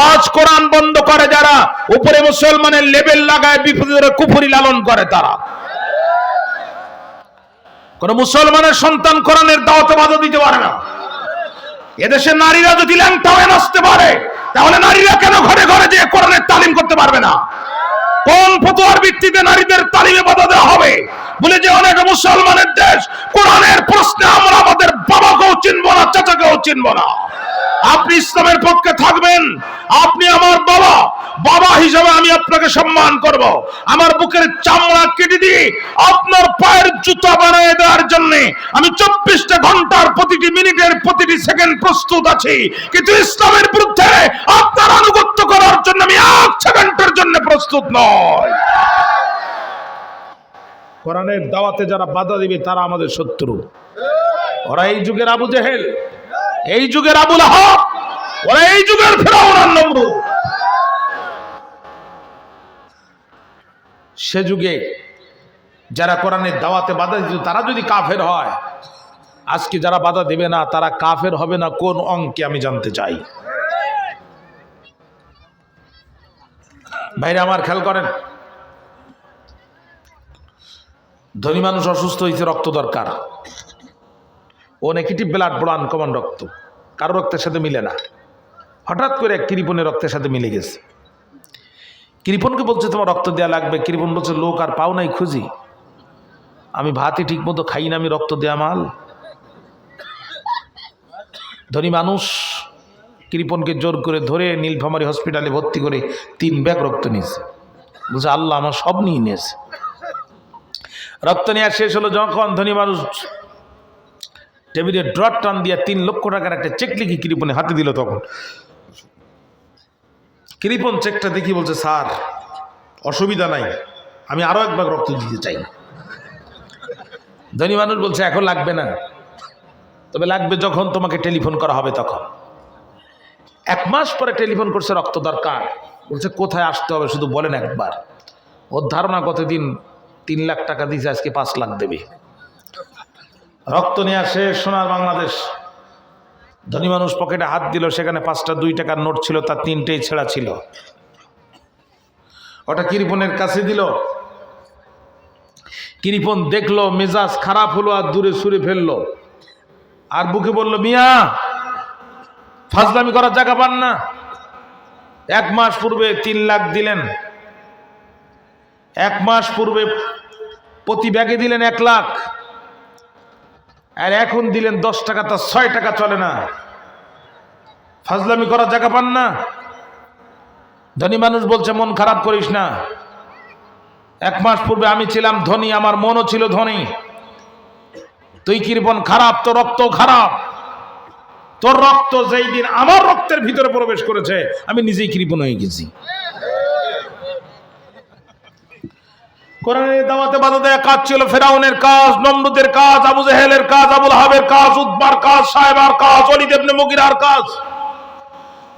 আজ কোরআন বন্ধ করে যারা, উপরে মুসলমানের লেবেল লাগায় বিপরীতে কুফরি লালন করে তারা। কোন মুসলমানের সন্তান কোরআনের দাওয়াতে বাধা দিতে পারে না। এদেশে নারীরা যদি ল্যাংটা হয়ে নাচতে পারে, তাহলে নারীরা কেন ঘরে ঘরে যে কোরআনের তালিম করতে পারবে না? কোন ফতোয়ার ভিত্তিতে নারীদের তালিমে বাধা দেওয়া হবে? বলে যে অনেক মুসলমানের দেশ, কোরআনের প্রশ্নে আমরা আমাদের বাবাকেও চিনব না, চাচাকেও চিনব না। আপনি ইসলামের পক্ষে থাকবেন, আপনি আমার বাবা, বাবা হিসাবে আমি আপনাকে সম্মান করব। আমার বুকের চামড়া কেটে দিয়ে আপনার পায়ের জুতা বানিয়ে দেওয়ার জন্য আমি 24টা ঘন্টার প্রতিটি মিনিটের প্রতিটি সেকেন্ড প্রস্তুত আছি, কিন্তু ইসলামের বিরুদ্ধে আপনার আনুগত্য করার জন্য আমি 1 সেকেন্ডের জন্য প্রস্তুত নই। কোরআনের দাওয়াতে যারা বাধা দিবে তারা আমাদের শত্রু। ওরা এই যুগের আবু জেহেল, এই যুগের আবুল আহাব, ওরা এই যুগের ফিরআউন আর নমরুদ। সে যুগে যারা কোরআনের দাওয়াতে বাধা দিত তারা যদি কাফের হয়, আজকে যারা বাধা দেবে না তারা কাফের হবে না কোন অঙ্কে আমি জানতে চাই। ভাইরা আমার, খেয়াল করেন, ধনী মানুষ অসুস্থ হয়েছে, রক্ত দরকার, ও নেগেটিভ ব্লাড, বড় আনকমন রক্ত, কারো রক্তের সাথে মিলে না। হঠাৎ করে এক কৃপণের রক্তের সাথে মিলে গেছে। কৃপণকে বলছে তোমার রক্ত দেওয়া লাগবে। কৃপণ বলছে লোক আর পাও নাই খুঁজি, আমি ভাতই ঠিক মতো খাই না, আমি রক্ত দেয়া মাল? ধনী মানুষ কৃপণকে জোর করে ধরে নীলফামারী হসপিটালে ভর্তি করে 3 ব্যাগ রক্ত নিয়েছে। বলছে আল্লাহ আমার সব নিয়ে নিয়েছে। রক্ত নেওয়া শেষ হলো যখন, ধনী মানুষ টেবিলে ড্রট টান দিয়ে 3 লক্ষ টাকার একটা চেক লিখে কৃপণে হাতে দিল। তখন কৃপণ চেকটা দেখি বলছে স্যার অসুবিধা নাই, আমি আরো 1 ব্যাগ রক্ত দিতে চাই। ধনী মানুষ বলছে এখন লাগবে না, তবে লাগবে যখন তোমাকে টেলিফোন করা হবে তখন। 1 মাস পরে টেলিফোন করছে, রক্ত দরকার। বলছে কোথায় আসতে হবে শুধু বলেন একবার। ওর ধারণা কতদিন 3 লাখ টাকা দিয়েছে, আজকে 5 লাখ দেবে। রক্ত নিয়ে আসে সোনার বাংলাদেশ। ধনী মানুষ পকেটে হাত দিল, সেখানে 5টা 2 টাকার নোট ছিল, তার 3টেই ছেঁড়া ছিল। ওটা কৃপণের কাছে দিল। কৃপণ দেখলো, মেজাজ খারাপ হলো, আর দূরে সুরে ফেললো, আর বুকে বলল মিয়া ফাজলামি করার জায়গা পান না। 1 মাস পূর্বে 3 লাখ দিলেন, 1 মাস পূর্বে প্রতি ব্যাগে দিলেন 1 লাখ, আর এখন দিলেন 10 টাকা, তার 6 টাকা চলে না। ফাজলামি করার জায়গা পান না। ধনী মানুষ বলছে মন খারাপ করিস না, 1 মাস পূর্বে আমি ছিলাম ধনী, আমার মনও ছিল ধনী। তুই কৃপণ খারাপ, তোর রক্ত খারাপ। তোর রক্ত যেই দিন আমার রক্তের ভিতরে প্রবেশ করেছে, আমি নিজেই কৃপণ হয়ে গেছি। কোরআনের দাওয়াতে বাধা দেয়া কাজ ছিল ফিরআউনের কাজ, নমরুদের কাজ, আবু জেহেলের কাজ, আবুল আহাবের কাজ, উতবার কাজ, সাইবার কাজ, ওলীদ ইবনে মুগীরার কাজ।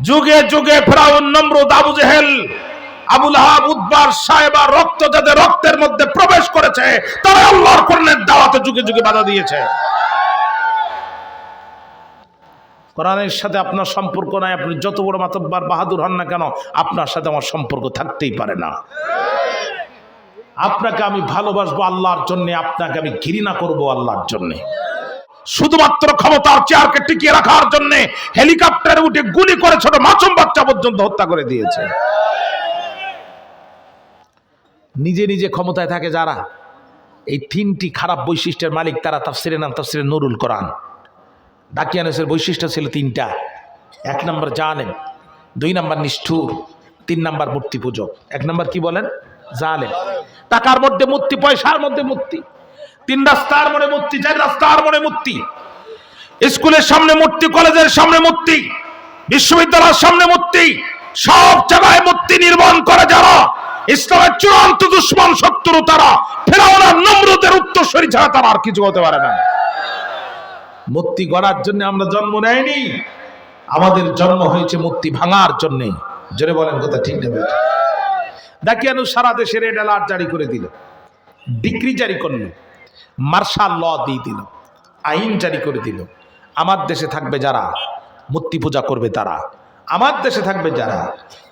যুগে যুগে ফিরআউন, নমরুদ, আবু জেহেল, আবুল আহাব, উতবার, সাইবা, রক্ত যাদের রক্তের মধ্যে প্রবেশ করেছে তারা আল্লাহর কোরআনের দাওয়াতে যুগে যুগে বাধা দিয়েছে। কোরআনের সাথে আপনার সম্পর্ক নাই, আপনি যত বড় মাতব্বর বাহাদুর হন না কেন, আপনার সাথে আমার সম্পর্ক থাকতেই পারে না। আপনাকে আমি ভালোবাসবো আল্লাহর জন্য, আপনাকে আমি ঘৃণা করব আল্লাহর জন্য। শুধুমাত্র ক্ষমতার চেয়ারকে টিকিয়ে রাখার জন্য হেলিকপ্টারে উঠে গুলি করে ছোট মাসুম বাচ্চা পর্যন্ত হত্যা করে দিয়েছে। নিজে নিজে ক্ষমতায় থাকে যারা, এই 3টি খারাপ বৈশিষ্ট্যের মালিক তারা। তাফসিরে নাম তাফসিরে নুরুল কোরআন। দাকিয়ানুসের বৈশিষ্ট্য ছিল 3টা। 1 নম্বর জালেম, 2 নম্বর নিষ্ঠুর, 3 নম্বর মূর্তি পূজক। 1 নম্বর কি বলেন? জালেম। টাকার মধ্যে মূর্তি, পয়সার মধ্যে মূর্তি, 3 রাস্তার মোড়ে মূর্তি, 4 রাস্তার মোড়ে মূর্তি, স্কুলের সামনে মূর্তি, কলেজের সামনে মূর্তি, বিশ্ববিদ্যালয়ের সামনে মূর্তি, সব জায়গায় মূর্তি নির্মাণ করে যারা ইসলামের চূড়ান্ত দুশমন শত্রু, তারা ফিরআউন আর নমরুদের উত্তরসূরি ছাড়া তারা আর কিছু হতে পারে না। মূর্তি গড়ার জন্য আমরা জন্ম নেইনি, আমাদের জন্ম হয়েছে মূর্তি ভাঙার জন্য। জোরে বলেন কথা ঠিক নেবে। দাকিয়ানু সারা দেশে রেড অ্যালার্ট জারি করে দিল, ডিক্রি জারি করল, মার্শাল ল দিয়ে দিল, আইন জারি করে দিল। আমার দেশে থাকবে যারা মূর্তি পূজা করবে তারা, আমার দেশে থাকবে যারা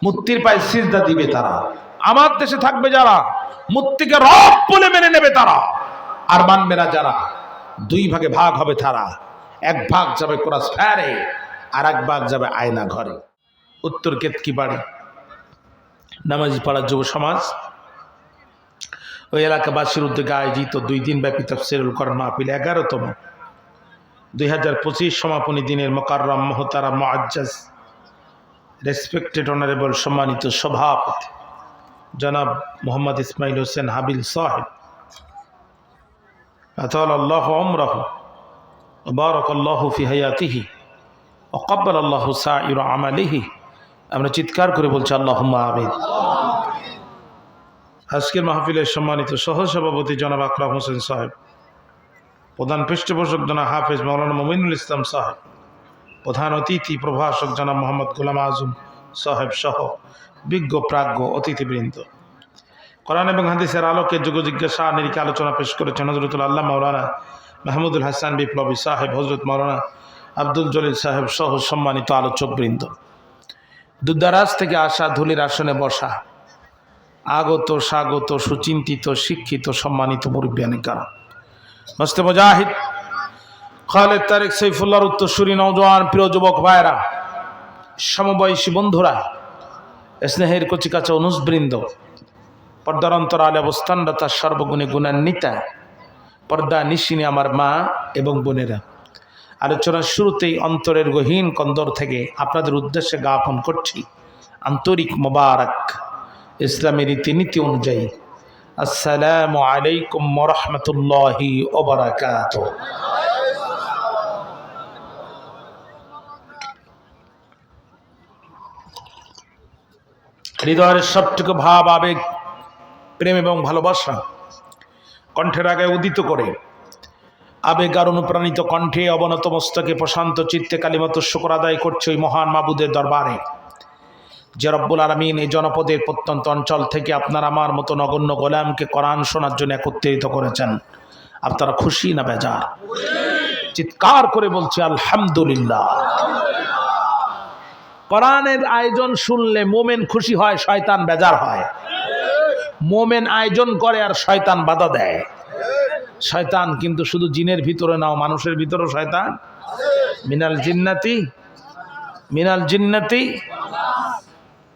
মূর্তির পায়ে সিজদা দিবে তারা, আমার দেশে থাকবে যারা মূর্তিকে রব বলে মেনে নেবে তারা, আর মানবে না যারা, দুই ভাগে ভাগ হবে তারা। এক ভাগ যাবে ক্রস ফায়ারে, আর এক ভাগ যাবে আয়না ঘরে। উত্তর কেতকি বাড়ি নামাজি পাড়ার যুব সমাজ ওই এলাকাবাসীর উদ্যোগে আয়োজিত 2 দিন ব্যাপী তাফসীরুল কোরআন মাহফিল 11তম 2025 সমাপনী দিনের মোকাররম মোহতারাম মুআজ্জাজ রেসপেক্টেড অনারেবল সম্মানিত সভাপতি জনাব মোহাম্মদ ইসমাইল হোসেন হাবিল সাহেব আতালাল্লাহু উমরাহু ওয়া বারাকাল্লাহু ফি হায়াতিহি ওয়া ক্বাব্বালাল্লাহু সাইরা আমালিহি। আমরা চিৎকার করে বলছি আল্লাহুম্মা আমিন। আজকের মাহফিলের সম্মানিত সহসভাপতি জনাব আকরাম হোসেন সাহেব, প্রধান পৃষ্ঠপোষক জনাব হাফেজ মাওলানা মুমিনুল ইসলাম সাহেব, প্রধান অতিথি প্রভাষক জনাব মোহাম্মদ গোলাম আজম সাহেব সহ বিজ্ঞ প্রাজ্ঞ অতিথিবৃন্দ, কোরআন এবং হাদিসের আলোকে যুগ জিজ্ঞাসা নিরীক্ষা আলোচনা পেশ করেছেন হযরতুল আল্লাহ মাওলানা মাহমুদুল হাসান বিপ্লবী সাহেব, হযরত মাওলানা আব্দুল জলিল সাহেব সহ সম্মানিত আলোচকবৃন্দ, দূরদরাজ থেকে আসা ধুলির আসনে বসা আগত স্বাগত সুচিন্তিত শিক্ষিত সম্মানিত মুরব্বিয়ানে কারাম, মস্তে মুজাহিদ খালেদ তারেক সাইফুল্লাহর উত্তরসূরি নওজোয়ান প্রিয় যুবক ভাইরা, সমবয়সী বন্ধুরা, স্নেহের কচিকাচা অনুষবৃন্দ, পর্দার অন্তরালে অবস্থানরত সর্বগুণে গুণান্বিতা পর্দা নিশিনী আমার মা এবং বোনেরা, আলোচনার শুরুতেই অন্তরের গহীন কন্দর থেকে আপনাদের উদ্দেশ্যে জ্ঞাপন করছি আন্তরিক মোবারক ইসলামী রীতিনীতি অনুযায়ী আসসালামু আলাইকুম ওয়া রাহমাতুল্লাহি ওয়া বারাকাতুহু। হৃদয়ের সবটুকু ভাব আবেগ প্রেম এবং ভালোবাসা কণ্ঠের আগে উদিত করে আবেগ আর অনুপ্রাণিত কণ্ঠে অবনত মস্তকে প্রশান্ত চিত্তে কালিমাতুর শুকর আদায় করছে ওই মহান মাবুদের দরবারে যে রব্বুল আলামিন এই জনপদের প্রত্যন্ত অঞ্চল থেকে আপনার আমার মতো নগণ্য গোলামকে কোরআন শোনার জন্য একত্রিত করেছেন। আপনারা খুশি না বেজার? চিৎকার করে বলছি আলহামদুলিল্লাহ। কোরআনের আয়োজন শুনলে মোমেন খুশি হয়, শয়তান বেজার হয়। মোমেন আয়োজন করে আর শয়তান বাধা দেয়। শয়তান কিন্তু শুধু জিনের ভিতরে নাও, মানুষের ভিতরেও শয়তান। মিনাল জিন্নাতি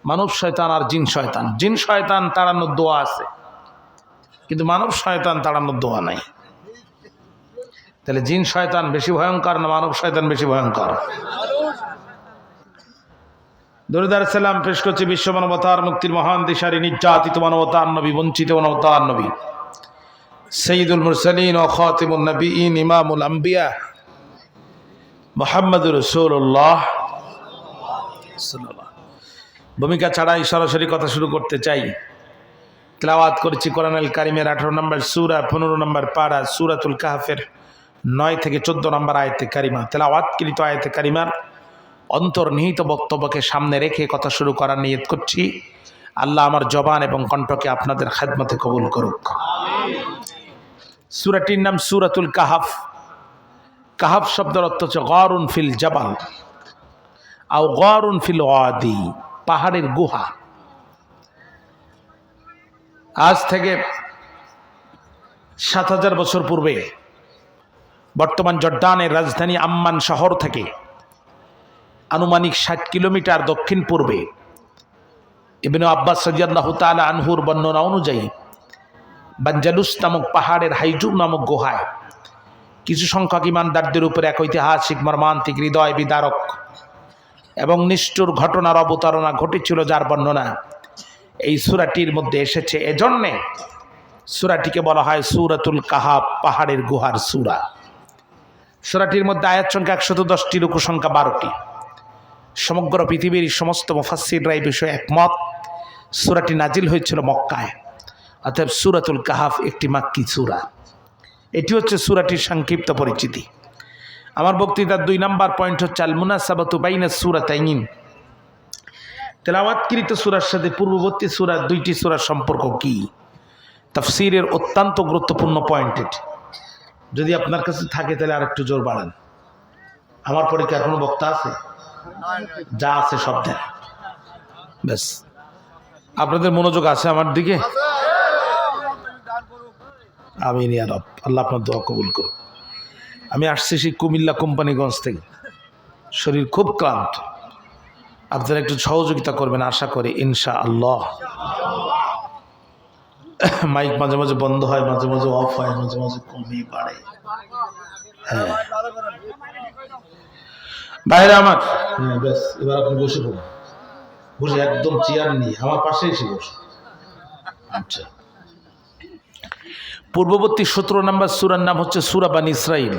মানব শয়তান আর জিন শয়তান। জিন শয়তান তাড়ানোর দোয়া আছে, কিন্তু মানব শয়তান তাড়ানোর দোয়া নাই। তাহলে জিন শয়তান বেশি ভয়ঙ্কর না মানব শয়তান বেশি ভয়ঙ্কর? দরুদ আর সালাম পেশ করছি বিশ্ব মানবতার মুক্তির মহান দিশারি, নির্যাতিত মানবতার নবী, বঞ্চিত মানবতার নবী, সাইয়্যিদুল মুরসালিন ও খাতিমুন নবিয়্যিন, ইমামুল আম্বিয়া মুহাম্মদুর রাসূলুল্লাহ সাল্লাল্লাহু। ভূমিকা ছাড়াই সরাসরি কথা শুরু করতে চাই। তেলাওয়াত করেছি কোরআনুল কারীমের 18 নম্বর সূরা 15 নম্বর পারা সূরাতুল কাহফের 9 থেকে 14 নম্বর আয়াতে কারিমা। তেলাওয়াতকৃত আয়াতে কারিমার অন্তর্নিহিত বক্তব্যকে সামনে রেখে কথা শুরু করার নিয়ত করছি। আল্লাহ আমার জবান এবং কণ্ঠকে আপনাদের খেদমতে কবুল করুক। সূরাটির নাম সূরাতুল কাহফ। কাহফ শব্দের অর্থ হচ্ছে গারুন ফিল জাবাল আও গারুন ফিল ওয়াদি, পাহাড়ের গুহা। আজ থেকে ৭,০০০ বছর পূর্বে বর্তমান জর্ডানের রাজধানী আম্মান শহর থেকে আনুমানিক ৬০ কিলোমিটার দক্ষিণ পূর্বে ইবনে আব্বাস রাদিয়াল্লাহু তাআলা আনহুর বর্ণনা অনুযায়ী বানজালুস নামক পাহাড়ের হাইজুম নামক গুহায় কিছু সংখ্যক ইমানদারদের উপর এক ঐতিহাসিক মর্মান্তিক হৃদয় বিদারক এবং নিষ্ঠুর ঘটনার অবতারণা ঘটেছিল, যার বর্ণনা এই সূরাটির মধ্যে এসেছে। এজন্যে সূরাটিকে বলা হয় সূরাতুল কাহফ, পাহাড়ের গুহার সূরা। সূরাটির মধ্যে আয়াত সংখ্যা ১১০টি, রুকু সংখ্যা 12টি। সমগ্র পৃথিবীর সমস্ত মুফাসসিররা এই বিষয়ে একমত। সূরাটি নাজিল হয়েছিল মক্কায়, অতএব সূরাতুল কাহফ একটি মাক্কি সূরা। এটি হচ্ছে সূরাটির সংক্ষিপ্ত পরিচিতি। আমার বক্তৃতার 2 নম্বর পয়েন্ট হচ্ছে আল মুনাসাবাতু বাইনা সূরাতাইন। তেলাওয়াতকৃত সূরার সাথে পূর্ববর্তী সূরা 2টি সূরার সম্পর্ক কি? তাফসীরের অত্যন্ত গুরুত্বপূর্ণ পয়েন্ট এটি। যদি আপনার কাছে থাকে তাহলে আরেকটু জোর বাড়ান। আমার পরে কি আর কোনো বক্তা আছে? যা আছে সব দেন। ব্যাস, আপনাদের মনোযোগ আছে আমার দিকে? আমিন ইয়া রব। আল্লাহ আপনার দোয়া কবুল করুন। আমি আসছি সেই কুমিল্লা কোম্পানিগঞ্জ থেকে, শরীর খুব ক্লান্ত, আপনারা একটু সহযোগিতা করবেন আশা করি ইনশাআল্লাহ। মাইক মাঝে মাঝে বন্ধ হয়, মাঝে মাঝে অফ হয়, মাঝে মাঝে কমে বাড়ে। হ্যাঁ বাইরে আমার, হ্যাঁ ব্যাস, এবার আপনি বসে পড়ুন, বসে একদম চেয়ার নিয়ে আমার পাশে এসে বসুন। আচ্ছা, পূর্ববর্তী 17 নম্বর সূরার নাম হচ্ছে সূরা বানী ইসরাঈল,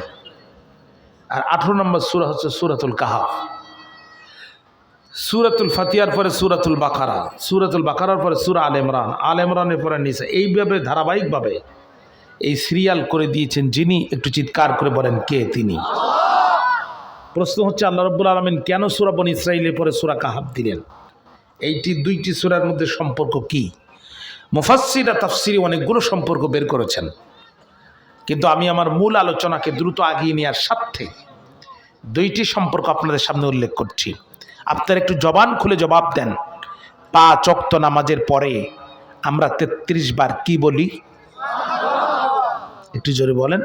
আর 18 নম্বর সূরা হচ্ছে সূরাতুল কাহাফ। সূরাতুল ফাতিহার পরে সূরাতুল বাকারা, সূরাতুল বাকারার পরে সূরা আলে ইমরান, আলে ইমরানের পরে নিসা, এইভাবে ধারাবাহিকভাবে এই সিরিয়াল করে দিয়েছেন যিনি, একটু চিৎকার করে বলেন কে তিনি? প্রশ্ন হচ্ছে আল্লাহ রাব্বুল আলামিন কেন সূরা বনী ইসরাঈলের পরে সূরা কাহাফ দিলেন? এইটি দুইটি সূরার মধ্যে সম্পর্ক কি? মুফাসসিররা তাফসিরে অনেকগুলো সম্পর্ক বের করেছেন, কিন্তু আমি আমার মূল আলোচনাকে দ্রুত আগিয়ে নেওয়ার স্বার্থে দুইটি সম্পর্ক আপনাদের সামনে উল্লেখ করছি। আপনারা একটু জবান খুলে জবাব দেন, 5 ওয়াক্ত নামাজের পরে আমরা 33 বার কি বলি? একটু জোরে বলেন।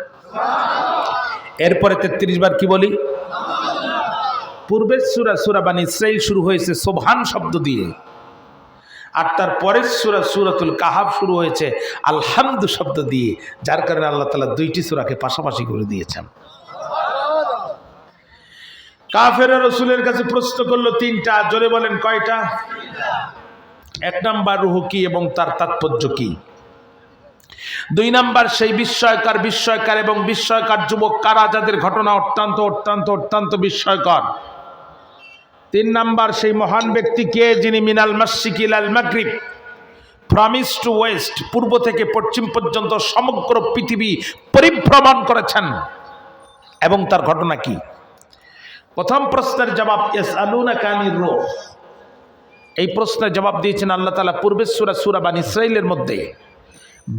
এরপরে 33 বার কি বলি? পূর্বের সূরা বানী ইসরাঈল শুরু হয়েছে সুবহান শব্দ দিয়ে, আর তার পরের সূরাতুল কাহাফ শুরু হয়েছে আলহামদু শব্দ দিয়ে, যার কারণে আল্লাহ তাআলা দুইটি সূরাকে পাশাপাশি করে দিয়েছেন। কাফেররা রাসূলের কাছে প্রশ্ন করলো 3টা, জোরে বলেন কয়টা? 1 নাম্বার রূহ কি এবং তার তাৎপর্য কি? 2 নাম্বার সেই বিস্ময়কার এবং বিস্ময়কার যুবক কারা, যাদের ঘটনা অত্যন্ত অত্যন্ত অত্যন্ত বিস্ময়কর। 3 নাম্বার সেই মহান ব্যক্তি কে, যিনি মিনাল মাশরিকি ইলাল মাগরিব, ফ্রম ইস্ট টু ওয়েস্ট, পূর্ব থেকে পশ্চিম পর্যন্ত সমগ্র পৃথিবী পরিভ্রমণ করেছেন, এবং তার ঘটনা কি? প্রথম প্রশ্নের জবাব ইয়াসআলুনাকা আনির রূহ, এই প্রশ্নের জবাব দিয়েছেন আল্লাহ তাআলা পূর্বের সূরা বানী ইসরাঈলের মধ্যে।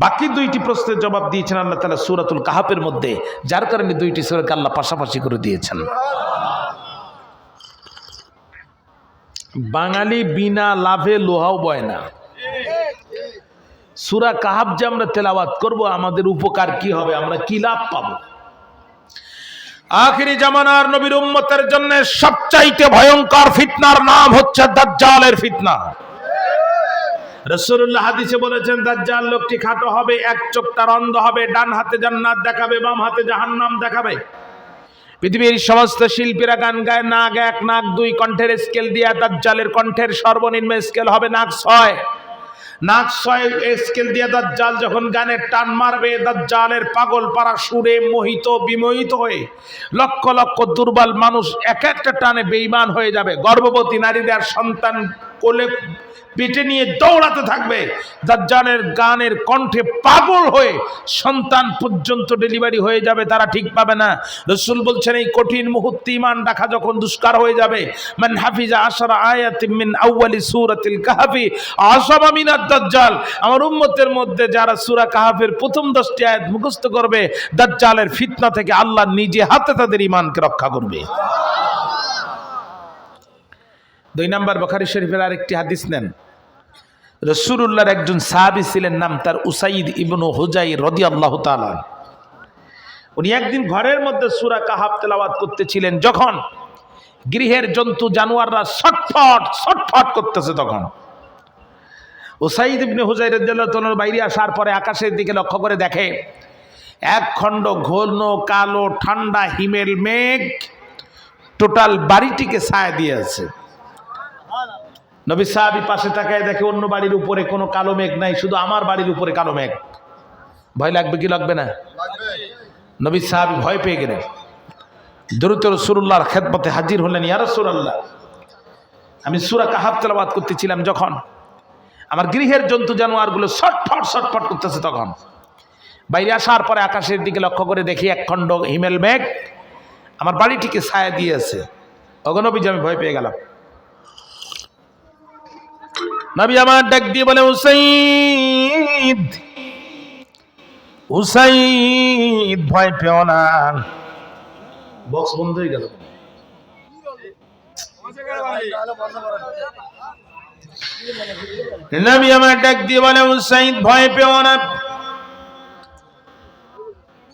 বাকি 2টি প্রশ্নের জবাব দিয়েছেন আল্লাহ তাআলা সূরাতুল কাহাফের মধ্যে, যার কারণে 2টি সূরাকে আল্লাহ পাশাপাশি করে দিয়েছেন। বাঙালি বিনা লাভে লোহাও বয় না। সূরা কাহাফ যে আমরা তেলাওয়াত করব, আমাদের উপকার কি হবে, আমরা কি লাভ পাবো? আখিরি জামানার নবীর উম্মতের জন্য সবচাইতে ভয়ঙ্কর ফিতনার নাম হচ্ছে দাজ্জালের ফিতনা। রাসূলুল্লাহ হাদিসে বলেছেন, দাজ্জাল লোকটি খাটো হবে, এক চোখ তার অন্ধ হবে, ডান হাতে জান্নাত দেখাবে, বাম হাতে জাহান্নাম দেখাবে। পৃথিবীর সমস্ত শিল্পীরা গান গায়, নাক 1, নাক 2, কণ্ঠের স্কেল দিয়ে। দাজ্জালের কণ্ঠের সর্বনিম্ন স্কেল হবে নাক 6। নাক 6 স্কেল দিয়ে দাজ্জাল যখন গানের টান মারবে, দাজ্জালের পাগল পাড়া সুরে মোহিত বিমোহিত হয়ে লক্ষ লক্ষ দুর্বল মানুষ এক একটা টানে বেঈমান হয়ে যাবে। গর্ভবতী নারীদের সন্তান কোলে পেটে নিয়ে দৌড়াতে থাকবে, দাজ্জালের গানের কণ্ঠে পাগল হয়ে সন্তান পর্যন্ত ডেলিভারি হয়ে যাবে, তারা ঠিক পাবে না। রাসূল বলছেন, এই কঠিন মুহূর্তে ঈমান রাখা যখন দুষ্কার হয়ে যাবে, মান হাফিজা 10 আয়াতিন মিন আউয়ালি সূরাতিল কাহফি আসাবা মিনাদ দাজ্জাল, আমার উম্মতের মধ্যে যারা সূরা কাহফের প্রথম 10টি আয়াত মুখস্থ করবে, দাজ্জালের ফিতনা থেকে আল্লাহ নিজে হাতে তাদের ঈমানকে রক্ষা করবে। 2 নাম্বার বুখারী শরীফের আরেকটি হাদিস নেন। রাসূলুল্লাহর একজন সাহাবী ছিলেন, নাম তার উসাইদ ইবনে হুযাইর রাদিয়াল্লাহু তাআলা। উনি একদিন ঘরের মধ্যে সূরা কাহাফ তেলাওয়াত করতেছিলেন, যখন গৃহের জন্তু জানোয়াররা ছটফট করতেছে, তখন উসাইদ ইবনে হুযাইর রাদিয়াল্লাহু তাআলা বাইরে আসার পরে আকাশের দিকে লক্ষ্য করে দেখে, এক খণ্ড ঘন কালো ঠান্ডা হিমেল মেঘ টোটাল বাড়িটিকে ছায়া দিয়ে আছে। নবী সাহাবী পাশে তাকায় দেখে অন্য বাড়ির উপরে কোনো কালো মেঘ নাই, শুধু আমার বাড়ির উপরে কালো মেঘ। ভয় লাগবে কি লাগবে না? নবী সাহাবী ভয় পেয়ে গেলেন, দ্রুত রাসূলুল্লাহর খেদমতে হাজির হলেন। ইয়া রাসূলুল্লাহ, আমি সূরা কাহাফ তেলাওয়াত করতেছিলাম, যখন আমার গৃহের জন্তু জানোয়ারগুলো ছটফট করতেছে, তখন বাইরে আসার পরে আকাশের দিকে লক্ষ্য করে দেখি এক খণ্ড হিমেল মেঘ আমার বাড়িটিকে ছায়া দিয়েছে। ওগো নবীজি, আমি ভয় পেয়ে গেলাম। নবী আমার ডাক দিয়ে বলে, উসাইদ ভয় পেও না। বক্স বন্ধ হয়ে গেল। নবী আমার ডাক দিয়ে বলে উসাইদ ভয় পেও না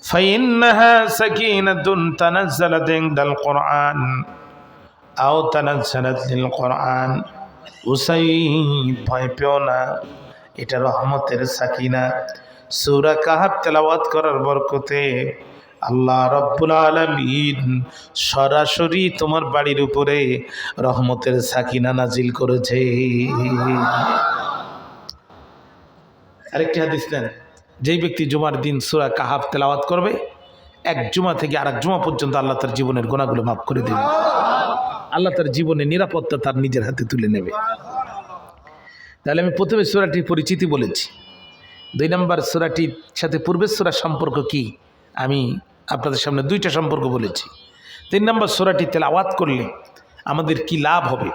فإنها سكينة تنزلت عند القرآن أو تنزلت للقرآن উসাইদ ভয় পেও না এটা রহমতের সাকিনা সূরা কাহাফ তেলাওয়াত করার বরকতে আল্লাহ রাব্বুল আলামিন সরাসরি তোমার বাড়ির উপরে রহমতের সাকিনা নাজিল করেছে। আরেকটি হাদিস নেন, যেই ব্যক্তি জুমার দিন সূরা কাহাফ তেলাওয়াত করবে এক জুমা থেকে আরেক জুমা পর্যন্ত আল্লাহ তার জীবনের গুনাহগুলো মাফ করে দেবে, আল্লাহ তার জীবনের নিরাপত্তা তার নিজের হাতে তুলে নেবে। তাহলে আমি প্রথমে সূরাটির পরিচিতি বলেছি, 2 নম্বর সূরাটির সাথে পূর্বের সূরার সম্পর্ক কি আমি আপনাদের সামনে 2টা সম্পর্ক বলেছি। 3 নম্বর সূরাটি তেলাওয়াত করলে আমাদের কি লাভ হবে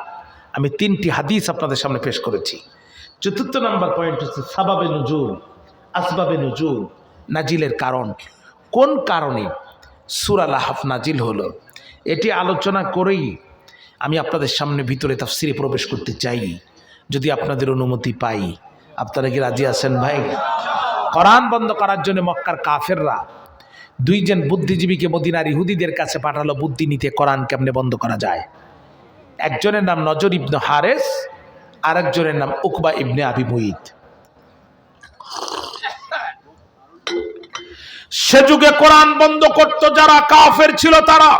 আমি 3টি হাদিস আপনাদের সামনে পেশ করেছি। 4th নম্বর পয়েন্ট হচ্ছে সাবাবে নুজুল, আসবাবে নুজুল, নাজিলের কারণ, কোন কারণে সূরা লাহাফ নাজিল হলো এটি আলোচনা করেই আমি আপনাদের সামনে ভিতরে তাফসিরে প্রবেশ করতে চাই, যদি আপনাদের অনুমতি পাই। আপনারা কি রাজি আছেন ভাই? কোরআন বন্ধ করার জন্য মক্কার কাফেররা 2 জন বুদ্ধিজীবীকে মদিনার ইহুদিদের কাছে পাঠালো বুদ্ধি নিতে কোরআন কেমনে বন্ধ করা যায়। একজনের নাম নজর ইবনে হারেস, আরেকজনের নাম উকবা ইবনে আবি মুইত। সে যুগে কোরআন বন্ধ করত যারা কাফের ছিল তারা,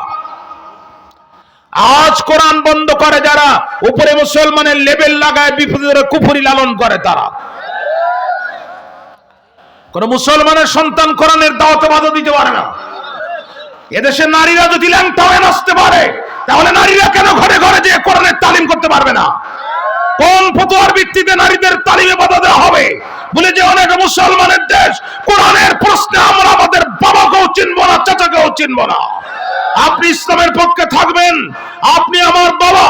আজ কোরআন বন্ধ করে যারা উপরে মুসলমানের লেবেল লাগায় বিপদের কুফরি লালন করে তারা। কোন মুসলমানের সন্তান কোরআনের দাওয়াতে বাধা দিতে পারে না। এদেশে নারীরা যদি ল্যাংটা হয়ে নাচতে পারে তাহলে নারীরা কেন ঘরে ঘরে যে কোরআনের তালিম করতে পারবে না? কোন ফতোয়ার ভিত্তিতে নারীদের তালিমে বাধা দেওয়া হবে? বলে যে অনেক মুসলমানের দেশ, কোরআনের প্রশ্নে আমরা আমাদের বাবাকেও চিনব না, চাচাকেও চিনব না। আপনি ইসলামের পক্ষে থাকবেন, আপনি আমার বাবা,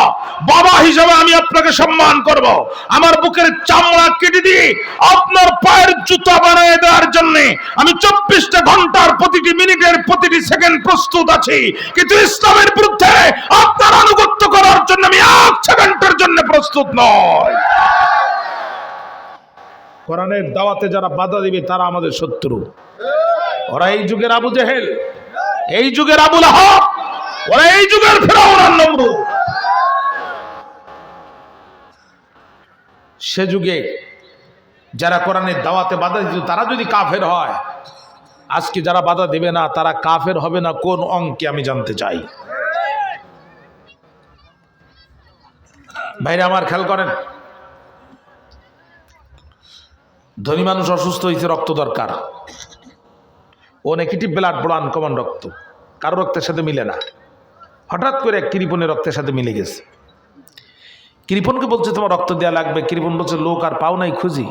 বাবা হিসাবে আমি আপনাকে সম্মান করব। আমার বুকের চামড়া কেটে দিয়ে আপনার পায়ের জুতা বানিয়ে দেওয়ার জন্য আমি 24টা ঘন্টার প্রতিটি মিনিটের প্রতিটি সেকেন্ড প্রস্তুত আছি, কিন্তু ইসলামের বিরুদ্ধে আপনার আনুগত্য করার জন্য আমি 1 সেকেন্ডের জন্য প্রস্তুত নই। কোরআনের দাওয়াতে যারা বাধা দিবে তারা আমাদের শত্রু। ওরা এই যুগের আবু জেহেল, এই যুগের আবু লাহাব, ওরা এই যুগের ফিরআউন আর নমরুদ। সে যুগে যারা কোরআনের দাওয়াতে বাধা দিত তারা যদি কাফের হয়, আজকে যারা বাধা দেবে না তারা কাফের হবে না কোন অঙ্কে আমি জানতে চাই। ভাইরা আমার খেয়াল করেন, ধনী মানুষ অসুস্থ হয়েছে, রক্ত দরকার, ও নেগেটিভ ব্লাড, বড় আনকমন রক্ত, কারো রক্তের সাথে মিলে না। হঠাৎ করে এক কৃপণের রক্তের সাথে মিলে গেছে। কৃপণকে বলছে তোমার রক্ত দেওয়া লাগবে। কৃপণ বলছে লোক আর পাও নাই খুঁজি,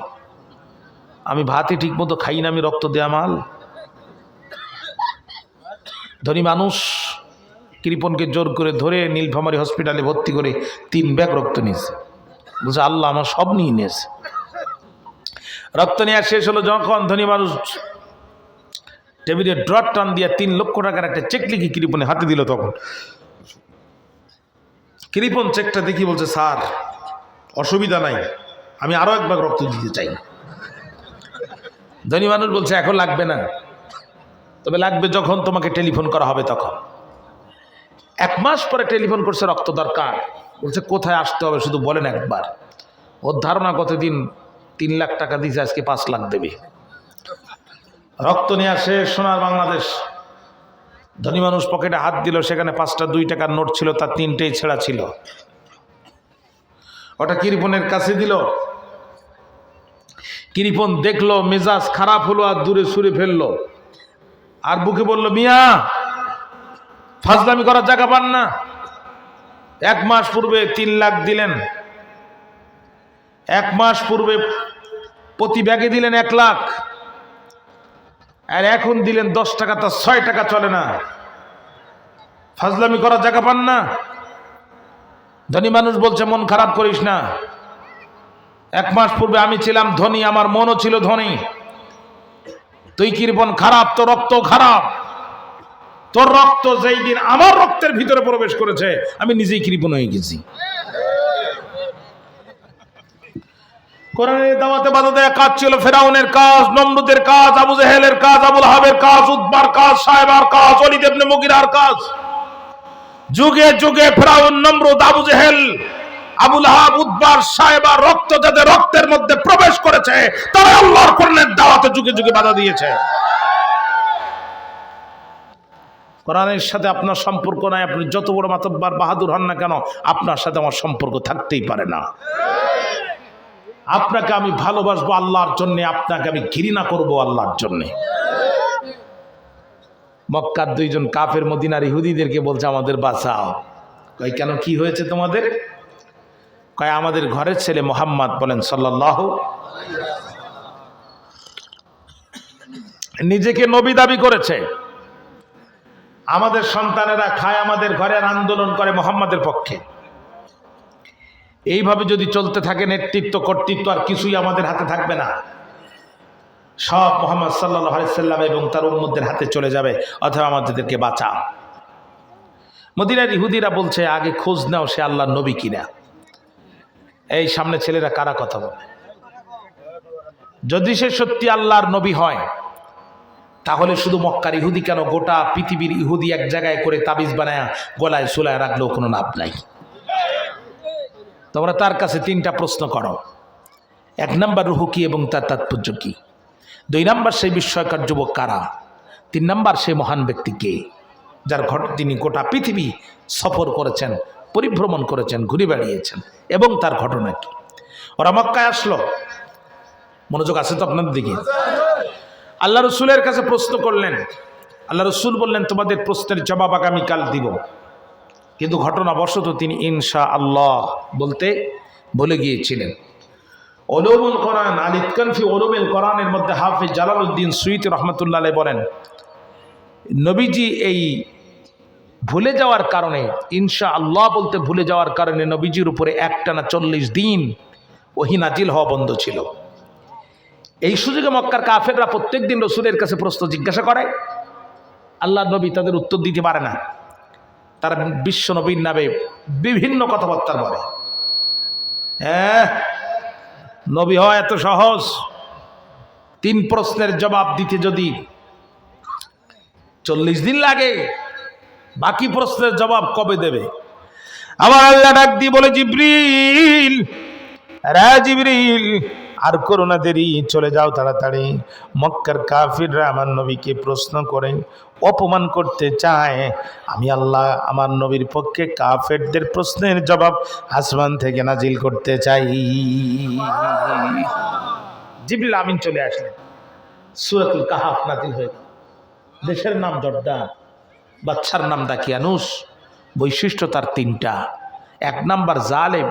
আমি ভাতই ঠিক মতো খাই না, আমি রক্ত দেয়া মাল। ধনী মানুষ কৃপণকে জোর করে ধরে নীলফামারী হসপিটালে ভর্তি করে 3 ব্যাগ রক্ত নিয়েছে। বলছে আল্লাহ আমার সব নিয়ে নিয়েছে। রক্ত নেওয়া শেষ হলো যখন, ধনী মানুষ টেবিলে ড্রপ টান দিয়ে 3 লক্ষ টাকার একটা চেক লিখে কৃপণে হাতে দিল। তখন কৃপণ চেকটা দেখি বলছে স্যার অসুবিধা নাই, আমি আরো 1 ভাগ রক্ত দিতে চাই। ধনী মানুষ বলছে এখন লাগবে না, তবে লাগবে যখন তোমাকে টেলিফোন করা হবে তখন। 1 মাস পরে টেলিফোন করছে রক্ত দরকার। বলছে কোথায় আসতে হবে শুধু বলেন একবার। ওর ধারণা কতদিন 3 লাখ টাকা দিয়েছে, আজকে 5 লাখ দেবে। রক্ত নিয়ে আসে সোনার বাংলাদেশ। ধনী মানুষ পকেটে হাত দিল, সেখানে 5টা 2 টাকার নোট ছিল, তার 3টেই ছেঁড়া ছিল। ওটা কৃপণের কাছে দিল। কৃপণ দেখলো, মেজাজ খারাপ হলো আর দূরে সুরে ফেললো, আর বুকে বলল মিয়া ফাজলামি করার জায়গা পান না। 1 মাস পূর্বে 3 লাখ দিলেন, 1 মাস পূর্বে প্রতি ব্যাগে দিলেন 1 লাখ, আর এখন দিলেন 10 টাকা, তা 6 টাকা চলে না। ফাজলামি করার জায়গা পান না। ধনী মানুষ বলছে মন খারাপ করিস না, 1 মাস পূর্বে আমি ছিলাম ধনী, আমার মনও ছিল ধনী। তুই কৃপণ খারাপ, তো রক্ত খারাপ, তোর রক্ত যেই দিন আমার রক্তের ভিতরে প্রবেশ করেছে আমি নিজেই কৃপণ হয়ে গেছি। কোরআনের দাওয়াতে বাধা দেয়া কাজ ছিল ফেরাউনের কাজ, নমরুদের কাজ, আবু জেহেলের কাজ, আবুল আহাবের কাজ, উতবার কাজ, সাহেবার কাজ, ওয়ালিদ ইবনে মুগিরার কাজ। যুগে যুগে ফেরাউন, নমরুদ, আবু জেহেল, আবুল আহাব, উতবার, সাহেবা রক্ত যাদের রক্তের মধ্যে প্রবেশ করেছে তারা আল্লাহর কোরআনের দাওয়াতে যুগে যুগে বাধা দিয়েছে। কোরআনের সাথে আপনার সম্পর্ক নাই, আপনি যত বড় মাতব্বর বাহাদুর হন না কেন, আপনার সাথে আমার সম্পর্ক থাকতেই পারে না। আপনাকে আমি ভালোবাসবো আল্লাহর জন্য, আপনাকে আমি ঘৃণা করব আল্লাহর জন্য। মক্কার দুইজন কাফের মদিনার ইহুদিদেরকে বলছে আমাদের বাঁচাও। কয় কেন, কি হয়েছে তোমাদের? কয় আমাদের ঘরের ছেলে মুহাম্মদ, বলেন সাল্লাল্লাহু, নিজেকে নবী দাবি করেছে। আমাদের সন্তানেরা খায় আমাদের ঘরের, আন্দোলন করে মুহাম্মাদের পক্ষে। এইভাবে যদি চলতে থাকে নেতৃত্ব কর্তৃত্ব আর কিছুই আমাদের হাতে থাকবে না, সব মুহাম্মদ সাল্লাল্লাহু আলাইহি সাল্লাম এবং তার উম্মতদের হাতে চলে যাবে। অথবা আমাদেরকে বাঁচাও। মদিনার ইহুদিরা বলছে আগে খোঁজ নাও সে আল্লাহর নবী কিনা। এই সামনে ছেলেরা কারা কথা বলে? যদি সে সত্যি আল্লাহর নবী হয় তাহলে শুধু মক্কার ইহুদি কেন, গোটা পৃথিবীর ইহুদি এক জায়গায় করে তাবিজ বানায় গলায় সুলায় রাখলেও কোনো লাভ নাই। তোমরা তার কাছে তিনটা প্রশ্ন করো। 1 নাম্বার, রুহু কি এবং তার তাৎপর্য কি? 2 নাম্বার, সেই বিস্ময়কর যুবক কারা? 3 নাম্বার, সেই মহান ব্যক্তি কে যার তিনি গোটা পৃথিবী সফর করেছেন, পরিভ্রমণ করেছেন, ঘুরে বেড়িয়েছেন, এবং তার ঘটনা কি? ওরা মক্কায় আসলো, মনোযোগ আছে তো আপনাদের দিকে? আল্লাহ রসুলের কাছে প্রশ্ন করলেন। আল্লাহ রসুল বললেন তোমাদের প্রশ্নের জবাব আগামীকাল দিব। কিন্তু ঘটনাবশত তিনি ইনশা আল্লাহ বলতে ভুলে গিয়েছিলেন। উলুমুল কোরআন আল ইতকান ফি উলুমিল কোরআনের মধ্যে হাফেজ জালালউদ্দিন সুয়ুতী রাহমাতুল্লাহ আলাইহি বলেন, নবীজি এই ভুলে যাওয়ার কারণে, ইনশা আল্লাহ বলতে ভুলে যাওয়ার কারণে নবীজির উপরে একটানা 40 দিন ওহী নাজিল হওয়া বন্ধ ছিল। এই সুযোগে মক্কার কাফেররা প্রত্যেক দিন রসুলের কাছে প্রশ্ন জিজ্ঞাসা করে, আল্লাহ নবী তাদের উত্তর দিতে পারে না। তারা বিশ্ব নবীর নামে বিভিন্ন কথাবার্তা বলে। হ্যাঁ, নবী হয় এত সহজ? 3 প্রশ্নের জবাব দিতে যদি 40 দিন লাগে, বাকি প্রশ্নের জবাব কবে দেবে? আবার আল্লাহ ডাক দিয়ে বলে, জিবরিল, রে জিবরিল, আর করোনা দেরি, চলে যাও তাড়াতাড়ি। মক্কার কাফিররা আমার নবীকে প্রশ্ন করে অপমান করতে চায়। আমি আল্লাহ আমার নবীর পক্ষে কাফেরদের প্রশ্নের জবাব আসমান থেকে নাজিল করতে চাই। জিবরিল আমিন চলে আসলেন। সূরাতুল কাহাফ নাজিল হয়ে গেল। দেশের নাম জর্দান, বাচ্চার নাম দাকিয়ানুস। বৈশিষ্ট্য তার 3টা। 1 নাম্বার জালেম,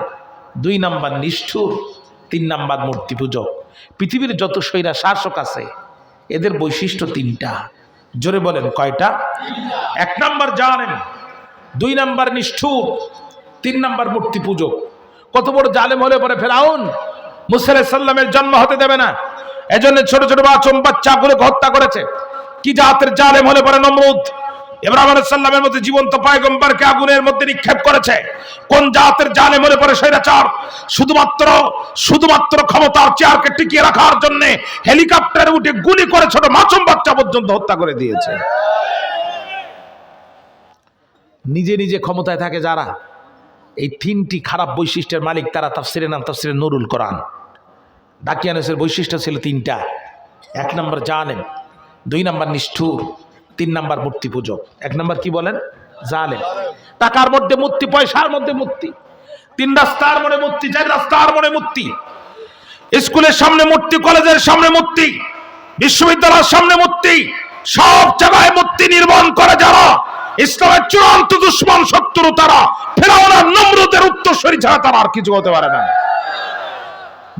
2 নাম্বার নিষ্ঠুর, 3 নাম্বার মূর্তি পূজক। পৃথিবীর যত স্বৈরা শাসক আছে এদের বৈশিষ্ট্য 3টা। জোরে বলেন কয়টা? 1 নাম্বার জালেম, 2 নাম্বার নিষ্ঠুর, 3 নাম্বার মূর্তি পূজক। কত বড় জালেম হলে পরে ফেরাউন মুসা আলাইহিস সালামের জন্ম হতে দেবে না, এজন্য ছোট ছোট বাচ্চাগুলোকে হত্যা করেছে। কি জাতের জালেম হলে পরে নমরুদ ইব্রাহিম আলাইহিস সালামের মধ্যে জীবন্ত পয়গম্বরকে আগুনের মধ্যে নিক্ষেপ করেছে। কোন জাতের জালেম হলে পরে স্বৈরাচার শুধুমাত্র ক্ষমতার চেয়ারকে টিকিয়ে রাখার জন্য হেলিকপ্টারে উঠে গুলি করে ছোট মাসুম বাচ্চা পর্যন্ত হত্যা করে দিয়েছে। নিজে নিজে ক্ষমতায় থাকে যারা, এই 3টি খারাপ বৈশিষ্ট্যের মালিক তারা। তাফসিরে নাম তাফসিরে নুরুল কোরআন। দাকিয়ানুসের বৈশিষ্ট্য ছিল 3টা। 1 নাম্বার জালেম, 2 নাম্বার নিষ্ঠুর, 3 নাম্বার মূর্তি পূজক। 1 নাম্বার কি বলেন? জালেম। টাকার মধ্যে মূর্তি, পয়সার মধ্যে মূর্তি, 3 রাস্তার মনে মূর্তি, 4 রাস্তার মনে মূর্তি, স্কুলের সামনে মূর্তি, কলেজের সামনে মূর্তি, বিশ্ববিদ্যালয়ের সামনে মূর্তি, সব জায়গায় মূর্তি নির্মাণ করে যারা ইসলামের চূড়ান্ত দুশমন শত্রু, তারা ফেরাউন আর নমরুদের উত্তরসূরি ছাড়া তারা আর কিছু হতে পারে না।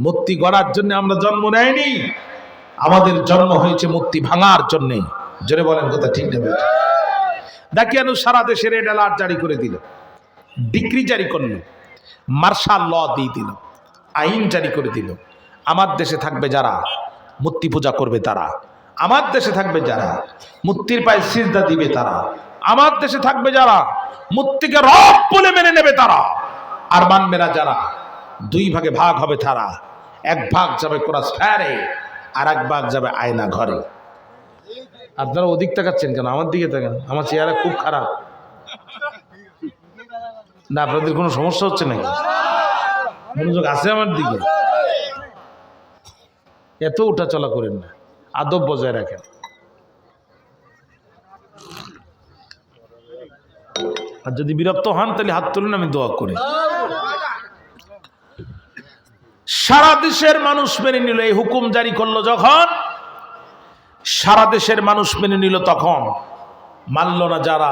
মূর্তি গড়ার জন্য আমরা জন্ম নেয়নি, আমাদের জন্ম হয়েছে মূর্তি ভাঙার জন্য। জোরে বলেন কথা ঠিক নেবে? দাকিয়ানুস সারা দেশে রেড অ্যালার্ট জারি করে দিল, ডিক্রি জারি করল, মার্শাল ল দিয়ে দিল, আইন জারি করে দিল। আমার দেশে থাকবে যারা মূর্তি পূজা করবে তারা, আমার দেশে থাকবে যারা মূর্তির পায়ে সিজদা দিবে তারা, আমার দেশে থাকবে যারা মূর্তিকে রব বলে মেনে নেবে তারা, আর মানবে না যারা, দুই ভাগে ভাগ হবে তারা। এক ভাগ যাবে ক্রস ফায়ারে, আর এক ভাগ যাবে আয়না ঘরে। আপনারা ওদিক তাকাচ্ছেন কেন? আমার দিকে তাকান, আমার চেহারা খুব খারাপ না? আপনাদের কোনো সমস্যা হচ্ছে নাকি? মনোযোগ আছে আমার দিকে? এত উঠা চলা করেন না, আদব বজায় রাখেন। আর যদি বিরক্ত হন তাহলে হাত তুলুন, আমি দোয়া করি। সারা দেশের মানুষ মেনে নিল, এই হুকুম জারি করলো যখন সারা দেশের মানুষ মেনে নিল, তখন মানল না যারা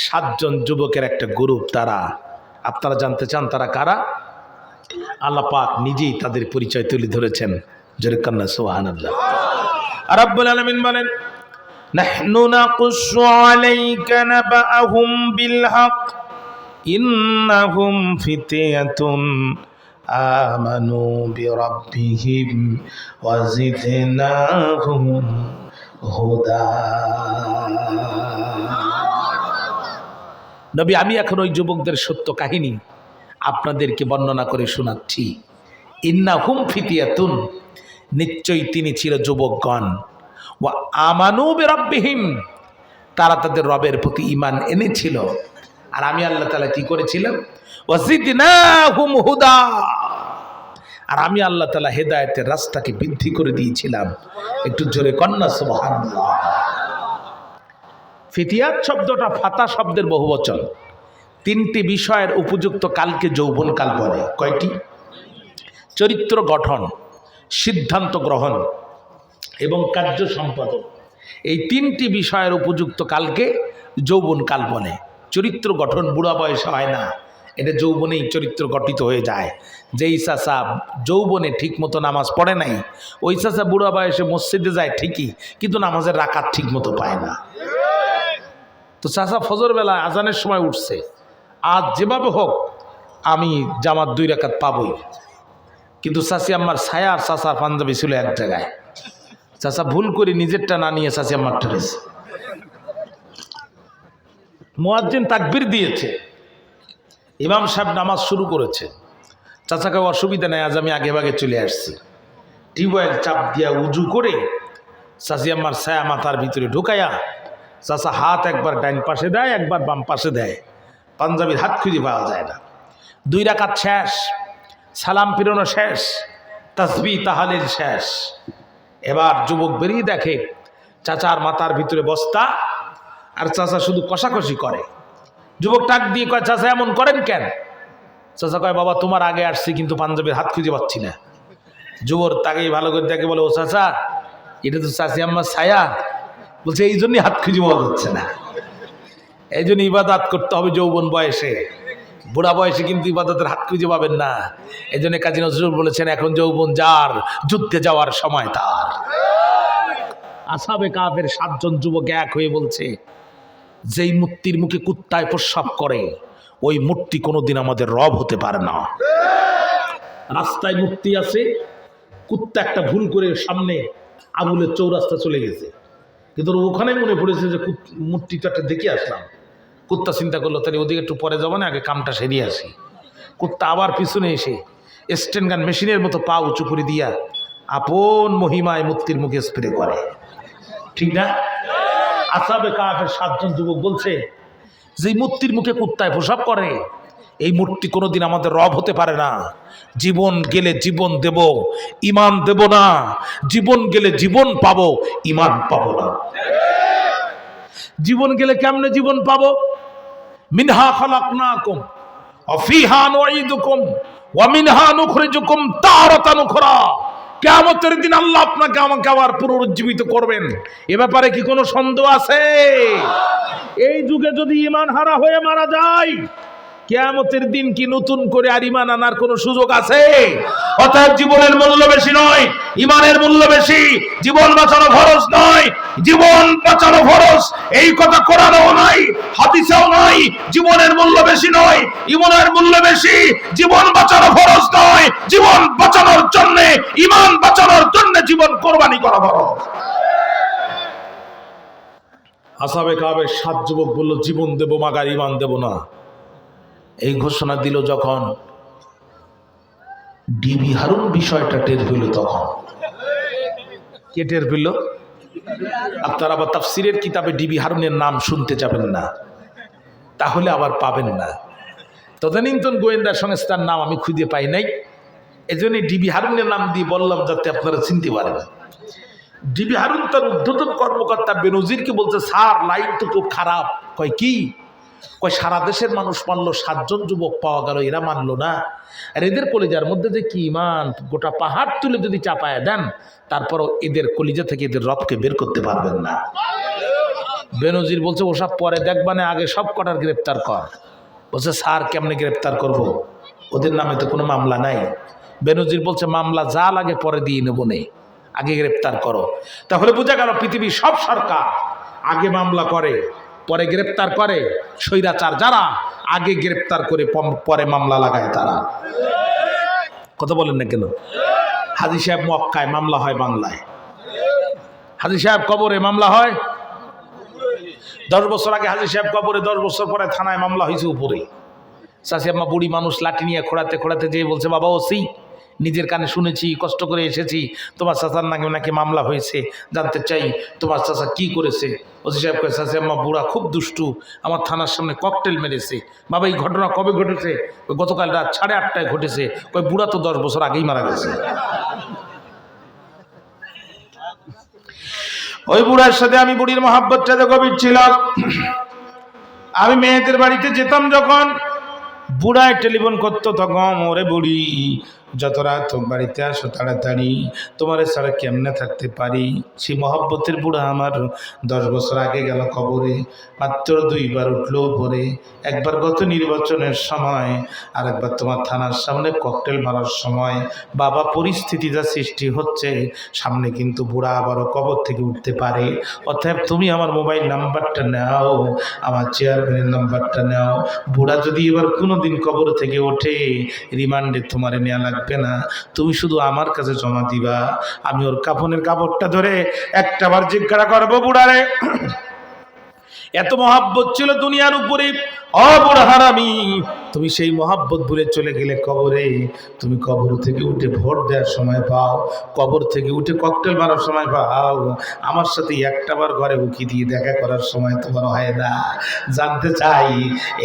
7 জন যুবকের একটা গ্রুপ। তারা, আপনারা জানতে চান তারা কারা? আল্লাহ পাক নিজেই তাদের পরিচয় তুলে ধরেছেন। জোরে কান্না সুবহানাল্লাহ। রাব্বুল আলামিন বলেন, নাহনু নাকুসু আলাইকা নাবাআহুম বিল হক ইন্নাহুম ফিতয়াতুন আমানু বিরাব্বিহিম ওয়া জিদনাহুম হুদা। নবী, আমি এখন ওই যুবকদের সত্য কাহিনী আপনাদেরকে বর্ণনা করে শোনাচ্ছি। ইন্নাহুম ফিতয়াতুন, নিশ্চয়ই তিনি ছিল যুবকগণ। ওয়া আমানু বিরাব্বিহিম, তারা তাদের রবের প্রতি ঈমান এনেছিল। আর আমি আল্লাহ তাআলা কি করেছিলাম? ওয়া জিদনাহুম হুদা, আর আমি আল্লাহ তাআলা হেদায়েতের রাস্তাকে বৃদ্ধি করে দিয়েছিলাম। একটু জোরে কন্না সুবহানাল্লাহ। ফিতিয়াত শব্দটা ফাতা শব্দের বহুবচন। 3টি বিষয়ের উপযুক্ত কালকে যৌবনকাল বলে। কয়টি? চরিত্র গঠন, সিদ্ধান্ত গ্রহণ এবং কার্য সম্পাদন। এই 3টি বিষয়ের উপযুক্ত কালকে যৌবনকাল বলে। চরিত্র গঠন বুড়া বয়সে হয় না, এটা যৌবনেই চরিত্র গঠিত হয়ে যায়। যেই চাচা যৌবনে ঠিক মতো নামাজ পড়ে নাই, ওই চাচা বুড়া বয়সে মসজিদে যায় ঠিকই, কিন্তু নামাজের রাকাত ঠিক মতো পায় না। তো চাচা ফজর বেলা আজানের সময় উঠছে, আজ যেভাবে হোক আমি জামাত 2 রাকাত পাবই, কিন্তু চাচি আম্মার ছায়া আর চাচার পাঞ্জাবি ছিল এক জায়গায়। চাচা ভুল করে নিজেরটা না নিয়ে চাচি আম্মার ঠেলেছে। মুয়াজ্জিন তাকবীর দিয়েছে, ইমাম সাহেব নামাজ শুরু করেছে। চাচাকে অসুবিধা নেই, আজ আমি আগে ভাগে চলে আসছি। টিউবওয়েল চাপ দিয়া উজু করে চাচি আম্মার ছায়া মাথার ভিতরে ঢুকাইয়া চাচা হাত একবার ডাইন পাশে দেয়, একবার বাম পাশে দেয়, পাঞ্জাবির হাত খুঁজে পাওয়া যায় না। 2 রাকাত শেষ, সালাম ফিরানো শেষ, তাসবিহ তাহলিল শেষ। এবার যুবক বেরিয়ে দেখে চাচার মাথার ভিতরে বস্তা, আর চাচা শুধু কষাকষি করে। যুবক টাক দিয়ে কয়, চাচা এমন করেন কেন? চাচা কয়, বাবা তোমার আগে আসছি কিন্তু পাঞ্জাবির হাত খুঁজে পাচ্ছি না। যুবক তাকেই ভালো করে দেখে বলে, ও চাচা এটা তো চাচি আম্মার ছায়া। বলছে, এই জন্যই হাত খুঁজে পাওয়া যাচ্ছে না, এই জন্য ইবাদত করতে হবে যৌবন বয়সে, বুড়া বয়সে কিন্তু ইবাদতের হাত খুঁজে পাবেন না। এই জন্য কাজী নজরুল বলেছেন, এখন যৌবন যার, যুদ্ধে যাওয়ার সময় তার। আসহাবে কাফের 7 জন যুবক এক হয়ে বলছে, যেই মূর্তির মুখে কুত্তায় প্রস্রাব করে ওই মূর্তি কোনোদিন আমাদের রব হতে পারে না। রাস্তায় মূর্তি আছে, কুত্তা একটা ভুল করে সামনে আবুলের চৌরাস্তা চলে গেছে, কিন্তু ওখানে মনে পড়েছে যে মূর্তিটা একটা দেখে আসলাম। কুত্তা চিন্তা করলো, তাহলে ওদিকে একটু পরে যাবো না, আগে কামটা সেরিয়ে আসি। কুত্তা আবার পিছনে এসে স্টেন গান মেশিনের মতো পা উঁচু করে দিয়া আপন মহিমায় মূর্তির মুখে স্প্রে করে। ঠিক না? আসহাবে কাফের 7 জন যুবক বলছে, যে মূর্তির মুখে কুত্তায় প্রসাব করে এই মূর্তি কোনোদিন আমাদের রব হতে পারে না। জীবন গেলে জীবন দেব, ঈমান দেব না। জীবন গেলে জীবন পাবো, ঈমান পাবো না। জীবন গেলে কেমনে জীবন পাবো? মিনহা খালাকনাকুম ওয়া ফিহা নুঈদুকুম ওয়া মিনহা নুখরিজুকুম তারাতান উখরা। কিয়ামতের দিন আল্লাহ আপনাকে আমাকে আবার পুনরুজ্জীবিত করবেন, এ ব্যাপারে কি কোনো সন্দেহ আছে? এই যুগে যদি ঈমান হারা হয়ে মারা যায়, কিয়ামতের দিন কি নতুন করে আর ঈমান আনার কোনো সুযোগ আছে? অতএব জীবনের মূল্য বেশি নয়, ঈমানের মূল্য বেশি। জীবন বাঁচানো ফরজ নয়, জীবন বাঁচানো ফরজ, এই কথা কোরআনেও নাই, হাদিসেও নাই। জীবনের মূল্য বেশি নয়, ঈমানের মূল্য বেশি। জীবন বাঁচানো ফরজ নয়, জীবন বাঁচানোর জন্য, ঈমান বাঁচানোর জন্য জীবন কোরবানি করা ফরজ। আসহাবে কাহাবের 7 যুবক বলল জীবন দেব মাগার ঈমান দেব না। এই ঘোষণা দিল যখন ডিবি হারুন বিষয়টা টের পেল, তখন কে টের পেল? আপনারা আবার তাফসিরের কিতাবে ডিবি হারুনের নাম শুনতে যাবেন না, তাহলে আবার পাবেন না। তদানীন্তন গোয়েন্দা সংস্থার নাম আমি খুঁজে পাই নাই, এজন্য ডিবি হারুনের নাম দিয়ে বললাম যাতে আপনারা চিনতে পারেন। ডিবি হারুন তার ঊর্ধ্বতন কর্মকর্তা বেনজিরকে বলছে, স্যার লাইন তো খুব খারাপ। কয় কি? কয় সারা দেশের মানুষ মানলো, 7 জন যুবক পাওয়া গেল, এরা মানলো না। আর এদের কলিজার মধ্যে যে কি ইমান, গোটা পাহাড় তুলে যদি চাপায়া দেন তারপরও এদের কলিজা থেকে এদের রবকে বের করতে পারবেন না। বেনজির বলছে ওসব পরে দেখবানে, আগে সব কটার গ্রেপ্তার কর। বলছে স্যার কেমনে গ্রেপ্তার করব? ওদের নামে তো কোনো মামলা নাই। বেনজির বলছে মামলা যা লাগে পরে দিয়ে নেবো নে, আগে গ্রেপ্তার করো। তাহলে বোঝা গেল পৃথিবীর সব সরকার আগে মামলা করে পরে গ্রেপ্তার করে, স্বৈরাচার যারা আগে গ্রেপ্তার করে পরে মামলা লাগায় তারা। কথা বলেন না কেন? হাজী সাহেব মক্কায় মামলা হয় বাংলায়, হাজী সাহেব কবরে মামলা হয় 10 বছর আগে, হাজী সাহেব কবরে 10 বছর পরে থানায় মামলা হয়েছে উপরে। চাষি আম্মা বুড়ি মানুষ লাঠি নিয়ে খোঁড়াতে খোঁড়াতে যেয়ে বলছে বাবা ওসি নিজের কানে শুনেছি, কষ্ট করে এসেছি, তোমার চাচার নাকি মামলা হয়েছে, জানতে চাই তোমার চাচা কি করেছে। ওসি সাহেব কয়ে চাষি আম্মা বুড়া খুব দুষ্টু, আমার থানার সামনে ককটেল মেরেছে। বাবা এই ঘটনা কবে ঘটেছে? গতকাল রাত 8:30টায় ঘটেছে। কই বুড়া তো 10 বছর আগেই মারা গেছে। ওই বুড়ার সাথে আমি বুড়ির মহাব্বতটা তো গভীর ছিল। আমি মেয়েদের বাড়িতে যেতাম যখন, বুড়ায় টেলিফোন করতো তখন, ওরে বুড়ি যত রাত বাড়িতে আসো তাড়াতাড়ি, তোমার ছাড়া কেমনে থাকতে পারি। সেই মহব্বতের বুড়া আমার 10 বছর আগে গেল কবরে, মাত্র 2 বার উঠলো পরে, একবার গত নির্বাচনের সময়, আর একবার তোমার থানার সামনে ককটেল মারার সময়। বাবা পরিস্থিতি যা সৃষ্টি হচ্ছে, সামনে কিন্তু বুড়া আবারও কবর থেকে উঠতে পারে। অতএব তুমি আমার মোবাইল নাম্বারটা নাও, আমার চেয়ারম্যানের নাম্বারটা নাও। বুড়া যদি এবার কোনোদিন কবর থেকে ওঠে, রিমান্ডে তোমার নেওয়া লাগবে না, তুমি শুধু আমার কাছে জমা দিবা। আমি ওর কাফনের কাপড়টা ধরে একটাবার জিজ্ঞাসা করবো, বুড়ারে এত মহাব্বত ছিল দুনিয়ার উপরে, ও বুড়া হারামি তুমি সেই মহাব্বত ভুলে চলে গেলে কবরে। তুমি কবর থেকে উঠে ভোট দেওয়ার সময় পাও, কবর থেকে উঠে ককটেল মারার সময় পাও, আমার সাথে একটাবার ঘরে উকি দিয়ে দেখা করার সময় তোমার হয় না। জানতে চাই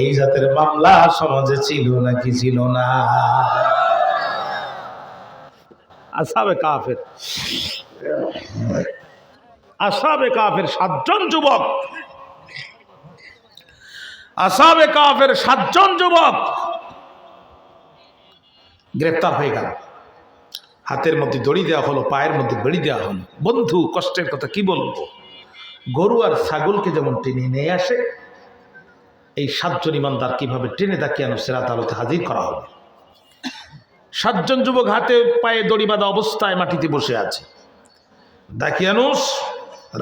এই জাতের মামলা সমাজে ছিল নাকি ছিল না? আসহাবে কাফের, আসহাবে কাফের 7 জন যুবক, আসহাবে কাফের 7 জন যুবক গ্রেফতার হয়ে গেল। হাতের মধ্যে দড়ি দেওয়া হলো, পায়ের মধ্যে বেড়ি দেওয়া হলো। বন্ধু কষ্টের কথা কি বলবো, গরু আর ছাগলকে যেমন টেনে নিয়ে আসে, এই 7 জন ইমানদার কিভাবে টেনে দাকিয়ানো সিরাত আদালতে হাজির করা হবে। 7 জন যুবক হাতে পায়ে দড়ি বাঁধা অবস্থায় মাটিতে বসে আছে। দাকিয়ানুস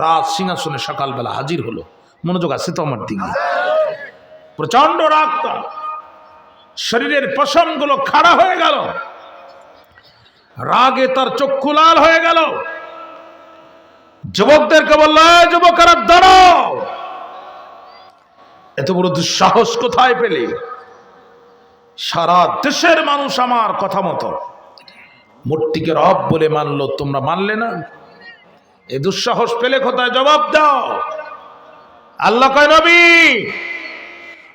রাত সিংহাসনে সকালবেলা হাজির হলো। মনোযোগ আছে তো আমার দিকে? প্রচন্ড রাগ, শরীরের পশমগুলো খাড়া হয়ে গেল, রাগে তার চক্ষু লাল হয়ে গেল। যুবকদেরকে বলল, যুবকেরা দাঁড়াও, এত বড় দুঃসাহস কোথায় পেলে? সারা দেশের মানুষ আমার কথা মতো মূর্তিকে রব বলে মানলো, তোমরা মানলে না, এ দুঃসাহস পেলে কোথায়? জবাব দাও। আল্লাহ কয় নবী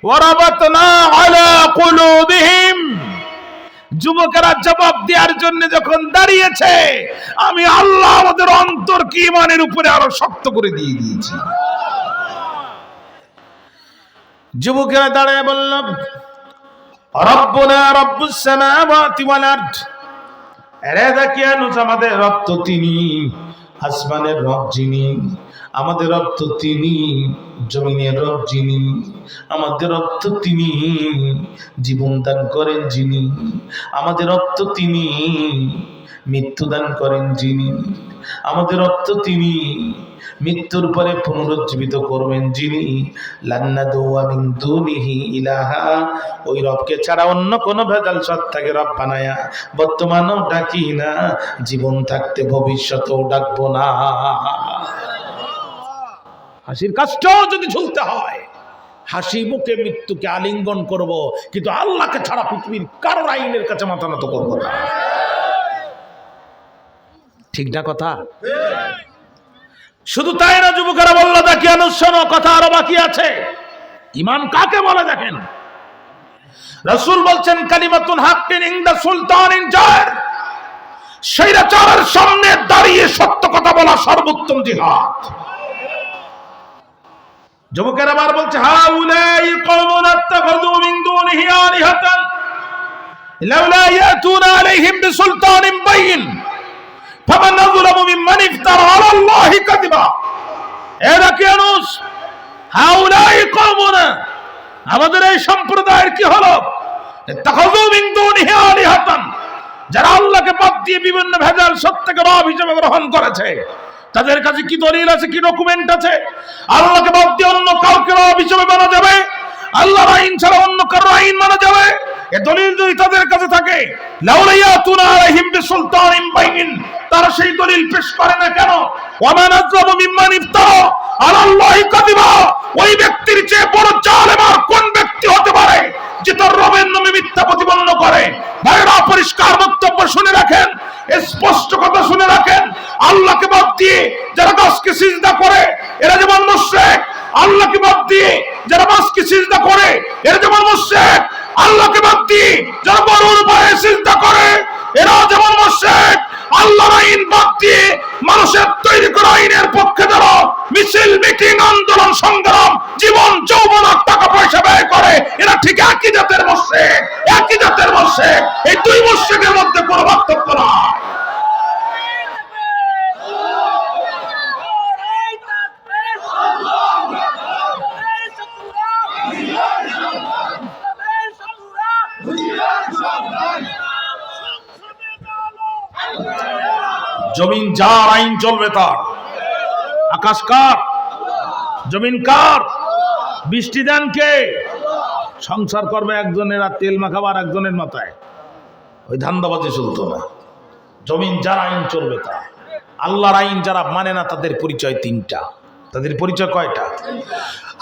ওয়ারাবাতনা আলা কুলুবিহিম, যুবকেরা জবাব দেওয়ার জন্য যখন দাঁড়িয়েছে, আমি আল্লাহ আমাদের অন্তরকে ঈমানের উপরে আরো শক্ত করে দিয়ে দিয়েছি। যুবকেরা দাঁড়িয়ে বলল, রব্বুনা রব্বুস সামাওয়াতি ওয়াল আরদ, এরে দাকিয়ানুস আমাদের রব তো তিনি, আসমানের রব যিনি, আমাদের রব তো তিনি, জমিনের রব যিনি, আমাদের রব তো তিনি, জীবন দান করেন যিনি, আমাদের রব তো তিনি, মৃত্যু দান করেন যিনি, আমাদের রব তো তিনি, মৃত্যুর পরে পুনরুজ্জীবিত করবেন যিনি। লান্নাদু ওয়া মিন দুনিহি ইলাহা, ওই রবকে ছাড়া অন্য কোনো ভেজাল সত্তাকে রব বানায়া বর্তমানেও ডাকি না, জীবন থাকতে ভবিষ্যতেও ডাকবো না। হাসির কষ্ট যদি ঝুলতে হয়, হাসি মুখে মৃত্যুকে আলিঙ্গন করব, কিন্তু আল্লাহকে ছাড়া পৃথিবীর কারোর আইনের কাছে মাথা নত করবো না। ঠিক না কথা? শুধু তাই না, যুবকেরা বলল দেখি শোনো, কথা আরো বাকি আছে। ঈমান কাকে বলে দেখেন, রাসূল বলছেন কালিমাতুন হাক্কিন ইনদা সুলতানিন জার, স্বৈরাচারের সামনে দাঁড়িয়ে সত্য কথা বলা সর্বোত্তম জিহাদ। যুবকেরা আবার বলছে হাউলাই কওমুন আত্তাখাযু মিন দুনিহি আলিহাতান লাউলা ইয়াতুনা আলাইহিম বিসুলতানিন বাইয়িন ফামান আযলামু মিম্মান ইফতারা আলাল্লাহি কাযিবা। এরা কি মানুষ? হাউলাই কওমুন, আমাদের এই সম্প্রদায়ের কি হলো? আত্তাখাযু মিন দুনিহি আলিহাতান, যারা আল্লাহকে বাদ দিয়ে বিভিন্ন ভেজাল সত্যকে রব হিসেবে গ্রহণ করেছে, তাদের কাছে কি দলিল আছে, কি ডকুমেন্ট আছে? আল্লাহকে বাদ দিয়ে অন্য কাউকে রব হিসেবে মানা যাবে? আল্লাহর আইন ছাড়া অন্য কারো আইন মানা যাবে? এ দলিল যদি তাদের কাছে থাকে, লাউলা ইয়াতুনা আলাইহিম বিসুলতানিন বাইয়িন, তারা সেই দলিল পেশ করে না কেন? ওয়ামান আযলামু মিম্মান ইফতারা আলাল্লাহি কাযিবা, ওই ব্যক্তির চেয়ে বড় জালেম আর কোন ব্যক্তি হতে পারে যে তার রবের নামে মিথ্যা প্রতিপন্ন করে? ভাইরা, পরিষ্কার বক্তব্য শুনে রাখেন, স্পষ্ট কথা শুনে রাখেন। আল্লাহকে বাদ দিয়ে যারা গাছকে সিজদা করে এরা যেমন মুশরিক, আল্লাহকে বাদ দিয়ে যারা গাছকে সিজদা করে এরা যেমন মুশরিক, আল্লাহকে বাদ দিয়ে যারা বড়র পায়ে সিজদা করে এরা যেমন মুশরিক। আল্লাহর আইন বাদ দিয়ে মানুষের তৈরি করা আইনের পক্ষে যারা মিছিল, মিটিং, আন্দোলন, সংগ্রাম, জীবন, যৌবন আর টাকা পয়সা ব্যয় করে এরা ঠিক একই জাতের মুশরিক, একই জাতের মুশরিক। এই দুই মুশরিকের মধ্যে কোনো পার্থক্য নাই। জমিন যার, আইন চলবে তার। আকাশ কার? জমিন কার? বৃষ্টি দেন কে? সংসার করবে একজনের, আর তেল মাখাবার একজনের মাথায়। ওই ধান্দাবাজি চলতো না। জমিন যার, আইন চলবে তার। আল্লাহর আইন যারা মানে না তাদের পরিচয় তিনটা। তাদের পরিচয় কয়টা?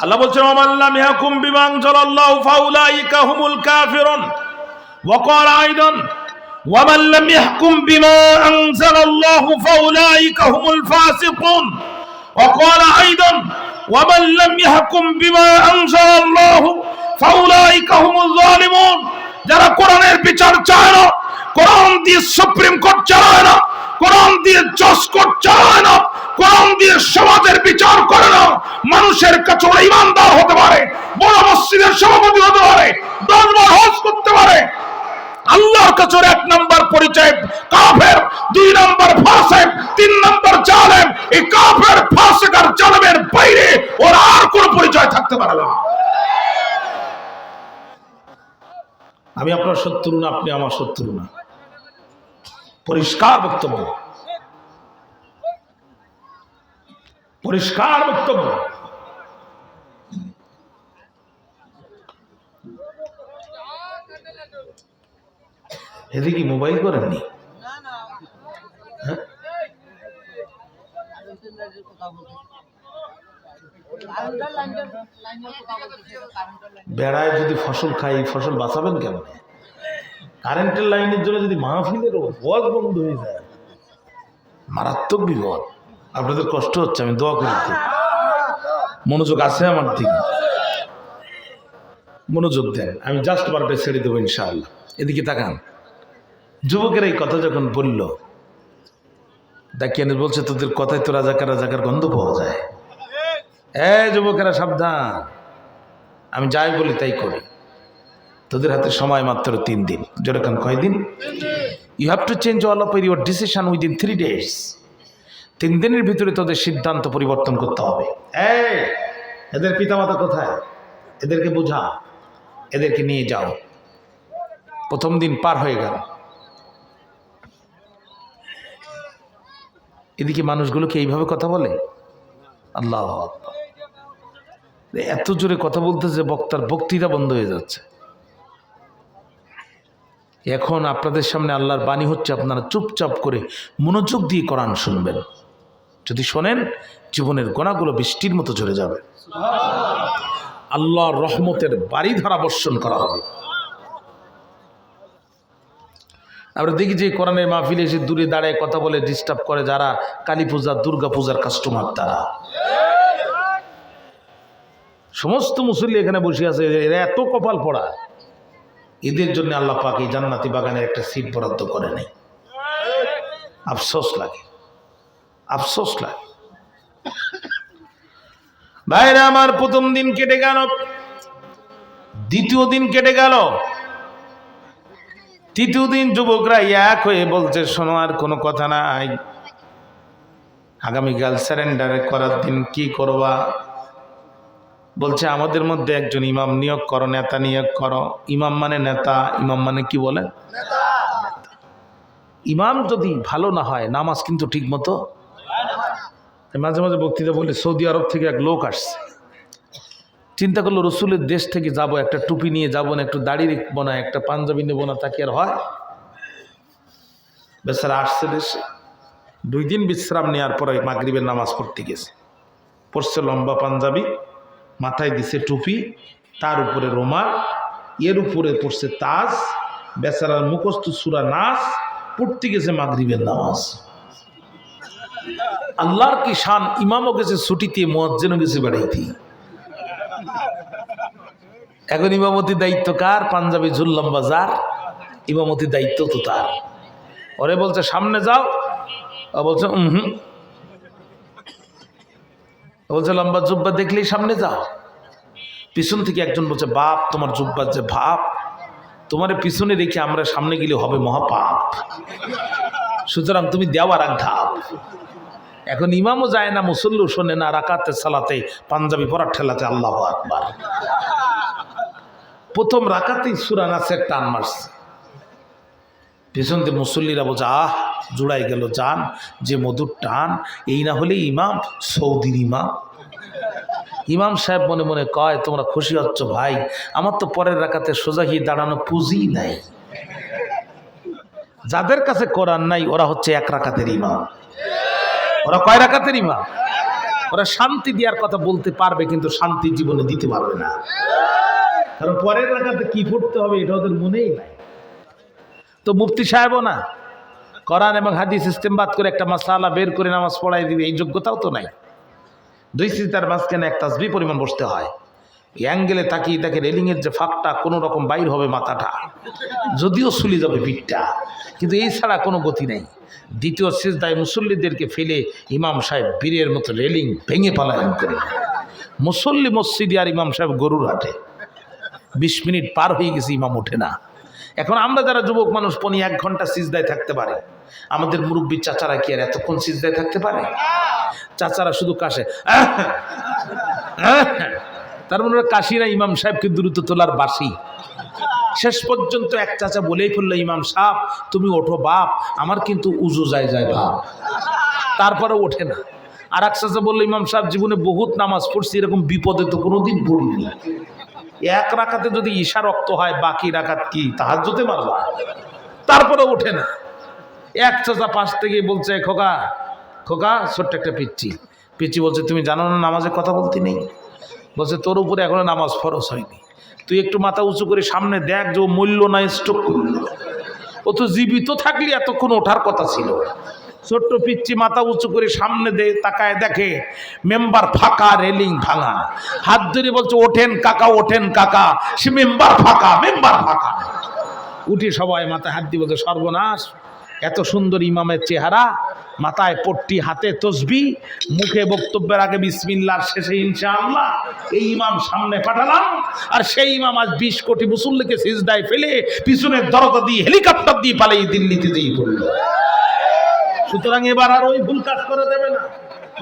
আল্লাহ বলছেন ওয়ামান লাম ইয়াহকুম বিমা আনজালাল্লাহু ফাউলাইকা হুমুল কাফিরুন ওয়া ক্বালা আইদান ومن لم يحكم بما أنزل الله فأولئك هم الفاسقون وقال أيضا ومن لم يحكم بما أنزل الله فأولئك هم الظالمون। যারা কোরআনের বিচার চায় না, কোরআন দিয়ে সুপ্রিম কোর্ট চালায় না, কোরআন দিয়ে জজ কোর্ট চালায় না, কোরআন দিয়ে সমাজের বিচার করে না, মানুষের কাছে ওরা ইমানদার হতে পারে, বড় মসজিদের সভাপতি হতে পারে, 10 বার হজ করতে পারে, আল্লাহর কাছে এক নাম্বার পরিচয় কাফের, 2 নাম্বার ফাসিক, 3 নাম্বার জালেম। এই কাফের, ফাসিক আর জালেমের বাইরে ওর আর কোনো পরিচয় থাকতে পারে না। আমি আপনার শত্রু না, আপনি আমার শত্রু না। পরিষ্কার বক্তব্য, পরিষ্কার বক্তব্য। এদিকে মোবাইল করেননি? বেড়ায় যদি ফসল খাই, ফসল বাঁচাবেন কেমন? কারেন্টের লাইনের জন্য যদি মাহফিলের ওয়াজ বন্ধ হয়ে যায়, মারাত্মক বিপদ। আপনাদের কষ্ট হচ্ছে, আমি দোয়া করি। মনোযোগ আছে আমার দিকে, মনোযোগ দেন। আমি জাস্ট বারটা ছেড়ে দেবো ইনশাআল্লাহ। এদিকে তাকান। যুবকের এই কথা যখন বলল, ডাকিয়ানি বলছে তোদের কথায় তো রাজাকার রাজাকার গন্ধ পাওয়া যায়। যুবকেরা সাবধান, আমি যাই বলি তাই করি। তোদের হাতে সময় মাত্র 3 দিন। যেরকম কয়দিন? You have to change all of your decision within 3 days। 3 দিনের ভিতরে তোদের সিদ্ধান্ত পরিবর্তন করতে হবে। এদের পিতামাতা কোথায়? এদেরকে বোঝা, এদেরকে নিয়ে যাও। প্রথম দিন পার হয়ে গেল। এদিকে মানুষগুলো কি এইভাবে কথা বলে? আল্লাহ আকবার। এত জোরে কথা বলতেছে, বক্তার বক্তৃতা বন্ধ হয়ে যাচ্ছে। এখন আপনাদের সামনে আল্লাহর বাণী হচ্ছে, আপনারা চুপচাপ করে মনোযোগ দিয়ে কোরআন শুনবেন। যদি শোনেন জীবনের গোনাগুলো বৃষ্টির মতো ঝরে যাবে, আল্লাহর রহমতের বাড়িধারা বর্ষণ করা হবে। আমরা দেখি যে কোরআনের মাহফিলে এসে দূরে দাঁড়ায় কথা বলে ডিস্টার্ব করে যারা কালী পূজা দুর্গা পূজার কাস্টমার, তারা সমস্ত মুসল্লি এখানে বসে আছে, এরা এত কপাল পড়া, এদের জন্য আল্লাহ পাক এই জান্নাতি বাগানের একটা সিট বরাদ্দ করে নেই। আফসোস লাগে, আফসোস লাগে। ভাইরা আমার, প্রথম দিন কেটে গেল, দ্বিতীয় দিন কেটে গেল, তৃতীয় দিন যুবকরা এক হয়ে বলছে শোনো আর কোনো কথা নাই, আগামীকাল স্যারেন্ডার করার দিন কি করবা? বলছে আমাদের মধ্যে একজন ইমাম নিয়োগ করো, নেতা নিয়োগ করো। ইমাম মানে নেতা, ইমাম মানে কি বলে? ইমাম যদি ভালো না হয় নামাজ কিন্তু ঠিক মতো। মাঝে মাঝে বক্তৃতা বলে সৌদি আরব থেকে এক লোক আসছে, চিন্তা করলো রসুলের দেশ থেকে যাব, একটা টুপি নিয়ে যাবো না, একটু দাড়ি রাখবো না, একটা পাঞ্জাবি নেবো না, তা কি আর হয়? বেচারা আসছে দেশে, 2 দিন বিশ্রাম নেওয়ার পরে মাগরিবের নামাজ পড়তে গেছে, পড়ছে লম্বা পাঞ্জাবি, মাথায় দিছে টুপি, তার উপরে রুমাল, এর উপরে পড়ছে তাজ, বেচারার মুখস্থ সূরা নাস, পড়তে গেছে মাগরিবের নামাজ। আল্লাহর কি শান, ইমামও গেছে ছুটিতে, মুয়াজ্জিনও গেছে বাড়াইতে। এখন ইমামতির দায়িত্ব কার? পাঞ্জাবি ঝুললাম বাজার, ইমামতির দায়িত্ব তো তার। ওরে বলছে সামনে যাও, ও বলছে বলছে লম্বা জুব্বা দেখলেই সামনে যাও। পিছন থেকে একজন বলছে বাপ তোমার জুব্বার যে ভাব, তোমার পিছনে রেখে আমরা সামনে গেলে হবে মহাপাপ, সুতরাং তুমি দেওয়ার এক ধাপ। এখন ইমামও যায় না, মুসল্লু শোনে না, রাকাতে সালাতে পাঞ্জাবি পরার ঠেলাতে আল্লাহু আকবার। প্রথম রাকাতেই সূরা নাসের টান মারছে, পেছন দিয়ে মুসল্লিরা বলছে আহ জুড়াই গেল জান, যে মধুর টান, এই না হলে ইমাম সৌদির ইমাম। ইমাম সাহেব মনে মনে কয় তোমরা খুশি হচ্ছ ভাই, আমার তো পরের রাকাতে সোজাহি দাঁড়ানো পুঁজি নাই। যাদের কাছে কোরআন নাই ওরা হচ্ছে 1 রাকাতের ইমাম। ওরা কয় রাকাতের ইমাম? ওরা শান্তি দেওয়ার কথা বলতে পারবে কিন্তু শান্তি জীবনে দিতে পারবে না, কারণ পরের রাকাতে কি পড়তে হবে এটা ওদের মনেই নাই। তো মুফতি সাহেবও না কোরআন এবং হাদিস ইস্তেমবাদ করে একটা মাসআলা বের করে নামাজ পড়াই দিবে, এই যোগ্যতাও তো নাই। 2 সিজদার মাঝখানে 1 তাসবিহ পরিমাণ বসতে হয়, অ্যাঙ্গেলে তাকিয়ে দেখে রেলিংয়ের যে ফাঁকটা কোনো রকম বাইর হবে মাথাটা, যদিও সুলি যাবে পিঠটা, কিন্তু এই ছাড়া কোনো গতি নেই। দ্বিতীয় সিজদায় মুসল্লিদেরকে ফেলে ইমাম সাহেব বীরের মতো রেলিং ভেঙে পালায়ন করে। মুসল্লি মসজিদে আর ইমাম সাহেব গরুর হাটে। 20 মিনিট পার হয়ে গেছে, ইমাম ওঠে না। এখন আমরা যারা যুবক মানুষ 1 ঘন্টা সিজদায় থাকতে পারে, আমাদের মুরব্বী চাচারা কি আর এতক্ষণ সিজদায় থাকতে পারে? চাচারা শুধু কাশে, তার মানে কাশি না, ইমাম সাহেবকে দ্রুত তোলার বাসি। শেষ পর্যন্ত এক চাচা বলেই ফেললো ইমাম সাহেব তুমি ওঠো বাপ, আমার কিন্তু উজু যায় যায় ভাব। তারপরে ওঠে না। আর এক চাচা বললো ইমাম সাহেব জীবনে বহুত নামাজ পড়ছি, এরকম বিপদে তো কোনোদিন পড়িনি। 1 রাকাতে যদি ঈশা রক্ত হয় বাকি রাকাত কি তাহাজ্জুদে মারবা? তারপরে ওঠে না। এক চাচা পাশ থেকে বলছে খোকা খোকা, ছোট্ট একটা পিচ্ছি পিচ্ছি বলছে তুমি জানো না নামাজে কথা বলতে নেই? বলছে তোর উপরে এখনো নামাজ ফরজ হয়নি, তুই একটু মাথা উঁচু করে সামনে দেখ যে ও মূল্য নাই স্ট্রোক করলো, ও তো জীবিত থাকলে এতক্ষণ ওঠার কথা ছিল। ছোট্ট পিচ্ছি মাথা উঁচু করে সামনে তাকায় দেখে মেম্বার ফাঁকা, রেলিং ভাঙা, হাত ধরে বলছে ওঠেন কাকা ওঠেন কাকা, সে মেম্বার ফাঁকা, মেম্বার ফাঁকা। উঠে সবাই মাথায় হাত দিয়ে বলছে সর্বনাশ, এত সুন্দর ইমামের চেহারা, মাথায় পট্টি, হাতে তসবি, মুখে বক্তব্যের আগে বিসমিল্লাহ, শেষে ইনশাআল্লাহ, এই ইমাম সামনে পাঠালাম। আর সেই ইমাম আজ 20 কোটি মুসল্লিকে সিজদায় ফেলে পিছনের দরজা দিয়ে হেলিকপ্টার দিয়ে পালিয়ে দিল্লিতে যেই পড়ল। সুতরাং এবার আর ওই ভুল কাজ করা যাবে না।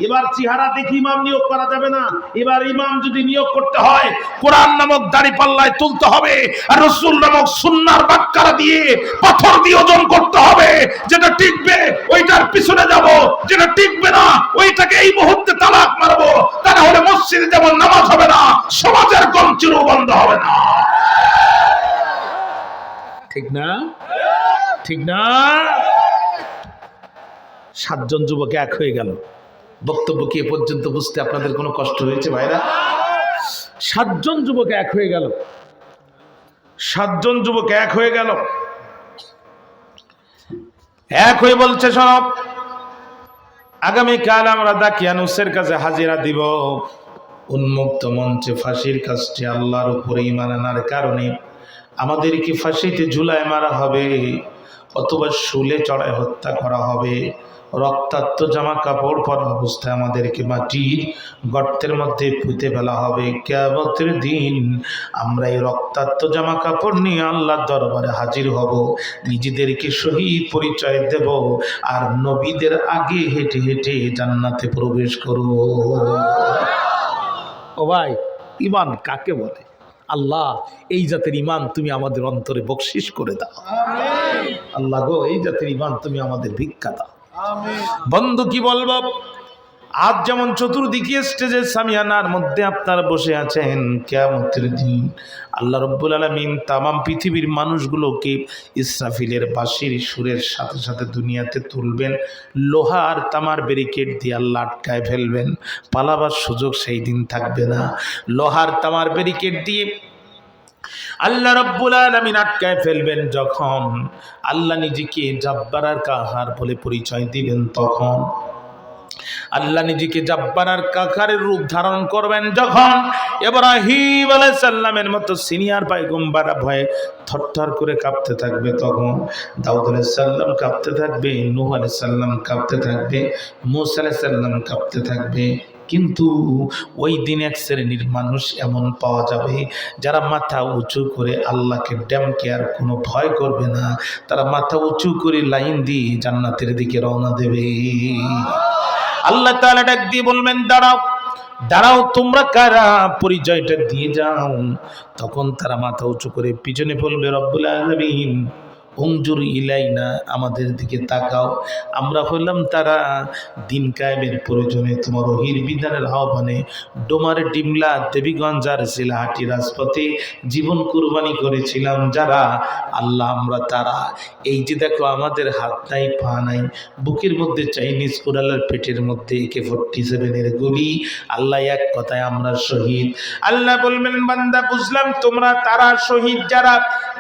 এবার চেহারা দেখে ইমাম নিয়োগ করা যাবে না। এবার ইমাম যদি নিয়োগ করতে হয় কোরআন নামক দাড়িপাল্লায় তুলতে হবে, আর রাসূল নামক সুন্নাহর বাক্কারা দিয়ে পাথর দিয়ে ওজন করতে হবে। যেটা টিকবে ওইটার পিছনে যাব, যেটা টিকবে না ওইটাকে এই মুহূর্তে তালাক মারবো। তা না হলে মসজিদে যেমন নামাজ হবে না, সমাজের গঞ্চিরও বন্ধ হবে না। ঠিক না? ঠিক না? 7 জন যুবক এক হয়ে গেল। বক্তব্য কি এ পর্যন্ত বুঝতে আপনাদের কোনো কষ্ট হয়েছে ভাইরা? 7 জন যুবক এক হয়ে গেল, 7 জন যুবক এক হয়ে গেল, এক হয়ে বলছে শোনো, আগামীকাল আমরা দাকিয়ানুসের কাছে হাজিরা দিব। উন্মুক্ত মঞ্চে ফাঁসির কাজটি আল্লাহর উপরে ঈমান আনার কারণে আমাদেরকে ফাঁসিতে ঝুলায় মারা হবে, অথবা শুলে চড়ায় হত্যা করা হবে। রক্তাক্ত জামা কাপড় পরা অবস্থায় আমাদেরকে মাটির গর্তের মধ্যে পুঁতে ফেলা হবে। কিয়ামতের দিন আমরা এই রক্তাক্ত জামা কাপড় নিয়ে আল্লাহর দরবারে হাজির হব, নিজেদেরকে শহীদ পরিচয় দেব, আর নবীদের আগে হেঁটে হেঁটে জান্নাতে প্রবেশ করব। ও ভাই, ঈমান কাকে বলে? আল্লাহ এই জাতের ঈমান তুমি আমাদের অন্তরে বকশিশ করে দাও। আল্লাহ গো, এই জাতের ঈমান তুমি আমাদের ভিক্ষা দাও। বন্ধু কি বলবো, আজ যেমন চতুর্দিকে স্টেজে সামিয়ানার মধ্যে আপনারা বসে আছেন, কিয়ামতের দিন আল্লাহ রাব্বুল আলামিন তামাম পৃথিবীর মানুষগুলোকে ইসরাফিলের বাঁশির সুরের সাথে সাথে দুনিয়াতে তুলবেন, লোহার তামার ব্যারিকেড দিয়ে আল্লাহ আটকায় ফেলবেন, পালাবার সুযোগ সেই দিন থাকবে না। লোহার তামার ব্যারিকেড দিয়ে আল্লাহ রাব্বুল আলামিন আটকায় ফেলবেন। যখন আল্লাহ নিজেকে জাব্বার আর কাহার বলে পরিচয় দিবেন, তখন আল্লাহ নিজেকে জাব্বার আর কাহারের রূপ ধারণ করবেন। যখন ইব্রাহিম আলাইহিস সালামের মতো সিনিয়র পয়গম্বর ভয়ে থরথর করে কাঁপতে থাকবে, তখন দাউদ আলাইহিস সালাম কাঁপতে থাকবে, নূহ আলাইহিস সালাম কাঁপতে থাকবে, মূসা আলাইহিস সালাম কাঁপতে থাকবে। কিন্তু ওই দিন এক শ্রেণীর মানুষ এমন পাওয়া যাবে যারা মাথা উঁচু করে আল্লাহকে ডেমকে আর কোনো ভয় করবে না, তারা মাথা উঁচু করে লাইন দিয়ে জান্নাতের দিকে রওনা দেবে। আল্লাহ তাআলা ডাক দিয়ে বলবেন, দাঁড়াও দাঁড়াও, তোমরা কারা, পরিচয়টা দিয়ে যাও। তখন তারা মাথা উঁচু করে পিছনে বলবে, রব্বুল আলামিন উনজুর ইলাইনা, আমাদের দিকে তাকাও, আমরা হলাম তারা দিন কায়েমের প্রয়োজনে তোমার ওহির বিধানের আহ্বানে ডোমার ডিমলা দেবীগঞ্জ আর শিলাহাটি রাজপথে জীবন কুরবানি করেছিলাম যারা, আল্লাহ আমরা তারা। এই যে দেখো আমাদের হাত নাই পা নাই, বুকের মধ্যে চাইনিজ কোরালার, পেটের মধ্যে AK-47 গুলি, আল্লাহ এক কথায় আমরা শহীদ। আল্লাহ বলবেন, বান্দা বুঝলাম তোমরা তারা শহীদ যারা,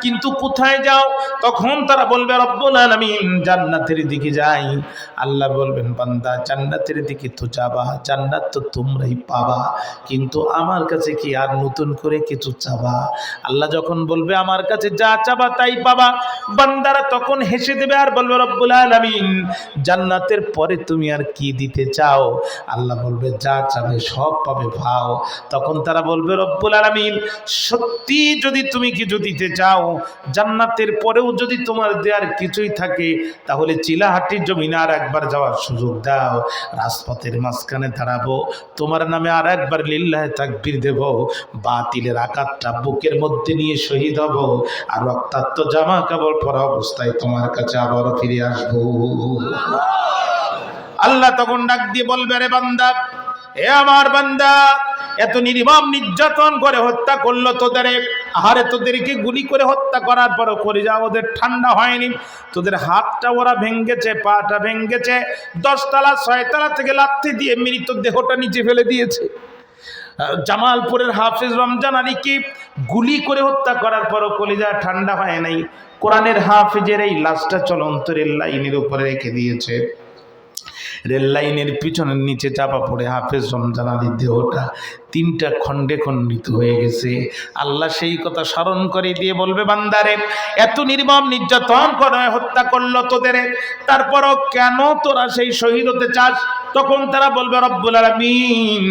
কিন্তু কোথায় যাও? তখন তারা বলবে, রব্বুল আলামিন জান্নাতের দিকে যাই। আল্লাহ বলবেন, বান্দা জান্নাতের দিকে তো যাবা, জান্নাত তো তোমরাই পাবা, কিন্তু আমার কাছে কি আর নতুন করে কিছু চাবা? আল্লাহ যখন বলবে আমার কাছে যা চাবা তাই পাবা, বান্দারা তখন হেসে দেবে আর বলবে, রব্বুল আলামিন জান্নাতের পরে তুমি আর কি দিতে চাও? আল্লাহ বলবে, যা চাবে সব পাবে ভাও। তখন তারা বলবে, রব্বুল আলামিন সত্যি যদি তুমি কিছু দিতে চাও, জান্নাতের পরেও যদি তোমার দেয়ার কিছুই থাকে, তাহলে চিলাহাটির জমিনে আর একবার যাওয়ার সুযোগ দাও, রাজপথের মাঝখানে দাঁড়াবো, তোমার নামে আর একবার লিল্লাহে তাকবীর দেব, বাতিলের আঘাতটা বুকের মধ্যে নিয়ে শহীদ হব, আর রক্তাক্ত জামা কাপড় পরা অবস্থায় তোমার কাছে আবারও ফিরে আসবো। আল্লাহ তখন ডাক দিয়ে বলবে, রে বান্দা, হে আমার বান্দা, এত নির্মম নির্যাতন করে হত্যা করলো তোদের, আহারে তোদেরকে গুলি করে হত্যা করার পরও কলিজা ওদের ঠান্ডা হয়নি, তোদের হাতটা ওরা ভেঙ্গেছে, পাটা ভেঙ্গেছে, 10 তলা 6 তলা থেকে লাথি দিয়ে মৃত দেহটা নিচে ফেলে দিয়েছে। জামালপুরের হাফেজ রমজান আলীকে গুলি করে হত্যা করার পরও কলিজা ঠান্ডা হয় নাই। কোরআনের হাফেজের এই লাশটা চলন্ত রেল লাইনের উপরে রেখে দিয়েছে। রেল লাইনের পিছনের নিচে চাপা পড়ে হাফেজ রমজান আলীর দেহটা 3টা খণ্ডে খণ্ডিত হয়ে গেছে। আল্লাহ সেই কথা স্মরণ করে দিয়ে বলবে, বান্দারে এত নির্মম নির্যাতন করে হত্যা করলো তোদের, তারপরও কেন তোরা সেই শহীদ হতে চাস? তখন তারা বলবে, রব্বুল আলামিন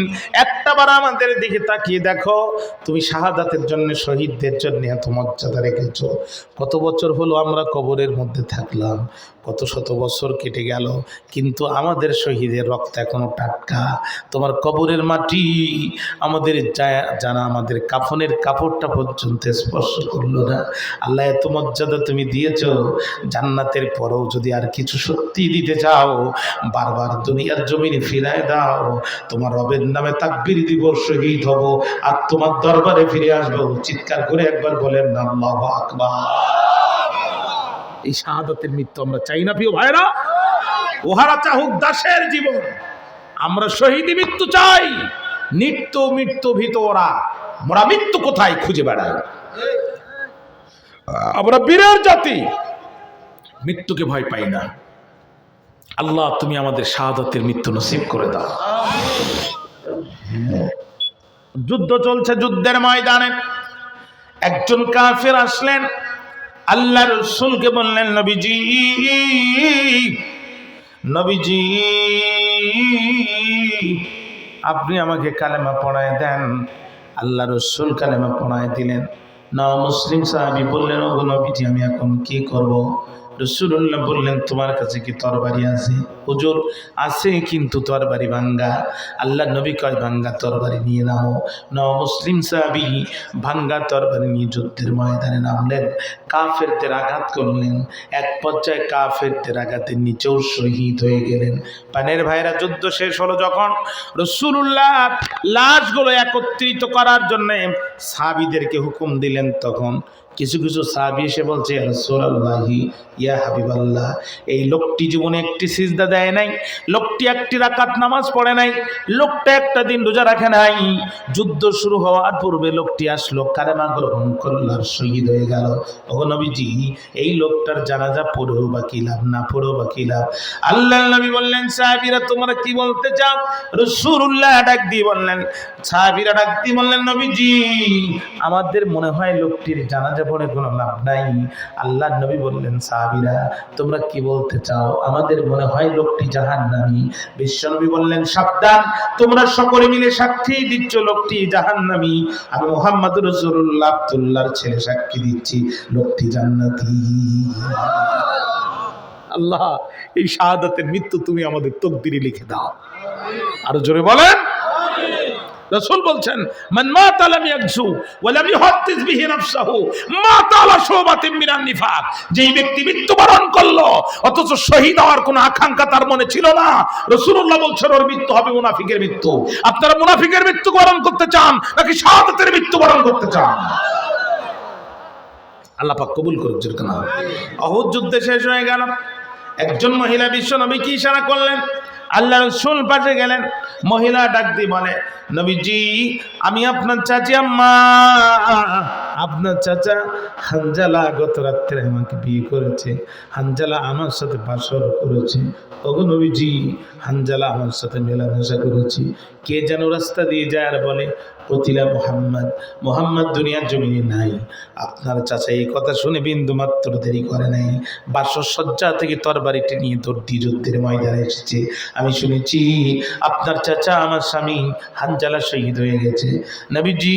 একটাবার আমাদের দিকে তাকিয়ে দেখো, তুমি শাহাদাতের জন্য, শহীদদের জন্য এত মর্যাদা রেখেছো। কত বছর হলো আমরা কবরের মধ্যে থাকলাম, কত শত বছর কেটে গেল, কিন্তু আমাদের শহীদের রক্ত এখনো টাটকা। তোমার কবরের মাটি আমাদের জানা, আমাদের কাফনের কাপড়টা পর্যন্ত স্পর্শ করলো না। আল্লাহ এত মর্যাদা তুমি দিয়েছো, জান্নাতের পরেও যদি আর কিছু সত্যি দিতে চাও, বারবার দুনিয়ার জমিনে ফিরায় দাও, তোমার রবের নামে তাকবীর দিব, শহীদ হব, আর তোমার দরবারে ফিরে আসবো। চিৎকার করে একবার বলেন না আল্লাহু আকবার। এই শাহাদাতের মৃত্যু আমরা চাই না প্রিয় ভাইরা। ওহারা চাহুক দাসের জীবন, আমরা শহীদি মৃত্যু চাই। নিত্য মৃত্যু ভিতরা মোরা মৃত্যু কোথায় খুঁজে বেড়াই। আমরা বীরের জাতি, মৃত্যুকে ভয় পাই না। আল্লাহ তুমি আমাদের শাহাদাতের মৃত্যু নসিব করে দাও। যুদ্ধ চলছে, যুদ্ধের ময়দানে একজন কাফের আসলেন, আল্লাহ রাসূলকে বললেন, নবীজি নবীজি আপনি আমাকে কালেমা পড়ায় দেন। আল্লাহ রাসূল কালেমা পড়ায় দিলেন। মুসলিম সাহাবী বললেন, ওগো নবীজি আমি এখন কি করব? রাসূলুল্লাহ বললেন, তোমার কাছে কি তরবারি আছে? হুজুর আছে, কিন্তু তরবারি ভাঙ্গা। আল্লাহ নবী কয়, ভাঙ্গা তরবারি নিয়ে নামো। মুসলিম সাহাবী ভাঙ্গা তরবারি নিয়ে যুদ্ধের ময়দানে নামলেন, কাফেরদের আঘাত করলেন। এক পর্যায়ে কাফেরদের আঘাতের নিচেও শহীদ হয়ে গেলেন। পানের ভাইরা, যুদ্ধ শেষ হলো যখন, রাসূলুল্লাহ লাশগুলো একত্রিত করার জন্য সাহাবীদেরকে হুকুম দিলেন, তখন কিছু কিছু সাহাবী এসে বলছে, ইয়া রাসূলুল্লাহি ইয়া হাবিবাল্লাহ, এই লোকটি জীবনে একটি সিজদা দেয় নাই, লোকটি একটি রাকাত নামাজ পড়ে নাই, লোকটা একটা দিন রোজা রাখে নাই। যুদ্ধ শুরু হওয়ার পূর্বে লোকটি আসলো, কালেমা গ্রহণ করল আর শহীদ হয়ে গেল। ওগো নবীজি এই লোকটার জানাজা পড়েও বা কি লাভ, না পড়েও বা কি লাভ? আল্লাহর নবী বললেন, সাহাবীরা তোমরা কি বলতে চাও? রাসূলুল্লাহ ডাক দিয়ে বললেন, সাহাবীরা ডাক দিয়ে বললেন, নবীজি আমাদের মনে হয় লোকটির জানাজা পড়ে কোনো লাভ নাই। আল্লাহর নবী বললেন, সাহাবীরা তোমরা কি বলতে চাও? আমাদের মনে হয় লোকটি জাহান্নামী। বিশ্বনবী বললেন, সাবধান, তোমরা সকলে মিলে সাক্ষী দিচ্ছ লোকটি জাহান্নামী। আমি মুহাম্মদুর রাসূলুল্লাহ আব্দুল্লাহর ছেলে সাক্ষী দিচ্ছি লোকটি জান্নাতি। আল্লাহ এই শাহাদাতের মৃত্যু তুমি আমাদের তকদিরে লিখে দাও। আরো জোরে বলেন। রাসূল বলছেন, মান মাতা লাম ইয়াগজু ওয়া লাম ইউহাদ্দিস বিহি নাফসাহু মাতা আলা শুবাতিন মিনান নিফাক। যেই ব্যক্তি মৃত্যুবরণ করলো অথচ শহীদ হওয়ার কোনো আকাঙ্ক্ষা তার মনে ছিল না, রাসূলুল্লাহ বলছেন ওর মৃত্যু হবে মুনাফিকের মৃত্যু। আপনারা মুনাফিকের মৃত্যু বরণ করতে চান নাকি শাহাদাতের মৃত্যু বরণ করতে চান? আল্লাহ পাক কবুল করুক। যেরকম উহুদ যুদ্ধ শেষ হয়ে গেল, একজন মহিলা বিশ্ব নবীকে ইশারা করলেন, আল্লাহ রাসূল পাশে গেলেন। মহিলা ডাক দিয়ে বলে, নবীজি আমি আপনার চাচি আম্মা, আপনার চাচা হানজালা গত রাত্রে আমাকে বিয়ে করেছে, হানজালা আমার সাথে বাসর করেছে। ওগো নবীজি হানজালা আমার সাথে মেলামেশা করেছে। কে যেন রাস্তা দিয়ে যায় আর বলে, কতিলা মুহাম্মদ, মুহাম্মদ দুনিয়ার জমিনে নাই। আপনার চাচা এই কথা শুনে বিন্দু মাত্র দেরি করে নাই, বাসসজ্জা থেকে তরবারিটি নিয়ে দৌড় যুদ্ধের ময়দানে এসেছে। আমি শুনেছি আপনার চাচা আমার স্বামী হানজালা শহীদ হয়ে গেছে। নবীজি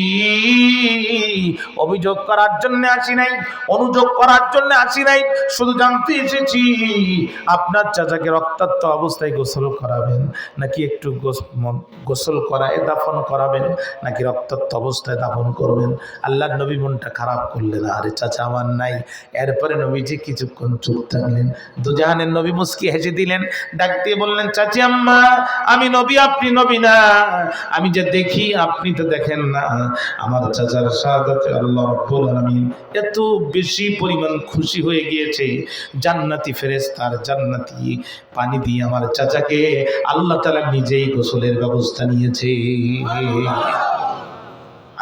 অভিযোগ করার জন্য আসি নাই, অনুযোগ করার জন্য আসি নাই, শুধু জানতে এসেছি আপনার চাচাকে রক্তাক্ত অবস্থায় গোসল করাবেন নাকি একটু গোসল করায় দাফন করাবেন নাকি রক্তাক্ত অবস্থায় দাফন করবেন? আল্লাহর নবী মনটা খারাপ করলেন, আরে চাচা আমার নাই। এরপরে নবীজি কিছুক্ষণ চুপ থাকলেন। দুজাহানের নবী মুস্কি হেসে দিলেন, ডাক দিয়ে বললেন, চাচি আম্মা আমি নবী আপনি নবী না, আমি যে দেখি আপনি তো দেখেন না। আমার চাচার শাহাদাতে আল্লাহ রাব্বুল আলামিন এত বেশি পরিমাণ খুশি হয়ে গিয়েছে, জান্নাতি ফেরেশতার জান্নাতি পানি দিয়ে আমার চাচাকে আল্লাহ তাআলা নিজেই গোসলের ব্যবস্থা নিয়েছে।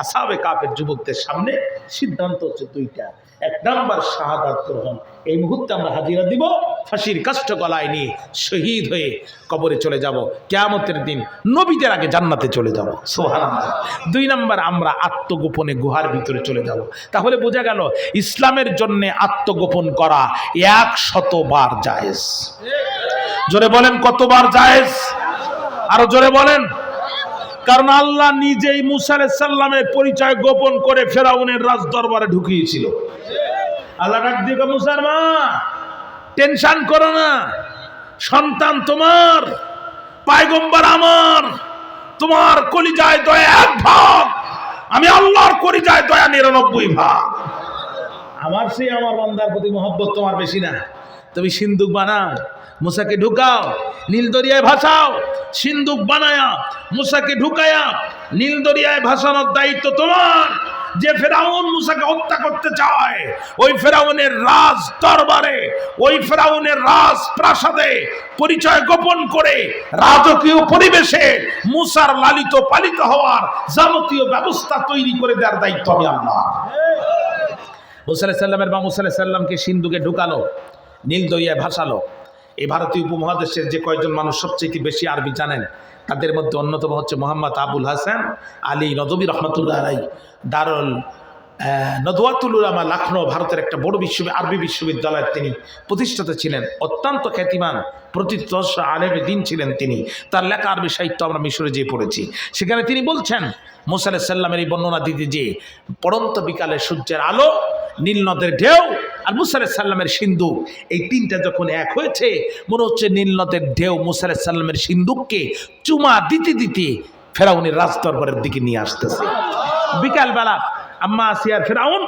আসহাবে কাফের যুবকদের সামনে সিদ্ধান্ত হচ্ছে দুইটা। এক নাম্বার শাহাদাত গ্রহণ, এই মুহূর্তে আমরা হাজিরা দিব, ফাঁসির কাষ্ঠ গলায় নিয়ে শহীদ হয়ে কবরে চলে যাব, কিয়ামতের দিন নবীদের আগে জান্নাতে চলে যাব। সুবহানাল্লাহ। দুই নাম্বার আমরা আত্মগোপনে গুহার ভিতরে চলে যাব। তাহলে বোঝা গেল ইসলামের জন্য আত্মগোপন করা 100 বার জায়েজ। জোরে বলেন কতবার জায়েজ? আরো জোরে বলেন। কারণ আল্লাহ নিজেই মুসা আলাইহিস সালামের পরিচয় গোপন করে ফেরাউনের রাজ দরবারে ঢুকিয়েছিল। আল্লাহ ডাক দিয়ে, মুসার মা টেনশন করো না, সন্তান তোমার, পয়গম্বর আমার, তোমার কলিজায় দয়া 1 ভাগ, আমি আল্লাহর কলিজায় দয়া 99 ভাগ। আমার সেই আমার বান্দার প্রতি মহব্বত তোমার বেশি না? তুমি সিন্দুক বানাও, মুসাকে ঢুকাও, নীল দরিয়ায় ভাসাও, সিন্দুক বানায়া মুসাকে ঢুকায়া নীল দরিয়ায় ভাসানোর দায়িত্ব তোমার। যে ফেরাউন মুসাকে হত্যা করতে চায়, ওই ফেরাউনের রাজ দরবারে, ওই ফেরাউনের রাজ প্রাসাদে পরিচয় গোপন করে রাজকীয় পরিবেশে মুসার লালিত পালিত হওয়ার যাবতীয় ব্যবস্থা তৈরি করে দেওয়ার দায়িত্ব আমি আল্লাহ। মুসা আলাইহিস সালামের মা মুসা আলাইহিস সালামকে সিন্ধুকে ঢুকালো, নীল দরিয়ায় ভাসালো। এই ভারতীয় উপমহাদেশের যে কয়জন মানুষ সবচেয়ে বেশি আরবি জানেন, তাদের মধ্যে অন্যতম হচ্ছে মোহাম্মদ আবুল হাসান আলী নদভী রহমতুল্লাহ আলাইহি, দারুল নদওয়াতুল উলামা লখনৌ, ভারতের একটা বড় আরবি বিশ্ববিদ্যালয়ের তিনি প্রতিষ্ঠাতা ছিলেন। অত্যন্ত খ্যাতিমান প্রতিষ্ঠা আলেমে দ্বীন ছিলেন তিনি। তার লেখা আরবি সাহিত্য আমরা মিশরে যেয়ে পড়েছি। সেখানে তিনি বলছেন মুসা আলাইহিস সালামের এই বর্ণনা দিতে, যে পড়ন্ত বিকালে সূর্যের আলো, নীল নদের ঢেউ আর মুসা আলাইহিস সালামের সিন্দুক, এই তিনটা যখন এক হয়েছে, মনে হচ্ছে নীল নদের ঢেউ মুসা আলাইহিস সালামের সিন্দুককে চুমা দিতে দিতে ফেরাউনের রাজদরবারের দিকে নিয়ে আসতেছে। বিকালবেলা আম্মা আসিয়ার ফেরাউন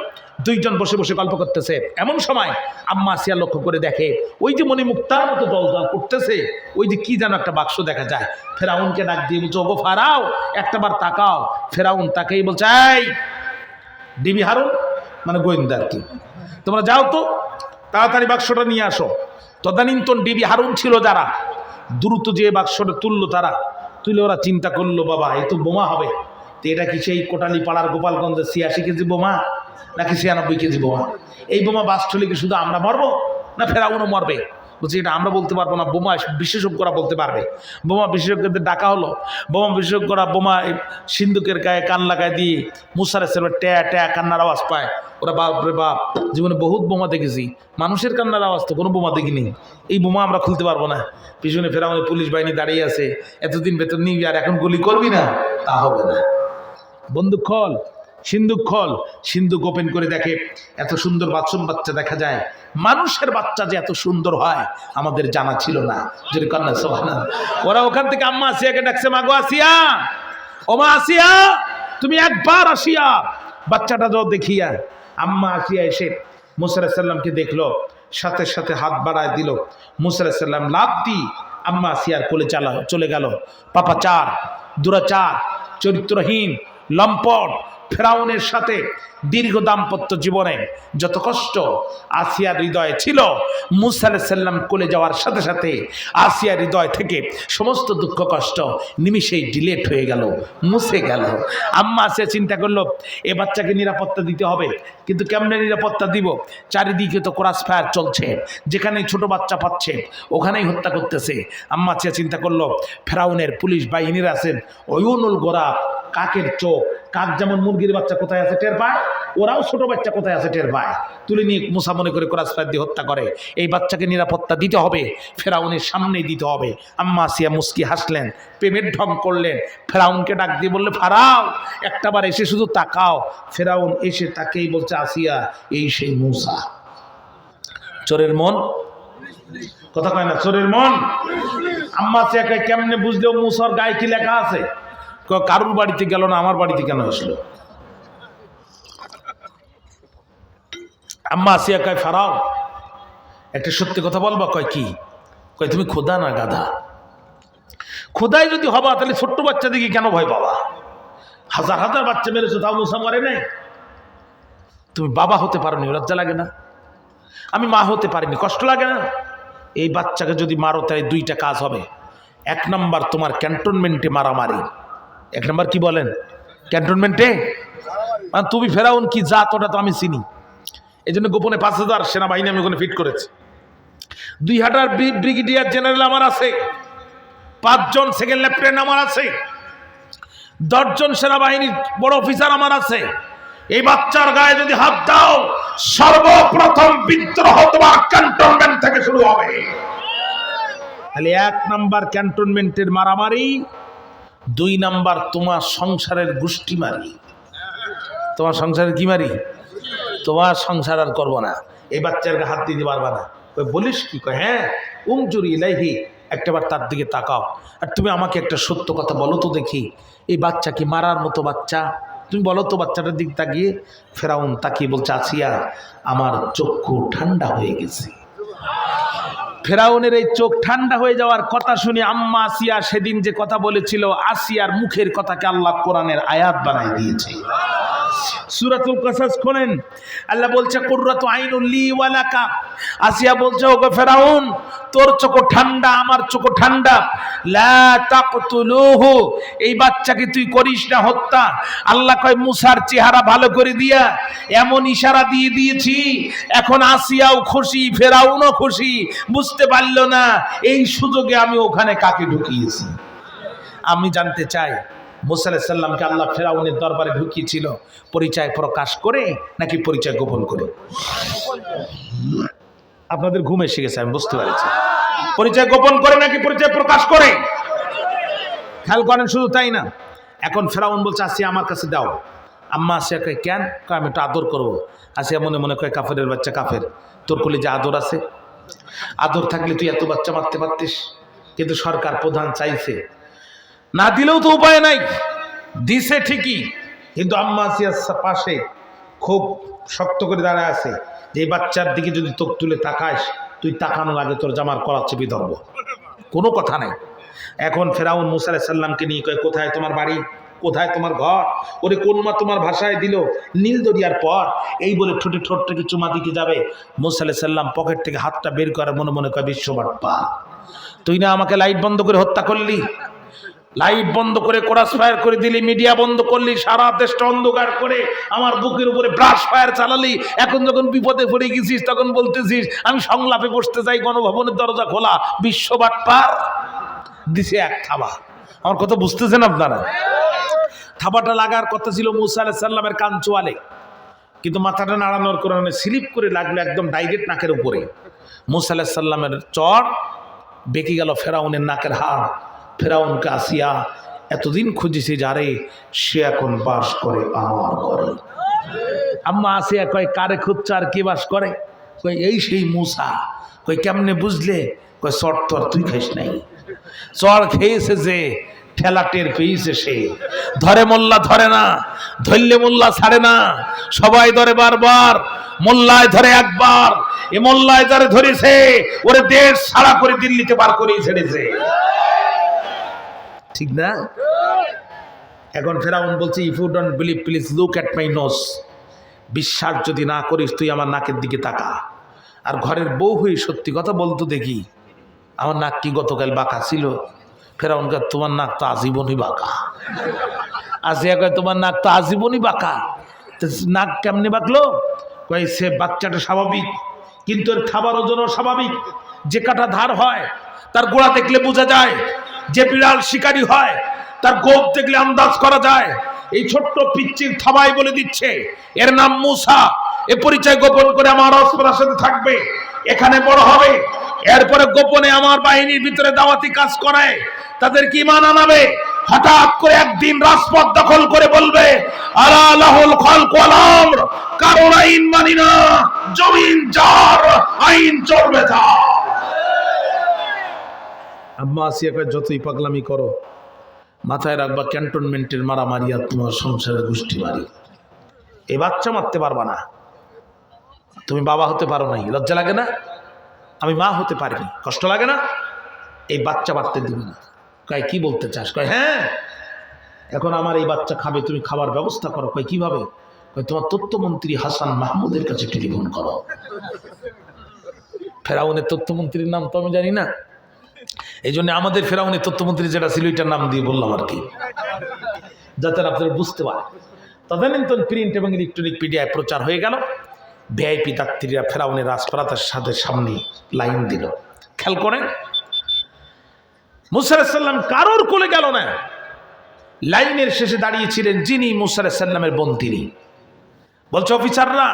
দুইজন বসে বসে গল্প করতেছে। এমন সময় আম্মা আসিয়া লক্ষ্য করে দেখে ওই যে মণিমুক্তার মতো দলদল করতেছে, ওই যে কি যেন একটা বাক্স দেখা যায়। ফেরাউনকে ডাক দিয়ে বলছে, ওগো ফারাও, একটাবার তাকাও। ফেরাউন তাকেই বলছে, এই ডিবি হারুন, মানে গোয়েন্দা আর কি, তোমরা যাও তো তাড়াতাড়ি বাক্সটা নিয়ে আসো। তদানীন্তন ডিবি হারুন ছিল যারা, দ্রুত যে বাক্সটা তুললো, তারা তুলে ওরা চিন্তা করলো, বাবা এ তো বোমা হবে। তো এটা কি সেই কোটালি পাড়ার গোপালগঞ্জের 86 কেজি বোমা নাকি 96 কেজি বোমা? এই বোমা বাস্ট হলে কি শুধু আমরা মরবো না ফেরাউনও মরবে? বলছি এটা আমরা বলতে পারবো না, বোমা বিশেষজ্ঞরা বলতে পারবে। বোমা বিশেষজ্ঞদের ডাকা হলো। বোমা বিশেষজ্ঞরা বোমা সিন্দুকের গায়ে কান লাগায় দিয়ে মুসা আলাইহিস সালামের ট্যা ট্যা কান্নার আওয়াজ পায়। ওরা বাপ রে বাপ, জীবনে বহুত বোমা দেখেছি, মানুষের কান্নার আওয়াজ তো কোনো বোমা দেখিনি। এই বোমা আমরা খুলতে পারবো না। পিছনে ফেরাউনের পুলিশ বাহিনী দাঁড়িয়ে আছে, এতদিন বেতন নিবি আর এখন গুলি করবি না, তা হবে না। বন্দুক খোল, সিন্দুক খোল। সিন্দুক ওপেন করে দেখে এত সুন্দর মাসুম বাচ্চা দেখা যায়। মানুষের বাচ্চা যে এত সুন্দর হয় আমাদের জানা ছিল না। যদি কন্যা সুবহানাল্লাহ। ওরা ওখান থেকে আম্মা আসিয়াকে ডাকছে, মাগো আসিয়া, ও মা আসিয়া, তুমি একবার আসিয়া বাচ্চাটা যাও দেখিয়া। আম্মা আসিয়া এসে মুসা আলাইহিস সালামকে দেখলো, সাথে সাথে হাত বাড়ায় দিল। মুসা আলাইহিস সালাম লাফ দি আম্মা আসিয়ার কোলে চলে গেল। পাপা চার, দুরাচার, চরিত্রহীন, লম্পট ফেরাউনের সাথে দীর্ঘ দাম্পত্য জীবনে যত কষ্ট আসিয়ার হৃদয়ে ছিল, মুসা আলাইহিস সালাম কোলে যাওয়ার সাথে সাথে আসিয়ার হৃদয় থেকে সমস্ত দুঃখ কষ্ট নিমিষেই ডিলেট হয়ে গেল, মুছে গেল। আম্মা আসিয়া চিন্তা করলো, এ বাচ্চাকে নিরাপত্তা দিতে হবে, কিন্তু কেমনে নিরাপত্তা দিব? চারিদিকে তো ক্রস ফায়ার চলছে, যেখানেই ছোট বাচ্চা পাচ্ছে ওখানেই হত্যা করতেছে। আম্মা আসিয়া চিন্তা করলো, ফেরাউনের পুলিশ বাহিনীরা আছেন, অয়ুনুল গোরা, কাকের চোখ, কাক যেমন মুরগির বাচ্চা কোথায় আছে টের পায়, ওরাও ছোট বাচ্চা কোথায় আছে টের পায়। তুলে নিয়ে মুসা মনে করে ক্রস ফায়ার দিয়ে হত্যা করে। এই বাচ্চাকে নিরাপত্তা দিতে হবে, ফেরাউনের সামনেই দিতে হবে। আম্মা আসিয়া মুস্কি হাসলেন, প্রেমের ঢং করলেন। ফেরাউনকে ডাক দিয়ে বললে, ফারাও একটাবার এসে শুধু তাকাও। ফেরাউন এসে তাকেই বলছে, আসিয়া এই সেই মুসা। চোরের মন কথা কয় না, চোরের মন। আম্মা আসিয়াকে কেমনে বুঝলেও মুসার গায়ে কি লেখা আছে? কারুর বাড়িতে গেল না, আমার বাড়িতে কেন আসলো? আম্মা আসিয়া কয়, ফারাও একটা সত্যি কথা বলবা? কয় কি? কয় তুমি খোদা না গাধা? খোদাই যদি হবা তাহলে ছোট্ট বাচ্চা দিকে কেন ভয় পাবা? হাজার হাজার বাচ্চা মেরেছো, তাও মুসা মরে নাই। তুমি বাবা হতে পারোনি, লজ্জা লাগে না? আমি মা হতে পারিনি, কষ্ট লাগে না? এই বাচ্চাকে যদি মারো তাহলে দুইটা কাজ হবে। এক নম্বর তোমার ক্যান্টনমেন্টে মারামারি। এক নম্বর কি বলেন? ক্যান্টনমেন্টে। তুমি ফেরাউন কি জাত ওটা তো আমি চিনি, এই জন্য গোপনে 5000 সেনাবাহিনী আমি ওখানে ফিট করেছি। 2 ব্রিগেডিয়ার জেনারেল আমার আছে, 5 জন সেকেন্ড লেফটেন্যান্ট আমার আছে, 10 জন সেনাবাহিনীর বড় অফিসার আমার আছে। এই বাচ্চার গায়ে যদি হাত দাও, সর্বপ্রথম বিদ্রোহ তোমার ক্যান্টনমেন্ট থেকে শুরু হবে। তাহলে 1 নাম্বার ক্যান্টনমেন্টের মারামারি, 2 নাম্বার তোমার সংসারের গোষ্ঠী মারি। তোমার সংসারের কি মারি? তোমার সংসার আর করবো না, এই বাচ্চার গায়ে হাত দিতে পারবা না। বলিস কি? কয় হ্যাঁ, উমজুরি ইলাইহি, একটাবার তার দিকে তাকাও আর তুমি আমাকে একটা সত্য কথা বলো তো দেখি, এই বাচ্চা কি মারার মতো বাচ্চা? তুমি বলো তো বাচ্চাটার দিক তাকিয়ে। ফেরাউন তাকিয়ে বলছে, আসিয়া আমার চক্ষু ঠান্ডা হয়ে গেছে। ফেরাউনের এই চোখ ঠান্ডা হয়ে যাওয়ার কথা শুনে আম্মা আসিয়া সেদিন যে কথা বলেছিল, আসিয়ার মুখের কথাকে আল্লাহ কোরআনের আয়াত বানাই দিয়েছে। সূরাতুল কাসাস খোলেন, আল্লাহ বলছে কুররাতু আইনুল লি ওয়া লাকা। আসিয়া বলছে ওগো ফেরাউন, তোর চোখ ঠান্ডা, আমার চোখ ঠান্ডা। লা তাকতুলুহু, এই বাচ্চাকে তুই করিস না হত্যা। আল্লাহ কয় মুসার চেহারা ভালো করে দিয়া এমন ইশারা দিয়ে দিয়েছি, এখন আসিয়াও খুশি, ফেরাউনও খুশি। বুঝতে পারল না এই সুযোগে আমি ওখানে কাকে ঢুকিয়েছি। আমি জানতে চাই মুসা আলাইহিস সালামকে আল্লাহ ফেরাউনের দরবারে ঢুকিয়েছিল পরিচয় প্রকাশ করে নাকি পরিচয় গোপন করে? আপনাদের ঘুম এসে গেছে, আমি বুঝতে পারছি। পরিচয় গোপন করে নাকি পরিচয় প্রকাশ করে? খেয়াল করেন, শুধু তাই না, এখন ফেরাউন বলছে আসিয়া আমার কাছে দাও। আম্মা আসিয়া কয় কেন? কয় আমি একটু আদর করবো। আসিয়া মনে মনে কয় কাফেরের বাচ্চা কাফের, তোর কোলে যে আদর আছে, আদর থাকলে তুই এত বাচ্চা মারতে পারতিস, কিন্তু সরকার প্রধান চাইছে, না দিলেও তো উপায় নাই, দিছে ঠিকই, কিন্তু আম্মা আসিয়ার পাশে খুব শক্ত করে দাঁড়ায় আছে যে এই বাচ্চার দিকে যদি তোক তুলে তাকাস, তুই তাকানোর আগে তোর জামার কলার চেপে ধরবো, কোনো কথা নাই। এখন ফেরাউন মুসা আলাইহিস সালামকে নিয়ে কয় কোথায় তোমার বাড়ি, কোথায় তোমার ঘর? ওরে কোন মা তোমার ভাষায় দিল নীল দরিয়ার পর, এই বলে ঠোঁটে ঠোঁট থেকে চুমা দিতে যাবে। মুসা আলাইহিস সালাম পকেট থেকে হাতটা বের করে মনে মনে কয় বিশ্ববাপ্পা, তুই না আমাকে লাইট বন্ধ করে হত্যা করলি, লাইট বন্ধ করে ক্রস ফায়ার করে দিলি, মিডিয়া বন্ধ করলি, সারা দেশটা অন্ধকার করে আমার বুকের উপরে ব্রাশ ফায়ার চালালি, এখন যখন বিপদে পড়ে গেছিস তখন বলতেছিস আমি সংলাপে বসতে চাই, গণভবনের দরজা খোলা, বিশ্ববাপ্পার দিছে এক থাবা। আমার কথা বুঝতেছেন আপনারা? থাবাটা লাগার কথা ছিল মুসা আলাইহিস সালামের কান চোয়ালে, কিন্তু মাথাটা নাড়ানোর কারণে স্লিপ করে লাগলো একদম ডাইরেক্ট নাকের উপরে। মুসা আলাইহিস সালামের চর বেঁকে গেল ফেরাউনের নাকের হাড়। ফেরাউনকে আসিয়া এতদিন খুঁজেছি যারে, সে এখন বাস করে আমার ঘরে। আম্মা আসিয়া কয় কারে খুঁজছে আর কে বাস করে? কই এই সেই মুসা। কই কেমনে বুঝলে? কই চর তো তুই খাইস নাই, চর খেয়েছে যে ঠেলা টের পেয়েছে সে, ধরে মোল্লা ধরে না, ধরলে মোল্লা ছাড়ে না, সবাই ধরে বারবার, মোল্লায় ধরে একবার, এ মোল্লায় যারে ধরেছে ওরে দেশ ছাড়া করে দিল্লিতে বার করেই ছেড়েছে, ঠিক না? এখন ফেরাউন বলছে if you don't believe please look at my nose, বিশ্বাস যদি না করিস তুই আমার নাকের দিকে তাকা। আর ঘরের বউ হয়ে সত্যি কথা বলতো দেখি, আমার নাক কি গতকাল বাঁকা ছিল? ফেরাউন কয় তোমার নাক তো আজীবনই বাঁকা। আসিয়া কয় তোমার নাক তো আজীবনই বাঁকা। নাক কেমনে বাঁকলো? কয় সে বাচ্চাটা স্বাভাবিক, কিন্তু এর খাবার ওজনও স্বাভাবিক। যে কাটা ধার হয় তার গোড়া দেখলে বোঝা যায়, যে বিড়াল শিকারী হয় তার গোপ দেখলে আন্দাজ করা যায়। এই ছোট্ট পিচ্চির থাবাই বলে দিচ্ছে এর নাম মুসা, এ পরিচয় গোপন করে আমার অস্পরার সাথে থাকবে, এখানে বড় হবে, এরপরে গোপনে আমার বাহিনীর ভিতরে দাওয়াতি কাজ করায় তাদেরকে ঈমান আনাবে। হঠাৎ করে একদিন রাজপথ দখল করে বলবে আলা লাহুল খালক ওয়াল আমর, কারোর আইন মানি না, জমিন যার, আইন চলবে তার। আম্মা আসিয়া কয় যতই পাগলামি করো মাথায় রাখবা ক্যান্টনমেন্টের মারামারি আর তোমার সংসারের গোষ্ঠী বাড়ি, এই বাচ্চা মারতে পারবা না, তুমি বাবা হতে পারো নাই, লজ্জা লাগে না? আমি মা হতে পারিনি, কষ্ট লাগে না? এই বাচ্চা মারতে দিবে না। কয় কি বলতে চাস? কয় হ্যাঁ, এখন আমার এই বাচ্চা খাবে, তুমি খাবার ব্যবস্থা করো। কয় কিভাবে? কয় তোমার তথ্যমন্ত্রী হাসান মাহমুদের কাছে টেলিফোন করো। ফেরাউনের তথ্যমন্ত্রীর নাম তো আমি জানি না, এই জন্য আমাদের ফেরাউনের তথ্যমন্ত্রী যেটা ছিল ওইটার নাম দিয়ে বললাম আর কি, যাতে আপনারা বুঝতে পারেন। তদানীন্তন প্রিন্ট এবং ইলেকট্রনিক মিডিয়ায় প্রচার হয়ে গেল, ভিআইপি যাত্রীরা ফেরাউনের রাজপ্রাসাদের সাথে সামনে লাইন দিল। খেয়াল করেন মুসা আলাইহিস সালাম কারোর কোলে গেল না, লাইনের শেষে দাঁড়িয়েছিলেন যিনি মুসা আলাইহিস সালামের বোন, তিনি বলছে অফিসাররা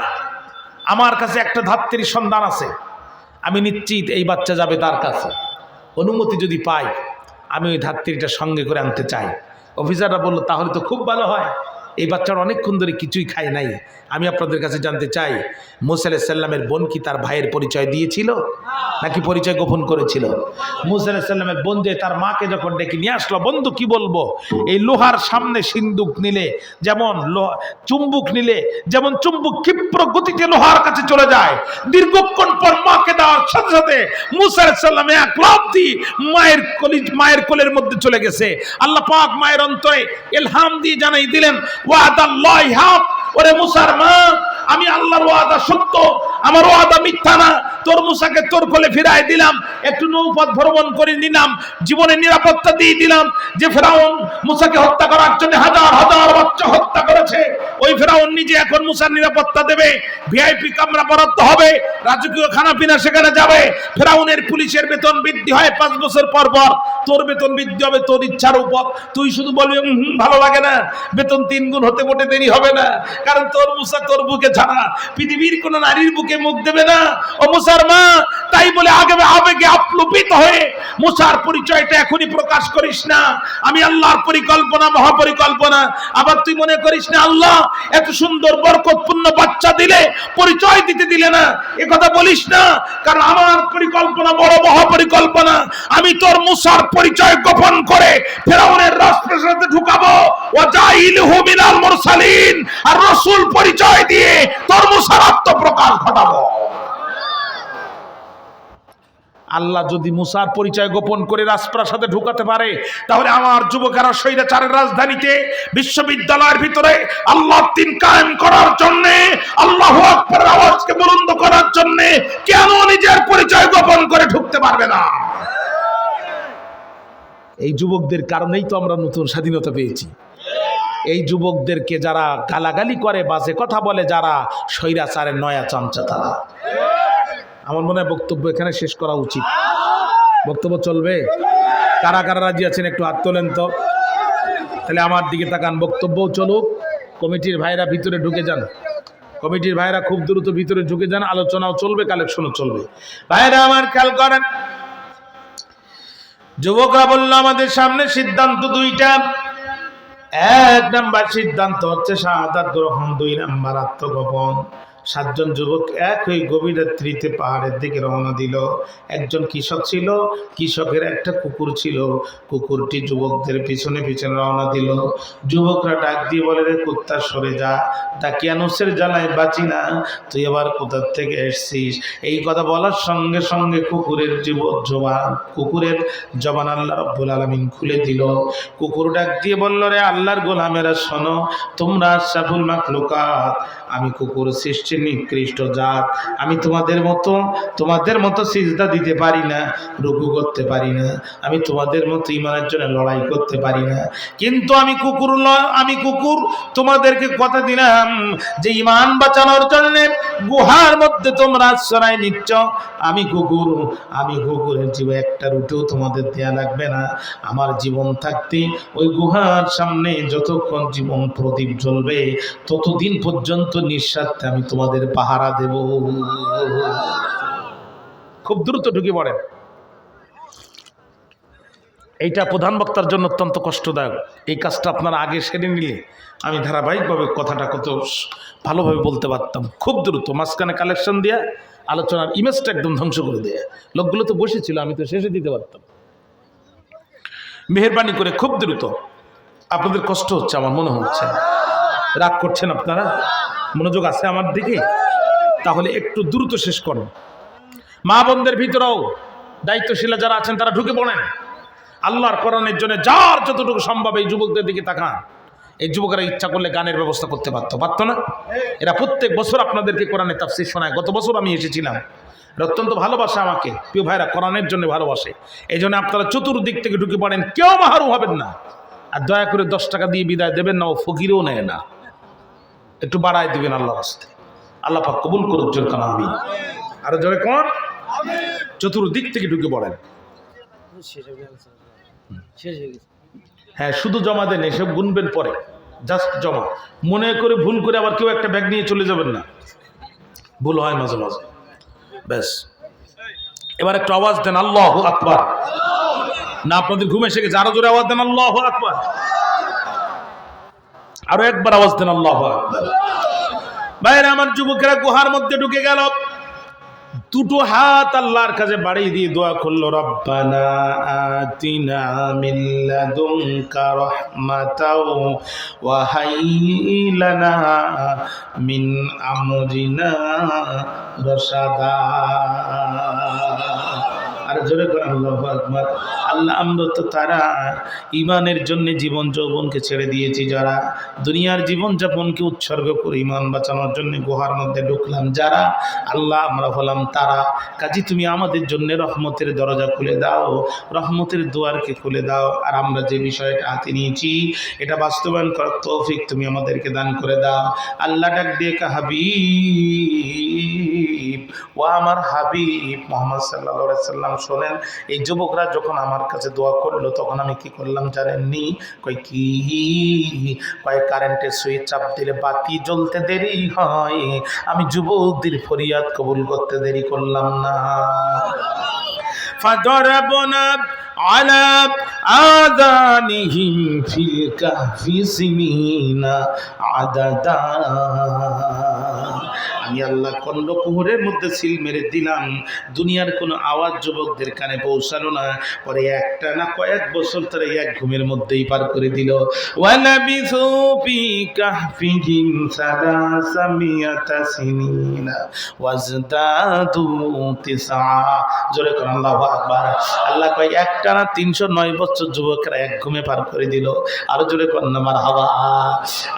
আমার কাছে একটা ধাত্রীর সন্ধান আছে, আমি নিশ্চিত এই বাচ্চা যাবে তার কাছে, অনুমতি যদি পাই আমি ওই ধাত্রীটা সঙ্গে করে আনতে চাই। অফিসাররা বলল তাহলে তো খুব ভালো হয়, এই বাচ্চার অনেকক্ষণ ধরে কিছুই খায় নাই। আমি আপনাদের কাছে জানতে চাই মুসা আলাইহিস সালামের বোন কি তার ভাইয়ের পরিচয় দিয়েছিল নাকি পরিচয় গোপন করেছিল? মুসা আলাইহিস সালামের বোন যে তার মাকে যখন ডেকে নিয়ে আসলো, বন্ধু কি বলবো, এই লোহার সামনে সিন্দুক নিলে যেমন চুম্বুক নিলে যেমন চুম্বুক ক্ষিপ্র গতিতে লোহার কাছে চলে যায়, দীর্ঘক্ষণ পর মাকে দেওয়ার সাথে সাথে মুসা আলাইহিস সালাম এক লাফ দিয়ে মায়ের কোলের মধ্যে চলে গেছে। আল্লাহ পাক মায়ের অন্তরে ইলহাম দিয়ে জানাই দিলেন ওয়াদাল্লাহি হাক, ওরে মুসার মা, আমি আল্লাহর ওয়াদা সত্য, আমার ওয়াদা মিথ্যা না। তোর মুসাকে তোর কোলে ফিরাই দিলাম, একটু নৌপথ ভ্রমণ করে নিলাম, জীবনের নিরাপত্তা দিয়ে দিলাম। যে ফেরাউন মুসাকে হত্যা করার জন্য হাজার হাজার বাচ্চা হত্যা করেছে, ওই ফেরাউন নিজে এখন মুসার নিরাপত্তা দেবে। ভিআইপি কামরা বরাদ্দ হবে, রাজকীয় খানা পিনা সেখানে যাবে। ফেরাউনের পুলিশের বেতন বৃদ্ধি হয় 5 বছর পর পর, তোর বেতন বৃদ্ধি হবে তোর ইচ্ছার উপর। তুই শুধু বলবি ভালো লাগে না, বেতন 3 গুণ হতে মোটে দেরি হবে না, কারণ তোর মুসা তোর বুকে ছাড়া পৃথিবীর কোন নারীর বুকে মুখ দেবে না। ও মুসার মা, তাই বলে আবেগে আপ্লুপিত হয়ে মুসার পরিচয়টা এখনই প্রকাশ করিস না। আমি আল্লাহর পরিকল্পনা, মহাপরিকল্পনা। আবার তুই মনে করিস না আল্লাহ এত সুন্দর বরকতপূর্ণ বাচ্চা দিলে পরিচয় দিতে দিলে না, এ কথা বলিস না, কারণ আমার পরিকল্পনা বড় মহাপরিকল্পনা। আমি তোর মুসার পরিচয় গোপন করে ফেরাউনের রাজপ্রাসাদে ঢুকাবো, ওয়াজাইলহু মিনাল মুরসালিন, আর রাসূল পরিচয় দিয়ে তোর মুসার আত্মপ্রকাশ ঘটাবো। আল্লাহ যদি মুসার পরিচয় গোপন করে রাজপ্রাসাদে ঢুকাতে পারে, তাহলে আমার যুবকেরা স্বৈরাচারের রাজধানীতে বিশ্ববিদ্যালয়ের ভিতরে আল্লাহর দ্বীন কায়েম করার জন্য, আল্লাহু আকবারের আওয়াজকে বুলন্দ করার জন্য কেন নিজের পরিচয় গোপন করে ঢুকতে পারবে না? এই যুবকদের কারণেই তো আমরা নতুন স্বাধীনতা পেয়েছি। এই যুবকদেরকে যারা গালাগালি করে, বাজে কথা বলে, যারা স্বৈরাচারের নয়া চামচা, তারা। আমার মনে হয় বক্তব্য এখানে শেষ করা উচিত। বক্তব্য চলবে? কারা কারা রাজি আছেন একটু হাত তোলেন তো। তাহলে আমার দিকে তাকান, বক্তব্যও চলুক। কমিটির ভাইরা ভিতরে ঢুকে যান, কমিটির ভাইরা খুব দ্রুত ভিতরে ঢুকে যান। আলোচনাও চলবে, কালেকশনও চলবে। ভাইরা আমার খেয়াল করেন, যুবকরা বলল আমাদের সামনে সিদ্ধান্ত 2টা। 1 নাম্বার সিদ্ধান্ত হচ্ছে শাহাদাত গ্রহণ, 2 নাম্বার আত্মগোপন। 7 জন যুবক এক হয়ে গভীর রাত্রিতে পাহাড়ের দিকে রওনা দিল। একজন কৃষক ছিল, কৃষকের একটা কুকুর ছিল, কুকুরটি যুবকদের পিছনে পিছনে রওনা দিল। যুবকরা ডাক দিয়ে বলে, রে কুত্তা সরে যা, দাকিয়ানুসের জ্বালায় বাঁচি না, তুই আবার কোথার থেকে এসছিস? এই কথা বলার সঙ্গে সঙ্গে কুকুরের কুকুরের জবান আল্লাহ রাব্বুল আলামিন খুলে দিল। কুকুর ডাক দিয়ে বলল, রে আল্লাহর গোলামেরা শোনো, তোমরা আশরাফুল মাখলুকাত, আমি কুকুর সৃষ্টি নিকৃষ্ট জাত। আমি তোমাদের মতো সিজদা দিতে পারি না, রুকু করতে পারি না, আমি তোমাদের মতো ঈমানের জন্য লড়াই করতে পারি না, কিন্তু আমি কুকুর তোমাদেরকে কথা দিলাম যে ঈমান বাঁচানোর জন্য গুহার মধ্যে তোমরা আশ্রয় নিচ্ছ। আমি কুকুরের জীবন একটা রুটিও তোমাদের দেয়া লাগবে না। আমার জীবন থাকতে ওই গুহার সামনে যতক্ষণ জীবন প্রদীপ জ্বলবে, ততদিন পর্যন্ত নিঃস্বার্থে আমি তোমাদের পাহারা দেব। খুব দ্রুত ঢুকে পড়েন। এইটা প্রধান বক্তার জন্য অত্যন্ত কষ্টদায়ক। এই কাজটা আপনারা আগে সেরে নিলে আমি ধারাবাহিকভাবে কথাটা কত ভালোভাবে বলতে পারতাম। খুব দ্রুত মাঝখানে কালেকশন দিয়ে আলোচনার ইমেজটা একদম ধ্বংস করে দেয়। লোকগুলো তো বসেছিল, আমি তো শেষে দিতে পারতাম। মেহেরবানি করে খুব দ্রুত। আপনাদের কষ্ট হচ্ছে আমার মনে হচ্ছে, রাগ করছেন আপনারা? মনোযোগ আছে আমার দিকে? তাহলে একটু দ্রুত শেষ করুন। মা বোনদের ভিতরেও দায়িত্বশীলা যারা আছেন তারা ঢুকে পড়েন। আল্লাহর কোরআনের জন্য যার যতটুকু সম্ভব এই যুবকদের দিকে তাকান। এই যুবকেরা ইচ্ছা করলে গানের ব্যবস্থা করতে পারতো না? এরা প্রত্যেক বছর আপনাদেরকে কোরআনের তাফসীর শোনায়। গত বছর আমি এসেছিলাম, অত্যন্ত ভালোবাসে আমাকে। প্রিয় ভাইরা, কোরআনের জন্য ভালোবাসে। এই জন্য আপনারা চতুর্দিক থেকে ঢুকে পড়েন, কেউ মাহারু হবেন না। আর দয়া করে 10 টাকা দিয়ে বিদায় দেবেন না, ও ফকিরও নেয় না, একটু বাড়ায় দিবেন আল্লাহর রাস্তায়। আল্লাহ পাক কবুল করুক, জোরে কান আমিন। আরো জোরে কোন চতুর্দিক থেকে ঢুকে পড়েন। হ্যাঁ, শুধু জমা দেন, এসব গুনবেন পরে, জাস্ট জমা। মনে করে ভুল করে আবার কেউ একটা ব্যাগ নিয়ে চলে যাবেন না, ভুল হয় মাঝে মাঝে। ব্যাস, এবার একটু আওয়াজ দেন আল্লাহু আকবার। না আপনাদের ঘুম এসে গেছে? আরো জোরে আওয়াজ দেন আল্লাহু আকবার। আরো একবার আওয়াজ দেন আল্লাহু আকবার। ভাইরা আমার, যুবকেরা গুহার মধ্যে ঢুকে গেল। 2টো হাত আল্লাহর কাছে বাড়িয়ে দিয়ে দোয়া করলো, রব্বানা আতিনা মিন লাদুনকা রাহমাতাও ওয়া হাইয়্যি লানা মিন আমরিনা রাশাদা। আর জোরে করে আল্লাহু আকবার। আল্লাহ, আমরা তো তারা ইমানের জন্য জীবন যৌবনকে ছেড়ে দিয়েছি, যারা দুনিয়ার জীবন যাপনকে উৎসর্গ করে ইমান বাঁচানোর জন্য গুহার মধ্যে ঢুকলাম, যারা আল্লাহ আমরা হলাম তারা। কাজী তুমি আমাদের জন্য রহমতের দরজা খুলে দাও, রহমতের দুয়ারকে খুলে দাও। আর আমরা যে বিষয়টা হাতে নিয়েছি এটা বাস্তবায়ন করার তৌফিক তুমি আমাদেরকে দান করে দাও। আল্লাহ ডাক দিয়ে হাবিব, ও আমার হাবিব মুহাম্মদ সাল্লাল্লাহু আলাইহি সাল্লাম শোনেন, এই যুবকরা যখন আমার কাছে দোয়া করলো তখন আমি কি করলাম জানেননি? কই কি? কয় কারেন্টের সুইচ চাপ দিলে বাতি জ্বলতে দেরি হয়, আমি যুবকদের ফরিয়াদ কবুল করতে দেরি করলাম না। فضربنا على آذانهم في الكهف سنين عددا। আমি আল্লাহ কন্ডকুহরের মধ্যে সিল মেরে দিলাম, দুনিয়ার কোনো আওয়াজ যুবকদের কানে পৌঁছালো না। পরে একটা না কয়েক বছর ধরে এক ঘুমের মধ্যেই পার করে দিল। ওয়ালাবিসু ফি কাহফিহিম সালাসামিয়াতা সিনিনা ওয়াজদাদু তিসআ। জোরে কোন আল্লাহু আকবার। আল্লাহ কয় একটা না 309 বছর যুবকরা এক ঘুমে পার করে দিল। আর জোরে কোন মারহাবা।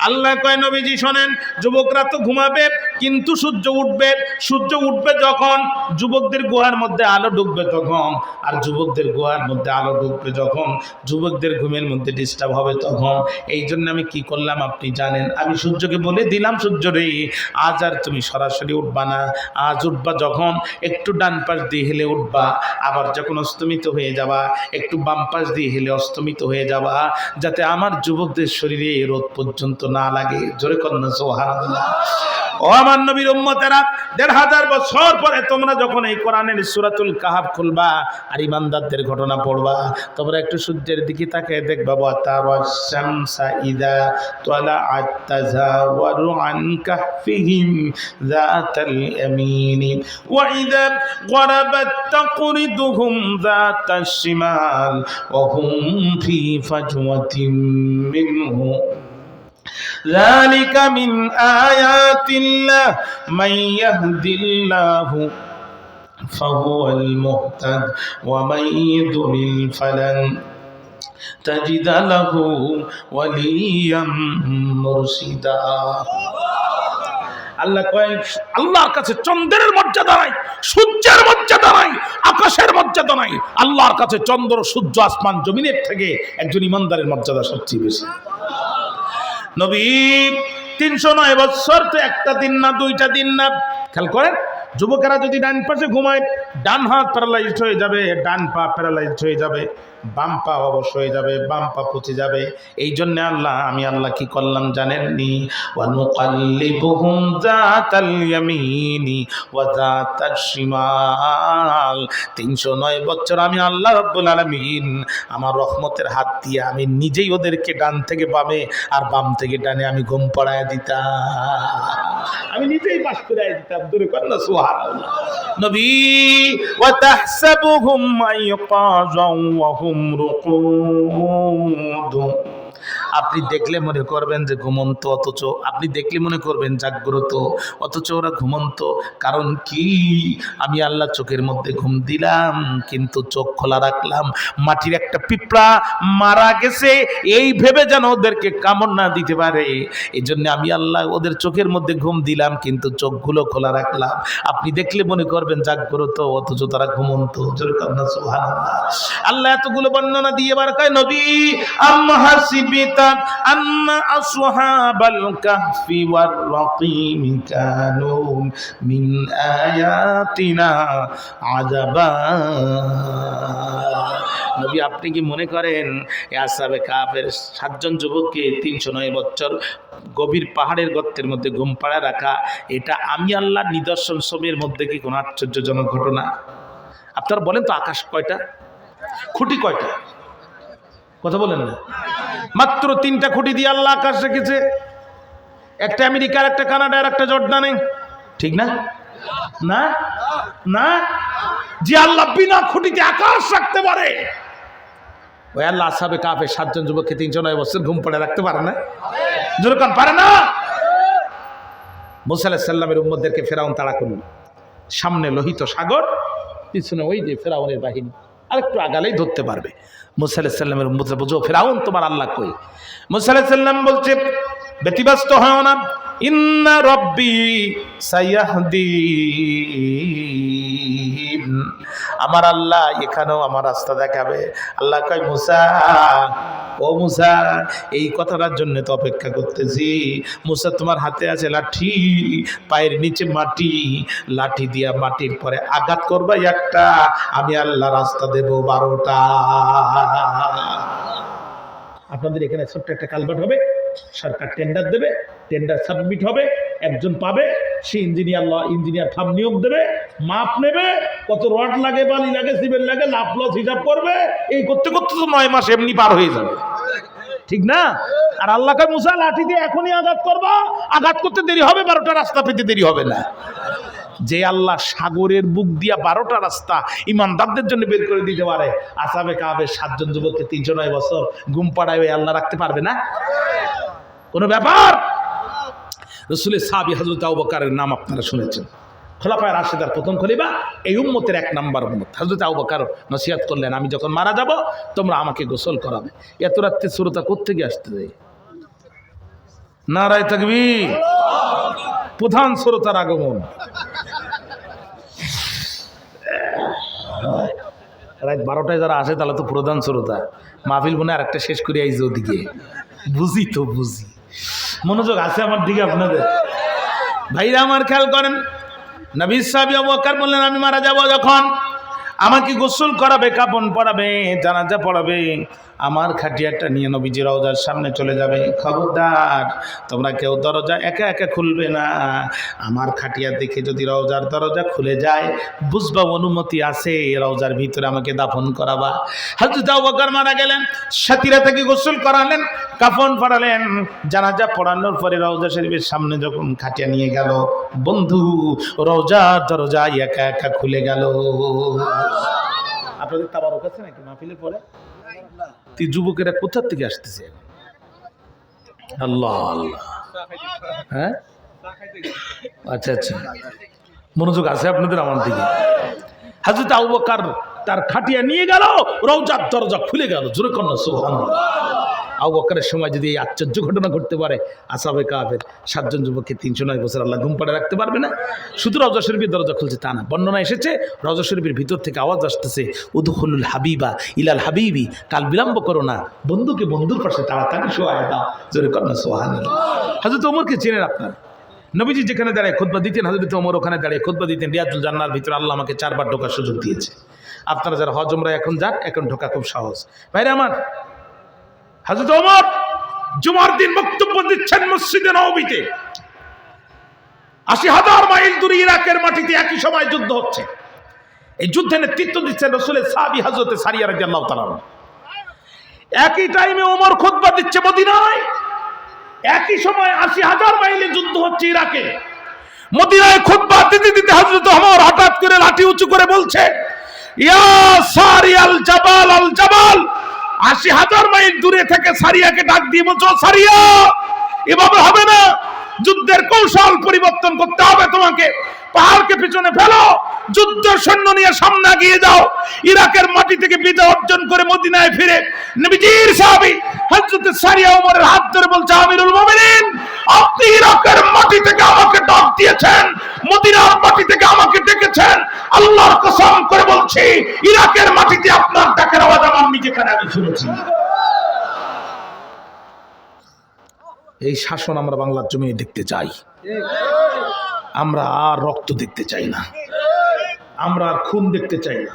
আল্লাহ কয় নবীজি শোনেন, যুবকরা তো ঘুমাবে কিন্তু সূর্য উঠবে। সূর্য উঠবে যখন যুবকদের গুহার মধ্যে আলো ঢুকবে তখন, আর যুবকদের গুহার মধ্যে আলো ঢুকবে যখন যুবকদের ঘুমের মধ্যে ডিস্টার্ব হবে তখন। এই জন্য আমি কি করলাম আপনি জানেন? আমি সূর্যকে বলে দিলাম, সূর্য রে আজ আর তুমি সরাসরি উঠবা না, আজ উঠবা যখন একটু ডান পাশ দিয়ে হেলে উঠবা, আবার যখন অস্তমিত হয়ে যাবা একটু বাম পাশ দিয়ে হেলে অস্তমিত হয়ে যাবা, যাতে আমার যুবকদের শরীরে রোদ পর্যন্ত না লাগে। জোরে কন্যা সুবহানাল্লাহ। ও আমার নবীর উম্মতেরা, ১৫০০ বছর পরে তোমরা যখন এই কোরআনের সূরাতুল কাহাফ খুলবা আর ইমানদারদের ঘটনা পড়বা, তোমরা একটু সূর্যের দিকে তাকিয়ে দেখবা, ওয়াতারাশ-শামসা ইযা তালাআত তাযাওয়ারু আন কাহফিহিম যাতাল ইয়ামিনি ওয়া ইযা গরাবাত তাকরিদুহুম যাতাশ শিমাল ওয়া হুম ফি ফাজওয়াতিন মিনহু। ذلك من آيات الله من يهد الله فهو المهتد ومن يضلل فلن تجد له وليا مرشدا। আল্লাহ কয়, আল্লাহর কাছে চন্দ্রের মর্যাদা নাই, সূর্যের মর্যাদা নাই, আকাশের মর্যাদা নাই। আল্লাহর কাছে চন্দ্র, সূর্য, আসমান, জমিনের থেকে একজন ইমানদারের মর্যাদা সবচেয়ে বেশি। নবী ৩০৯ বছর তো একটা দিন না, দুইটা দিন না। খেয়াল করেন, যুবকেরা যদি ডান পাশে ঘুমায়, ডান হাত প্যারালাইজড হয়ে যাবে, ডান পা প্যারালাইজড হয়ে যাবে, বাম পা অবশ হয়ে যাবে, বাম পা পচে যাবে। এই জন্য আমি আল্লাহ কি করলাম জানেননি? ওয়া নুকাল্লিবুহুম যাতাল ইয়ামিনি ওয়া যাতাশ শিমাল। ৩০৯ বছর আমি আল্লাহ রাব্বুল আলামিন আমার রহমতের হাত দিয়ে আমি নিজেই ওদেরকে ডান থেকে বামে আর বাম থেকে ডানে আমি ঘুম পাড়ায় দিতাম, আমি নিজেই পাশ করে দিতাম। দূরে কর না সুবহানাল্লাহ। নবী ওয়া তাহসাবুহুম আইকাযান ওয়া হুম রুকুদ। আপনি দেখলে মনে করবেন যে ঘুমন্ত, অথচ আপনি দেখলে মনে করবেন জাগ্রত, অথচ ওরা ঘুমন্ত। কারণ কি? আমি আল্লাহ চোখের মধ্যে ঘুম দিলাম কিন্তু চোখ খোলা রাখলাম। মাটির একটা পিঁপড়া মারা গেছে এই ভেবে যেন ওদেরকে কামড় না দিতে পারে, এই জন্য আমি আল্লাহ ওদের চোখের মধ্যে ঘুম দিলাম কিন্তু চোখগুলো খোলা রাখলাম। আপনি দেখলে মনে করবেন জাগ্রত, অথচ তারা ঘুমন্ত। সুবহানাল্লাহ। আল্লাহ এতগুলো বর্ণনা দিয়ে এবার কয়, নবী আম্মা হাসিবিতা আন্না আসহাবাল কাহফি ওয়ার রাকিম কানু মিন আয়াতিনা আযাবা। নবী আপনি কি মনে করেন এই আসহাবে কাহফের ৭ জন যুবককে ৩০৯ বছর গভীর পাহাড়ের গর্তের মধ্যে ঘুম পাড়ায় রাখা, এটা আমি আল্লাহর নিদর্শন সমূহের মধ্যে কি কোনো আশ্চর্যজনক ঘটনা? আপনারা বলেন তো, আকাশ কয়টা, খুঁটি কয়টা? কথা বলেন না। মাত্র ৩টা খুঁটি দিয়ে আল্লাহ আকাশ রেখেছে, একটা আমেরিকার, একটা কানাডার, একটা জর্ডানে। ঠিক না? না না, যে আল্লাহ বিনা খুঁটিতে আকাশ রাখতে পারে, ওই আল্লাহ আসহাবে কাহফের ৭ জন যুবককে ৩০৯ বছর ঘুম পাড়ে রাখতে পারে না? যেরকম পারে না। মুসা আলাইহিস সালামের উম্মতদেরকে ফেরাউন তাড়া করল, সামনে লোহিত সাগর, পিছনে ওই যে ফেরাউনের বাহিনী, আরেকটু আগালেই ধরতে পারবে। মুসা আলাইহিস সালামের উম্মতরা বুঝো ফেরাউন তোমার আল্লাহ কই। মুসা আলাইহিস সালাম বলছে ব্যতিব্যস্ত হয় না, ইন্না রব্বি সাইয়াহদিন, আমার আল্লাহ এখানেও আমার রাস্তা দেখাবে। আল্লাহ কয় মুসা, ও মুসা, এই কথাটার জন্য তো অপেক্ষা করতেছি। মুসা তোমার হাতে আছে লাঠি, পায়ের নিচে মাটি, লাঠি দিয়া মাটির পরে আঘাত করবা একটা, আমি আল্লাহ রাস্তা দেব 12টা। আপনাদের এখানে ছোট্ট একটা কালভার্ট হবে, সরকার টেন্ডার দেবে, টেন্ডার সাবমিট হবে, একজন পাবে, সে ইঞ্জিনিয়ার ফার্ম নিয়োগ দেবে, মাপ নেবে, কত রড লাগে, বালি লাগে, সিমেন্ট লাগে, লাভ লস হিসাব করবে। এই করতে করতে তো 9 মাস এমনি পার হয়ে যাবে, ঠিক না? আর আল্লাহকে মুসা লাঠি দিয়ে এখনই আঘাত করবা, আঘাত করতে দেরি হবে, 12টা রাস্তা পেতে দেরি হবে না। যে আল্লাহ সাগরের বুক দিয়া 12টা রাস্তা ইমানদারদের জন্য বের করে দিতে পারে, আসহাবে কাহাবের 7 জন যুবককে 309 বছর ঘুম পাড়ায় ওই আল্লাহ রাখতে পারবে না? কোনো ব্যাপার? রাসূলের সাহাবী হযরত আবু বকরের নাম আপনারা শুনেছেন, খোলাফায়ে রাশিদার প্রথম খলিফা, এই উম্মতের 1 নাম্বার উম্মত। হযরত আবু বকর নসিহত করলেন, আমি যখন মারা যাব তোমরা আমাকে গোসল করাবে। এত রাত্রে শ্রোতা কোত্থেকে আসতে যায়? নারায়ে তাকবীর, প্রধান শ্রোতার আগমন। রাত 12টায় যারা আসে তাহলে তো প্রধান শ্রোতা। মাহফিল মনে আরেকটা শেষ করে আইছে ওদিকে, বুঝি তো বুঝি। মনোযোগ আছে আমার দিকে আপনাদের? ভাইরা আমার খেয়াল করেন, নবী সাহাবী আবু বকর বললেন, আমি মারা যাব যখন আমাকে গোসল করাবে, কাফন পরাবে, জানাজা পড়াবে, আমার খাটিয়াটা নিয়ে নবীজি রওজার সামনে চলে যাবে। খবরদার তোমরা কেউ দরজা একা একা খুলবে না। আমার খাটিয়া দেখে যদি রওজার দরজা খুলে যায়, বুঝবা অনুমতি আছে, রওজার ভিতরে আমাকে দাফন করাবা। হযরত আবু বকর মারা গেলেন, সাথীরা থেকে গোসল করালেন, কাফন পরালেন, জানাজা পড়ানোর পরে রওজা শরীফের সামনে যখন খাটিয়া নিয়ে গেল, বন্ধু রওজার দরজা একা একা খুলে গেল। আপনাদের তাবারুক আছে নাকি মাহফিলের পরে? তুই যুবকেরা কোথা থেকে আসতেছে? আল্লাহ আল্লাহ, হ্যাঁ আচ্ছা আচ্ছা, মনোযোগ আছে আপনাদের আমার দিকে। হযরত আবু বকর তার খাটিয়া নিয়ে গেল, রওজার দরজা খুলে গেল। জোরে কন্যা সুবহানাল্লাহ। আবু বকরের সময় যদি এই আশ্চর্য ঘটনা ঘটতে পারে, আসহাবে কাহফের 7 জন যুবককে 309 বছর আল্লাহ ঘুম পাড়ে রাখতে পারবে না? শুধু রওজা শরীফের দরজা খুলছে তা না, বর্ণনা এসেছে রওজা শরীফের ভিতর থেকে আওয়াজ আসতেছে, উদখুলুল হাবিবা ইলাল হাবিবি, কাল বিলম্ব করো না, বন্ধুকে বন্ধুর পাশে তাড়াতাড়ি শোয়ায় দাও। জোরে কন্যা সুবহানাল্লাহ। হযরত ওমরকে চেনেন আপনারা? নবীজি যেখানে দাঁড়িয়ে খুতবা দিতেন, হযরত ওমর ওখানে দাঁড়িয়ে খুতবা দিতেন। রিয়াজুল জান্নাহর ভিতরে আল্লাহ আমাকে 4 বার ঢোকার সুযোগ দিয়েছে। আপনারা যারা হজ উমরা এখন যান, এখন ঢোকা খুব সহজ। ভাইরা আমার, হযরত ওমর জুমার দিন বক্তব্য দিচ্ছেন মসজিদে নববীতে। 80,000 মাইল দূরে ইরাকের মাটিতে একই সময় যুদ্ধ হচ্ছে। এই যুদ্ধে নেতৃত্ব দিচ্ছেন রাসূলের সাহাবী হযরত সারিয়া রাদিয়াল্লাহু তাআলা। একই টাইমে ওমর খুতবা দিচ্ছে মদিনায়। একই সময় 80,000 মাইলে যুদ্ধ হচ্ছে ইরাকে। মদিনায় খুতবা দিতে দিতে হযরত ওমর হঠাৎ করে লাঠি উঁচু করে বলছে, ইয়া সারিয়াল জাবাল আল জাবাল। 80,000 মাইল দূরে থেকে সারিয়াকে ডাক দিয়ে বলছো, সারিয়া এভাবে হবে না, যুদ্ধের কৌশল পরিবর্তন করতে হবে তোমাকে। পাহাড়কে পিছনে ফেলো, যুদ্ধ সৈন্য নিয়ে সামনে এগিয়ে যাও। ইরাকের মাটি থেকে বিজয় অর্জন করে মদিনায় ফিরে নবীজির সাহাবী হযরত সারিয়া ওমরের হাত ধরে বলছে, আমিরুল মুমিনিন, আপনি ইরাকের মাটি থেকে আমাকে ডাক দিয়েছেন, মদিনার মাটি থেকে আমাকে ডেকেছেন। আল্লাহর কসম করে বলছি, ইরাকের মাটিতে আপনার ডাকের আওয়াজ আমার নিজে কানে আমি শুনেছি। এই শাসন আমরা বাংলার জমিনে দেখতে চাই। আমরা আর রক্ত দেখতে চাই না, আমরা আর খুন দেখতে চাই না,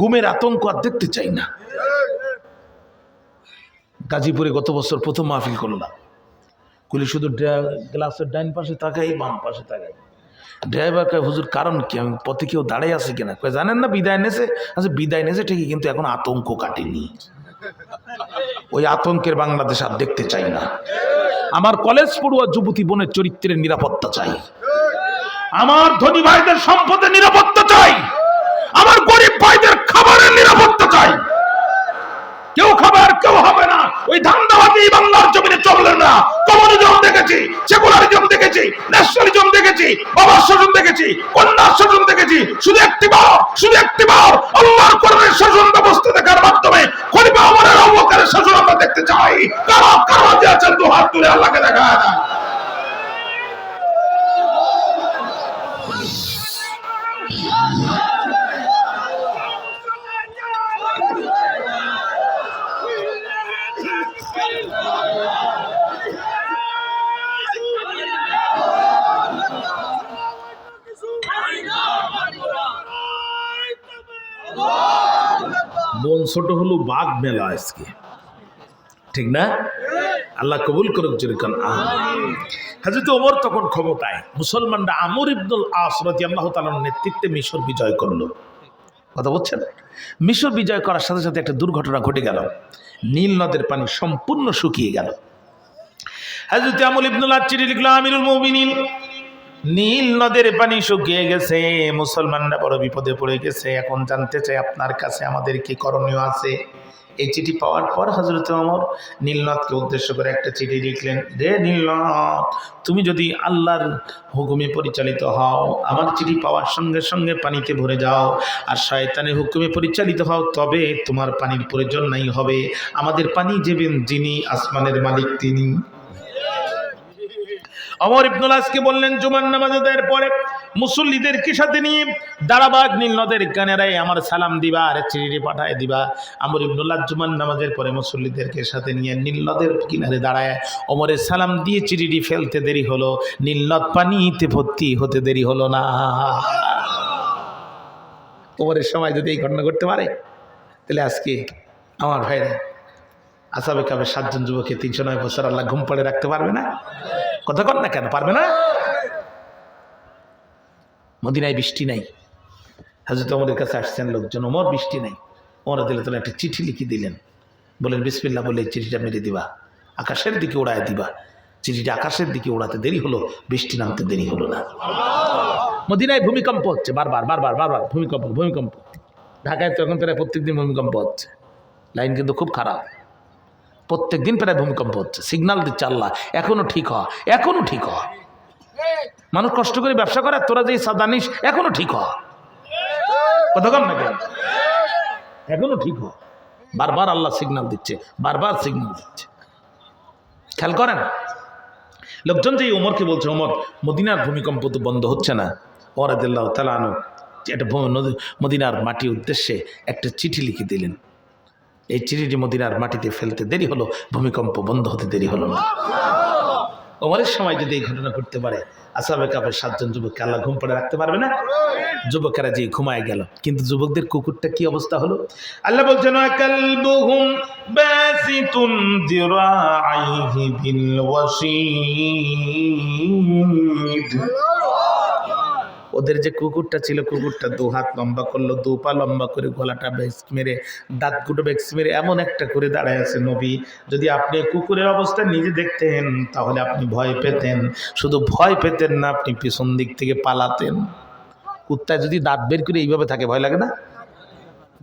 গুমের আতঙ্ক আর দেখতে চাই না। গাজীপুরে গত বছর প্রথম মাহফিল করলাম। কুলি শুধু গ্লাসের ডাইন পাশে তাকাই, বাম পাশে তাকাই। ড্রাইভার কয়, হুজুর কারণ কি? আমি পথে কেউ দাঁড়িয়ে আছে কিনা? কয় জানেন না বিদায় নেছে? আচ্ছা বিদায় নেছে ঠিকই, কিন্তু এখন আতঙ্ক কাটেনি। ওই আতঙ্কের বাংলাদেশ আর দেখতে চাই না। আমার কলেজ পড়ুয়া যুবতী বোনের চরিত্রের নিরাপত্তা চাই, আমার ধনী ভাইদের সম্পদের নিরাপত্তা চাই, আমার গরিব ভাইদের খাবারের নিরাপত্তা চাই। কেউ খাবার কেউ হবে না, ওই ধান্দাবাজি বাংলার জমিনে চলবে না। কমিউনিজম দেখেছি, সেকুলারিজম দেখেছি, ন্যাশনালিজম দেখেছি, বাবার শাসন দেখেছি, কন্যার শাসন দেখেছি। শুধু একটিবার আল্লাহর কোরআনের শাসন ব্যবস্থা দেখার মাধ্যমে খলিফা ওমরের আবু বকরের শাসন আমরা দেখতে চাই। কারা কারা যে আছেন দু হাত তুলে আল্লাহকে দেখা। বোন ছোট হলো বাঘ মেলা আজকে, ঠিক না? আল্লাহ কবুল করুক যেরকম। হযরত ওমর তখন ক্ষমতায়, মুসলমানরা আমর ইবনুল আস রাদিয়াল্লাহু তাআলার নেতৃত্বে মিশর বিজয় করলো। কথা বলছেন? মিশর বিজয় করার সাথে সাথে একটা দুর্ঘটনা ঘটে গেল। নীল নদের পানি সম্পূর্ণ শুকিয়ে গেল। হযরত আমর ইবনুল আস চিঠি লিখলো, আমিরুল মুমিনিন, নীল নদের পানি শুকিয়ে গেছে, মুসলমানরা বড় বিপদে পড়ে গেছে। এখন জানতে চাই আপনার কাছে আমাদের কি করণীয় আছে। এই চিঠি পাওয়ার পর হযরত ওমর নীলনদকে উদ্দেশ্য করে একটা চিঠি লিখলেন, রে নীলনদ, তুমি যদি আল্লাহর হুকুমে পরিচালিত হও, আমার চিঠি পাওয়ার সঙ্গে সঙ্গে পানিতে ভরে যাও। আর শয়তানের হুকুমে পরিচালিত হও, তবে তোমার পানির প্রয়োজন নাই হবে। আমাদের পানি দেবেন যিনি, আসমানের মালিক তিনি। ওমর ইবনুল আসকে বললেন, জুমার নামাজ আদায়ের পরে মুসল্লিদেরকে সাথে নিয়ে দাঁড়াবাগ নীল নদের কিনারায় আমার সালাম দিবা আর চিঠি পাঠায় দিবা। আমর ইবনুল আস জুমার নামাজের পরে মুসল্লিদেরকে সাথে নিয়ে নীল নদের কিনারে দাঁড়ায় ওমরের সালাম দিয়ে চিঠিটি ফেলতে দেরি হলো, নীল নদ পানিতে ভর্তি হতে দেরি হলো না। ওমরের সময় যদি এই ঘটনা ঘটতে পারে, তাহলে আজকে আমার ভাইরা আসাবে কাবে 7 জন যুবককে 309 বছর আল্লাহ ঘুম পাড়ে রাখতে পারবে না? কথা কর না কেন, পারবে না? মদিনায় বৃষ্টি নাই। হযরত ওমরের কাছে আসছেন লোকজন, ওমর বৃষ্টি নাই। ওমর রাদিয়াল্লাহু তাআলা একটা চিঠি লিখে দিলেন, বলেন বিসমিল্লাহ বলে চিঠিটা মেরে দিবা, আকাশের দিকে উড়ায় দিবা। চিঠিটা আকাশের দিকে উড়াতে দেরি হলো, বৃষ্টি নামতে দেরি হলো না। মদিনায় ভূমিকম্প হচ্ছে, বারবার বারবার বারবার ভূমিকম্প। ঢাকায় তো এখন প্রায় প্রত্যেকদিন ভূমিকম্প হচ্ছে। লাইন কিন্তু খুব খারাপ, প্রত্যেক দিন প্রায় ভূমিকম্প হচ্ছে। সিগন্যাল দিচ্ছে আল্লাহ, এখনো ঠিক হ, এখনো ঠিক হ। মানুষ কষ্ট করে ব্যবসা করে, তোরা যে জানিস এখনো ঠিক হ। কথা কম না কেন? এখনো ঠিক হ। বারবার আল্লাহ সিগন্যাল দিচ্ছে, বারবার সিগন্যাল দিচ্ছে। খেয়াল করেন, লোকজন যে ওমরকে বলছে, ওমর মদিনার ভূমিকম্প তো বন্ধ হচ্ছে না। ওমর রাদিয়াল্লাহু তাআলা আনহু একটা মদিনার মাটির উদ্দেশ্যে একটা চিঠি লিখে দিলেন। এই চিঠিটি মদিনার মাটিতে ফেলতে দেরি হলো, ভূমিকম্প বন্ধ হতে দেরি হলো না। ওমরের সময় যদি এই ঘটনা ঘটতে পারে, আসহাবে কাফের 7 জন যুবককে আল্লাহ ঘুম পাড়ে রাখতে পারবে না? যুবকেরা যে ঘুমায় গেল, কিন্তু যুবকদের কুকুরটা কি অবস্থা হলো? আল্লাহ বলছেন, কালবুহুম বাসিতুন যিরাআইহি বিল ওয়াসিদ। ওদের যে কুকুরটা ছিল, কুকুরটা 2 হাত লম্বা করলো, 2 পা লম্বা করে, গলাটা বেশ মেরে, দাঁতগুলো বেশ মেরে এমন একটা করে দাঁড়ায় আছে। নবী, যদি আপনি কুকুরের অবস্থা নিজে দেখতেন তাহলে আপনি ভয় পেতেন। শুধু ভয় পেতেন না, আপনি পিছন দিক থেকে পালাতেন। কুত্তায় যদি দাঁত বের করে এইভাবে থাকে, ভয় লাগে না?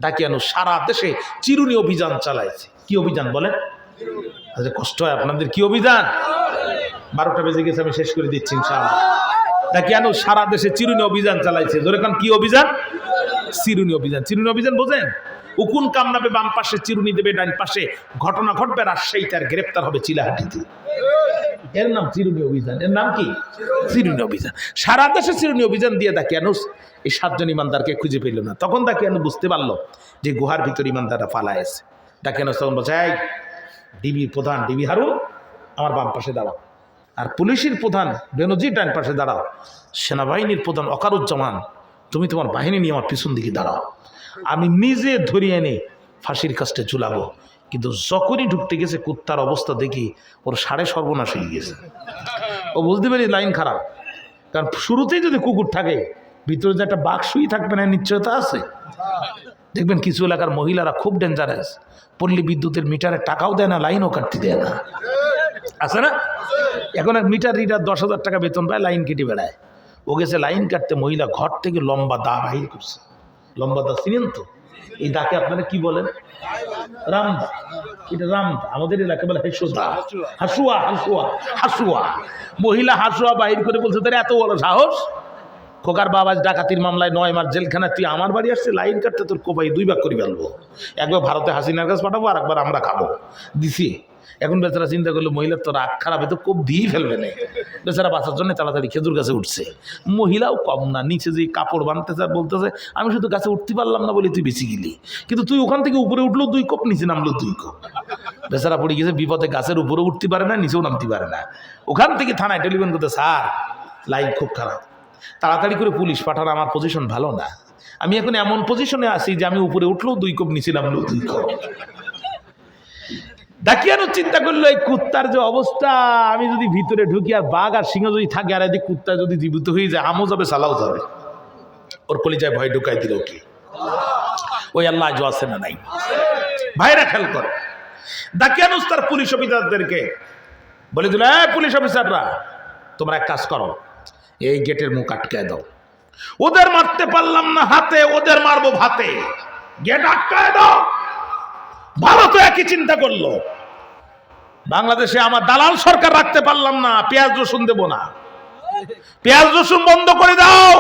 ডাকিয়ানো সারা দেশে চিরুনি অভিযান চালাইছে। কি অভিযান বলেন? আচ্ছা, কষ্ট হয় আপনাদের। কি অভিযান? 12টা বেজে গেছে, আমি শেষ করে দিচ্ছি ইনশাআল্লাহ। কেন সারা দেশে চিরুনি অভিযান চালাইছে? জোরে কান, কি অভিযান? চিরুনি অভিযান। চিরুনি অভিযান বোঝেন? উকুন কামড়াবে বাম পাশে, চিরুনি দেবে ডান পাশে, ঘটনা ঘটবে রাজশাহীতে, গ্রেপ্তার হবে চিলাহাটিতে। এর নাম চিরুনি অভিযান। এর নাম কি? চিরুনি অভিযান। সারা দেশে চিরুনি অভিযান দিয়ে কেন এই 7 জন ইমানদারকে খুঁজে পেল না। তখন কেন বুঝতে পারলো যে গুহার ভিতর ইমানদাররা পালা আছে। কেন তখন বলছে, এই ডিবি প্রধান, ডিবি হারুন, আমার বাম পাশে দাঁড়াও। আর পুলিশের প্রধান বেনজির ডান পাশে দাঁড়াও। সেনাবাহিনীর প্রধান ওকারুজ্জামান, তুমি তোমার বাহিনী নিয়ে আমার পিছন দিকে দাঁড়াও। আমি নিজে ধরিয়ে এনে ফাঁসির কাস্টে ঝুলাবো। কিন্তু যখনই ঢুকতে গেছে, কুত্তার অবস্থা দেখি ওর সাড়ে সর্বনাশ হয়ে গেছে। ও বুঝতে পারি লাইন খারাপ, কারণ শুরুতেই যদি কুকুর থাকে, ভিতরে যে একটা বাঘ শুই থাকবে না নিশ্চয়তা আছে। দেখবেন কিছু এলাকার মহিলারা খুব ডেঞ্জারাস, পল্লী বিদ্যুতের মিটারে টাকাও দেয় না, লাইনও কাটতে দেয় না, আছে না? এখন এক মিটার রিডার 10,000 টাকা বেতন পায়, লাইন কেটে বেড়ায়। ও গেছে লাইন কাটতে, মহিলা ঘর থেকে লম্বা দা বাহির করছে। লম্বা দা চিনেন তো? এই দাকে আপনারা কি বলেন? রামদা। এটা রামদা, আমাদের এলাকা বলে হেসুদা। হাসুয়া হাসুয়া হাসুয়া। মহিলা হাসুয়া বাহির করে বলছে তোর এত বড় সাহস, খোকার বাবা ডাকাতির মামলায় 9 মাস জেলখানা, তুই আমার বাড়ি আসছে লাইন কাটতে, তোর কোপাই 2 ভাগ করে ফেলবো, একবার ভারতে হাসিনার কাছে পাঠাবো আর একবার আমরা খাবো। দিছি। এখন বেচারা চিন্তা করলো মহিলার তো রাগ খারাপ, তো কোপ দিয়েই ফেলবে না, বেচারা বাঁচার জন্য তাড়াতাড়ি খেজুর গাছে উঠছে। মহিলাও কম না, নিচে যে কাপড় বাঁধতেছে আর বলতেছে আমি শুধু গাছে উঠতে পারলাম না বলে তুই বেঁচে গেলি, কিন্তু তুই ওখান থেকে উপরে উঠলো 2 কোপ, নিচে নামলো 2 কোপ। বেচারা পড়ে গেছে বিপদে, গাছের উপরে উঠতে পারে না, নিচেও নামতে পারে না। ওখান থেকে থানায় টেলিফোন করতে, স্যার লাইন খুব খারাপ, তাড়াতাড়ি করে পুলিশ পাঠানো, আমার পজিশন ভালো না, আমি এখন এমন পজিশনে আছি যে আমি উপরে উঠলেও 2 কোপ, নিচে নামলেও 2 কোপ। ডাকিয়ানো চিন্তা করলো এই কুত্তার যে অবস্থা, আমি যদি ভিতরে ঢুকি আর বাঘ আর সিংহ যদি থাকে আর এদিকে কুত্তা যদি জীবিত হয়ে যায়, আমও যাবে সালাও যাবে। ওর কলিজায় ভয় ঢুকাই দিল কি? ওই আল্লাহ আজও আছে না নাই? ভাইরা খেয়াল করে, ডাকিয়ানুস তার পুলিশ অফিসারদেরকে বলে দিল, পুলিশ অফিসাররা তোমরা এক কাজ করো, এই গেটের মুখ আটকায় দাও, ওদের মারতে পারলাম না হাতে, ওদের মারবো ভাতে, গেট আটকায় দাও। ভারত একই চিন্তা করলো, বাংলাদেশে আমার দালাল সরকার রাখতে পারলাম না, পেঁয়াজ রসুন দেবো না, পেঁয়াজ রসুন বন্ধ করে দাও,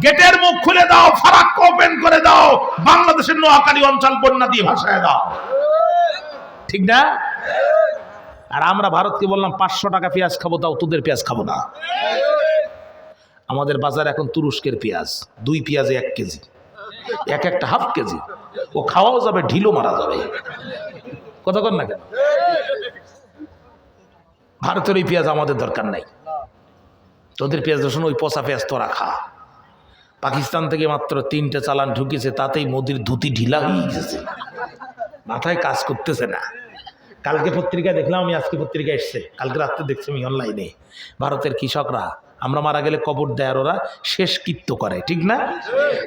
গেটের মুখ খুলে দাও, ফারাক্কা ওপেন করে দাও, বাংলাদেশের নোয়াখালী অঞ্চল বন্যা দিয়ে ভাসায় দাও। ঠিক না? আর আমরা ভারতকে বললাম 500 টাকা পেঁয়াজ খাবো, দাও, তোদের পেঁয়াজ খাবো না। আমাদের বাজার এখন তুরস্কের পেঁয়াজ, 2 পেঁয়াজে 1 কেজি, একটা হাফ কেজি, ও খাওয়াও যাবে, ঢিলও মারা যাবে। কথা কর না কেন? ভারতের ওই পেঁয়াজ আমাদের দরকার নাই, তোদের পেঁয়াজ রসুন ওই পচা পেঁয়াজ তোরা খা। পাকিস্তান থেকে মাত্র 3টে চালান ঢুকেছে, তাতেই মোদির ধুতি ঢিলা হয়ে গেছে, মাথায় কাজ করতেছে না। কালকে পত্রিকায় দেখলাম আমি, আজকে পত্রিকা এসছে, কালকে রাত্রে দেখছি আমি অনলাইনে, ভারতের কৃষকরা আমরা মারা গেলে কবর দেয় আর ওরা শেষ কৃত্য করে, ঠিক না?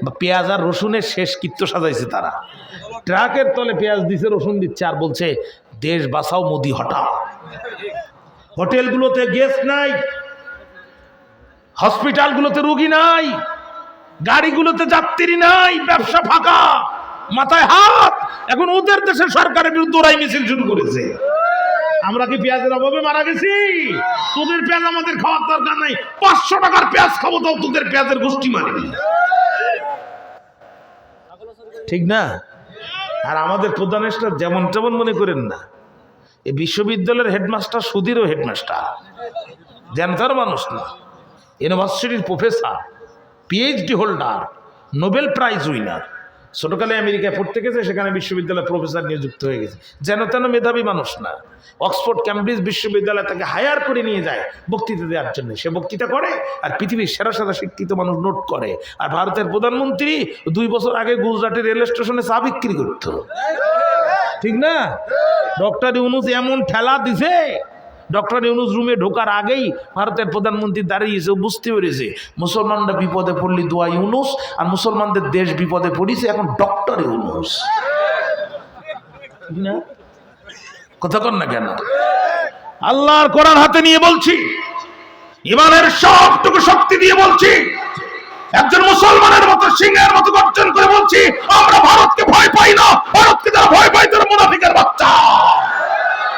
বা পেঁয়াজ আর রসুনের শেষ কৃত্য সাজাইছে তারা, ট্রাকের তলে পেঁয়াজ দিচ্ছে, রসুন দিচ্ছে, আর বলছে দেশ বাঁচাও, মোদি হটাও। হোটেলগুলোতে গেস্ট নাই, হসপিটালগুলোতে রোগী নাই, গাড়িগুলোতে যাত্রী নাই, ব্যবসা ফাঁকা, মাথায় হাত। এখন ওদের দেশের সরকারের বিরুদ্ধে ওরাই মিছিল শুরু করেছে। আমরা কি পেঁয়াজের অভাবে মারা গেছি? তোদের পেঁয়াজ আমাদের খাওয়ার দরকার নাই, 500 টাকার পেঁয়াজ খাবো, তাও তোদের পেঁয়াজের গোষ্ঠী মারবি, ঠিক না? আর আমাদের প্রধানেশটা যেমন তেমন মনে করেন না, এই বিশ্ববিদ্যালয়ের হেডমাস্টার সুধীরও হেডমাস্টার, জানতার মানুষ না, ইউনিভার্সিটির professor, PhD holder, Nobel prize winner, ছোটকালে আমেরিকায় পড়তে গেছে, সেখানে বিশ্ববিদ্যালয়ের প্রফেসর নিযুক্ত হয়ে গেছে, যেন তেন মেধাবী মানুষ না। অক্সফোর্ড ক্যামব্রিজ বিশ্ববিদ্যালয় তাকে হায়ার করে নিয়ে যায় বক্তৃতা দেওয়ার জন্য, সে বক্তৃতা করে আর পৃথিবীর সেরা সেরা শিক্ষিত মানুষ নোট করে। আর ভারতের প্রধানমন্ত্রী 2 বছর আগে গুজরাটের রেল স্টেশনে চা বিক্রি করত, ঠিক না? ডক্টর ইউনূস এমন ঠেলা দিছে, ডক্টর ইউনূস রুমে ঢোকার আগেই ভারতের প্রধানমন্ত্রী দাঁড়িয়েছে, বুঝতে পেরেছে মুসলমানরা বিপদে পড়লি দোয়া ইউনূস, আর মুসলমানদের দেশ বিপদে পড়িছে এখন ডক্টর ইউনূস। কথা কর না কেন? আল্লাহর কোরআন হাতে নিয়ে বলছি, ইমানের সবটুকু শক্তি দিয়ে বলছি, একজন মুসলমানের মতো সিংহের মতো গর্জন করে বলছি, আমরা ভারতকে ভয় পাই না, ভারতকে যারা ভয় পাই তারা মুনাফিকের বাচ্চা।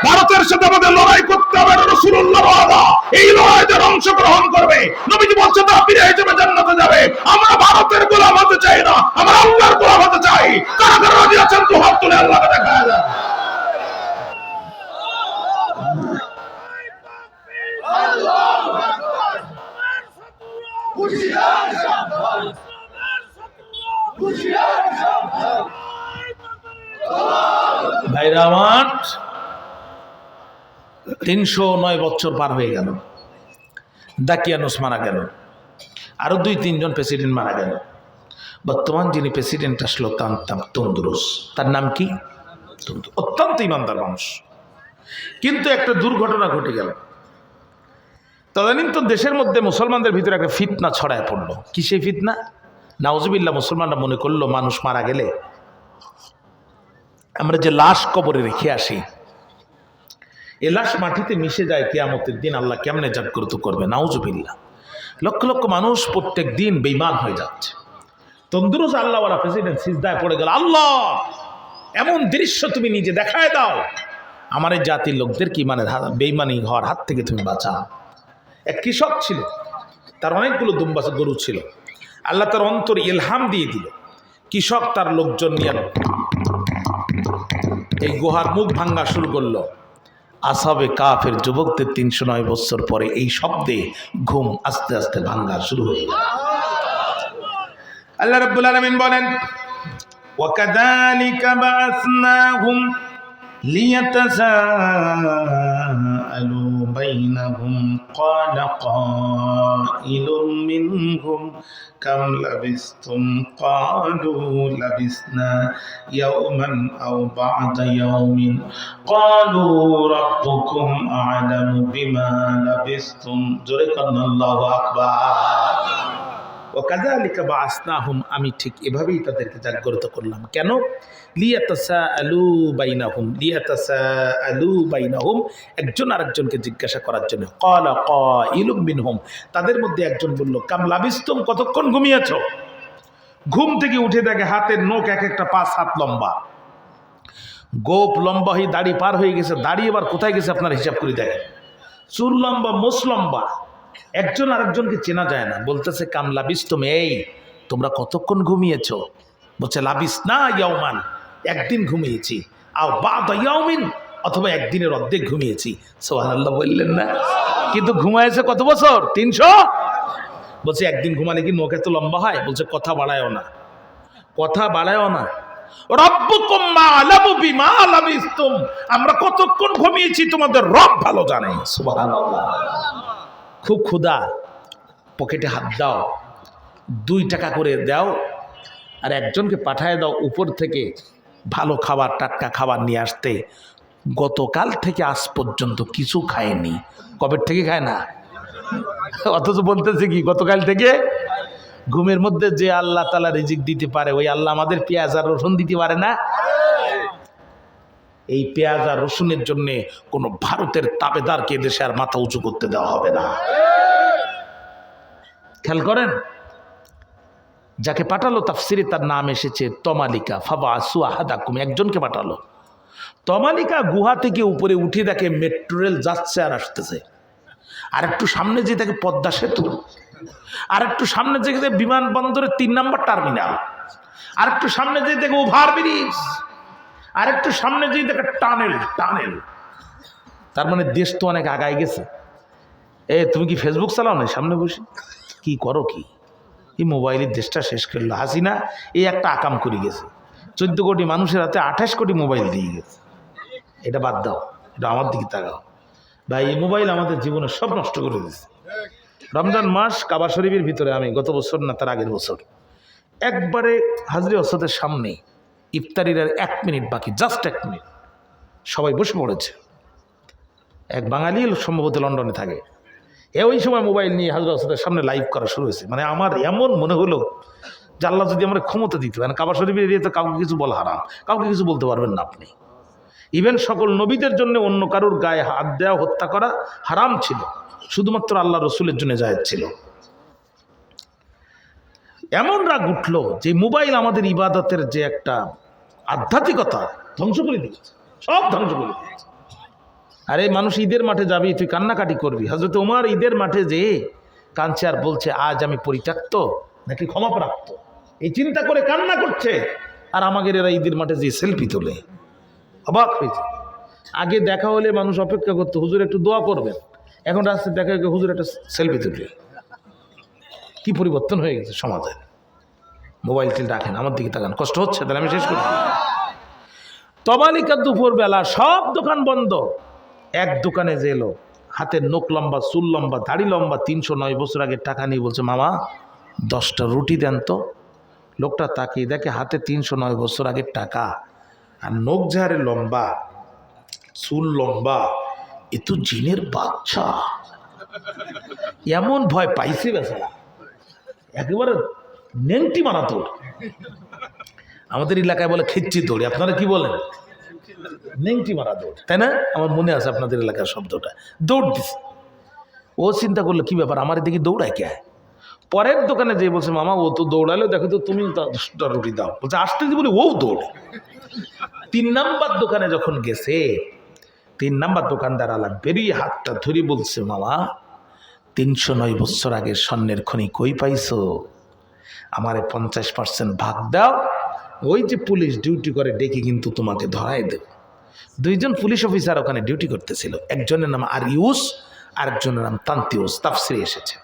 ভারতের সাথে আমাদের লড়াই করতে হবে, রাসূলুল্লাহর ওয়াদা, এই লড়াইয়ে যারা অংশগ্রহণ করবে, নবীজি বলছেন তারা ফিরে হিসেবে জান্নাতে যাবে। আমরা ভারতের গোলাম হতে চাই না, আমরা আল্লাহর গোলাম হতে চাই। কারা কারা রাজি আছেন তো হাত তুলে আল্লাহকে দেখা যায়। ভাইরা আমার, 309 বছর পার হয়ে গেল, দাকিয়ানুস মারা গেল, আরো 2-3 জন প্রেসিডেন্ট মারা গেল। বর্তমান যিনি প্রেসিডেন্ট আসলো তন্দুরুস, তার নাম কি? অত্যন্ত ইমানদার মানুষ, কিন্তু একটা দুর্ঘটনা ঘটে গেল। তদানীন্তন দেশের মধ্যে মুসলমানদের ভিতরে একটা ফিতনা ছড়ায় পড়লো। কি সেই ফিতনা? নাউজুবিল্লাহ, মুসলমানরা মনে করলো মানুষ মারা গেলে আমরা যে লাশ কবরে রেখে আসি, এ লাশ মাটিতে মিশে যায়, কিয়ামতের দিন আল্লাহ কেমনে জাগ্রত করবে। নাউজুবিল্লাহ, লক্ষ লক্ষ মানুষ প্রত্যেক দিন বেঈমান হয়ে যাচ্ছে। তন্দুরুস আল্লাহওয়ালা প্রেসিডেন্ট সিজদায় পড়ে গেল, আল্লাহ এমন দৃশ্য তুমি নিজে দেখায় দাও, আমার এই জাতির লোকদের কি মানে বেইমানি হওয়ার হাত থেকে তুমি বাঁচাও। এক কৃষক ছিল, তার অনেকগুলো দুম্বা গরু ছিল। আল্লাহ তার অন্তর ইলহাম দিয়ে দিল, কৃষক তার লোকজন নিয়ে এই গুহার মুখ ভাঙ্গা শুরু করলো। আসহাবে কাফের যুবকদের 309 বছর পরে এই শব্দে ঘুম আস্তে আস্তে ভাঙ্গা শুরু হয়ে গেল। আল্লাহ রাব্বুল আলামিন বলেন, ওয়াকাযালিকা বা'আসনাহুম লিয়াতাসাআলু বাইনাহুম ক্বালা কাইলুম মিনহুম কাম লাবিসতুম ক্বালু লাবিসনা ইয়াওমান আও বা'দা ইয়াওমিন ক্বালু রাব্বুকুম আ'লামু বিমা লাবিসতুম। জোরে কান্না, আল্লাহু আকবার। ওয়াকাযালিকা বা'আসনাহুম, আমি ঠিক এভাবেই তাদেরকে জাগ্রত করলাম। কেন? লিয়াতাসাআলু বাইনাহুম, একজন আরেকজনকে জিজ্ঞাসা করার জন্য। ক্বালা কাইলুম মিনহুম, তাদের মধ্যে একজন বলল, কাম লাবিসতুম, কতক্ষণ ঘুমিয়েছো? ঘুম থেকে উঠে দেখে হাতের নখ এক একটা 5 হাত লম্বা, গোপ লম্বা হয়ে দাড়ি পার হয়ে গেছে। দাড়ি এবার কোথায় গেছে আপনার হিসাব করে দেখেন। চুল লম্বা, মোষ লম্বা, একজন আরেকজনকে চেনা যায় না। বলতেছে, কাম লাবিসতুম, এই তোমরা কতক্ষণ ঘুমিয়েছো? বলছে, লাবিসনা ইয়াওমান, একদিন ঘুমিয়েছি, আও বা'দা ইয়াওমিন, অথবা একদিনের অর্ধেক ঘুমিয়েছি। সুবহানাল্লাহ বললেন না? কিন্তু ঘুমায়েছে কত বছর? 300। বলছে, একদিন ঘুমালে কি নখ এত লম্বা হয়? বলছে, কথা বাড়ায়ও না, কথা বাড়ায়ও না। রব্বুকুম আ'লামু বিমা লাবিসতুম, আমরা কতক্ষণ ঘুমিয়েছি তোমাদের রব ভালো জানে। সুবহানাল্লাহ। খুব ক্ষুধা, পকেটে হাত দাও, 2 টাকা করে দাও, আর একজনকে পাঠায় দাও উপর থেকে ভালো খাবার, টাটকা খাবার নিয়ে আসতে। গতকাল থেকে আজ পর্যন্ত কিছু খায়নি। কবে থেকে খায় না? অথচ বলতেছে কি গতকাল থেকে। ঘুমের মধ্যে যে আল্লাহ তাআলা রিজিক দিতে পারে, ওই আল্লাহ আমাদের পেঁয়াজ আর রসুন দিতে পারে না? এই পেঁয়াজ আর রসুনের জন্য কোনো ভারতের তাবেদারকে দেশে আর মাথা উঁচু করতে দেওয়া হবে না। খেয়াল করেন, যাকে পাঠালো তাফসিরে তার নাম এসেছে তমালিকা। ফাবাসু আহাদাকুম, একজনকে পাঠালো। তমালিকা গুহা থেকে উপরে উঠে দেখে মেট্রো রেল যাচ্ছে আর আসতেছে। আর একটু সামনে যে দেখে পদ্মা সেতু, আর একটু সামনে যে দেখে বিমানবন্দরের 3 নম্বর টার্মিনাল, আর একটু সামনে যে দেখে ওভারব্রিজ, আর একটু সামনে যে দেখে টানেল। তার মানে দেশ তো অনেক আগায় গেছে। তুমি কি ফেসবুক চালাও না সামনে বসে? কি করো কি? এই মোবাইলের দেশটা শেষ করলো। হাসিনা এই একটা আকাম করে গেছে, 14 কোটি মানুষের হাতে 28 কোটি মোবাইল দিয়ে গেছে। এটা বাদ দাও, এটা আমার দিকে তাকাও ভাই। এই মোবাইল আমাদের জীবনে সব নষ্ট করে দিয়েছে। রমজান মাস কাবা শরীফের ভিতরে আমি গত বছর না তার আগের বছর একবারে হাজরি ওস্তাদের সামনে ইফতারির আর 1 মিনিট বাকি, জাস্ট 1 মিনিট, সবাই বসে পড়েছে। এক বাঙালি সম্ভবত লন্ডনে থাকে, ওই সময় মোবাইল নিয়ে হাজরত ওস্তাদের সামনে লাইভ করা শুরু হয়েছে। মানে আমার এমন মনে হলো যে আল্লাহ যদি আমার ক্ষমতা দিত। মানে কাবা শরীফের এরিয়াতে কাউকে কিছু বলা হারাম, কাউকে কিছু বলতে পারবেন না আপনি। ইভেন সকল নবীদের জন্য অন্য কারোর গায়ে হাত দেওয়া, হত্যা করা হারাম ছিল, শুধুমাত্র আল্লাহ রসুলের জন্য জায়েজ ছিল। এমন রাগ উঠলো যে মোবাইল আমাদের ইবাদতের যে একটা আধ্যাত্মিকতা ধ্বংস করে দিয়েছে, সব ধ্বংস করে দিয়েছে। আরে মানুষ ঈদের মাঠে যাবি, তুই কান্নাকাটি করবি। হযরত ওমর ঈদের মাঠে যেয়ে কাঁদছে আর বলছে, আজ আমি পরিত্যক্ত নাকি ক্ষমাপ্রাপ্ত, এই চিন্তা করে কান্না করছে। আর আমাদের এরা ঈদের মাঠে যেয়ে সেলফি তোলে। অবাক হয়েছে। আগে দেখা হলে মানুষ অপেক্ষা করতো, হুজুর একটু দোয়া করবেন। এখন রাস্তায় দেখা গেছে হুজুর একটা সেলফি তুলে। কি পরিবর্তন হয়ে গেছে সমাজে। মোবাইল টিল রাখেন, আমার দিকে তাকান, কষ্ট হচ্ছে? তাহলে আমি শেষ করি। তমালিকা দুপুরবেলা সব দোকান বন্ধ। এক দোকানে যে এলো, হাতের নখ লম্বা, চুল লম্বা, দাড়ি লম্বা, 309 বছর আগের টাকা নিয়ে বলছে, মামা 10টা রুটি দেন তো। লোকটা তাকিয়ে দেখে হাতে 309 বছর আগের টাকা, আর নখ ঝাড়ে লম্বা, চুল লম্বা, এ তো জিনের বাচ্চা। এমন ভয় পাইছে বেচারা, একেবারে নেংটি মারা দৌড়। আমাদের এলাকায় বলে খেচ্ছি দৌড়ি, আপনারা কি বলেন? নেংটি মারা দৌড়, তাই না? আমার মনে আছে আপনাদের এলাকার শব্দটা। দৌড় দিছে। ও চিন্তা করলো কি ব্যাপার, আমার দিকে দৌড়ায় কে? পরের দোকানে যেয়ে বলছে মামা ও তো দৌড়ালো, দেখো তো তুমি 10টা রুটি দাও। বলছে আসতে বলে ও দৌড়। 3 নাম্বার দোকানে যখন গেছে, 3 নাম্বার দোকানদার আলা বেরিয়ে হাতটা ধরে বলছে মামা 309 বছর আগের স্বর্ণের খনি কই পাইছো? আমারে 50% ভাগ দাও, ওই যে পুলিশ ডিউটি করে ডেকে কিন্তু তোমাকে ধরাই দেব। 2 জন পুলিশ অফিসার ওখানে ডিউটি করতেছিল, একজনের নাম আরিউস, আরেকজনের নাম তান্তিউস। তাফসিরে এসেছে।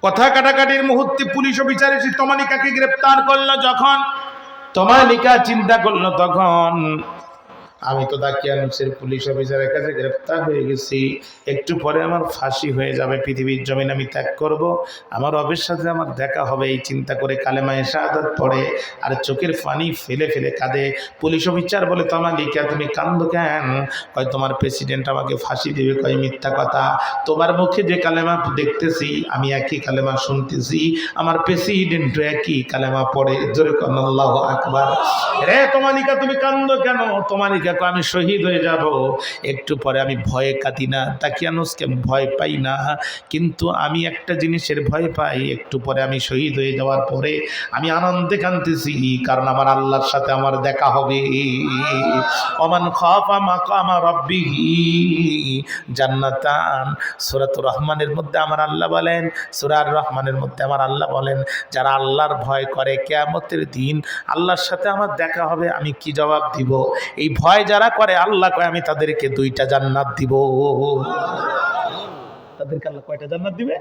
কথা কাটাকাটির মুহূর্তে পুলিশ অফিসার এসে তমালিকাকে গ্রেপ্তার করলো। যখন তমালিকা চিন্তা করলো তখন আমি তো দাকিয়ানুসের পুলিশ অফিসারের কাছে গ্রেপ্তার হয়ে গেছি, একটু পরে আমার ফাঁসি হয়ে যাবে, পৃথিবীর জমিন আমি ত্যাগ করব, আমার রবের সাথে আমার দেখা হবে। এই চিন্তা করে কালেমায়ে শাহাদাত পড়ে আর চোখের পানি ফেলে ফেলে কাঁদে। পুলিশ অফিসার বলে তমালিকা তুমি কান্দো কেন? কয় তোমার প্রেসিডেন্ট আমাকে ফাঁসি দেবে। কয় মিথ্যা কথা, তোমার মুখে যে কালেমা দেখতেছি আমি একই কালেমা শুনতেছি, আমার প্রেসিডেন্ট একই কালেমা পড়ে। জোরে কোন আল্লাহু আকবার। রে তমালিকা তুমি কান্দো কেন? তমালিকা আমি শহীদ হয়ে যাব। একটু পরে আমি ভয়ে কাঁদি না, দাকিয়ানুসকে ভয় পাই না, কিন্তু আমি একটা জিনিসের ভয় পাই, একটু পরে আমি শহীদ হয়ে যাওয়ার পরে আমি আনন্দে কাঁদতেছি, কারণ আমার আল্লাহর সাথে আমার দেখা হবে। ওমান খাফা মাকামা রাব্বিহি জান্নাতান। সূরাতুর রহমানের মধ্যে আমার আল্লাহ বলেন, সূরা আর রহমানের মধ্যে আমার আল্লাহ বলেন, যারা আল্লাহর ভয় করে কিয়ামতের দিন আল্লাহর সাথে আমার দেখা হবে। আমি কি জবাব দিব? এই ভয় যারা করে আল্লাহ কয় আমি তাদেরকে 2টা জান্নাত দিব। তাদেরকে আল্লাহ কয়টা জান্নাত দিবে?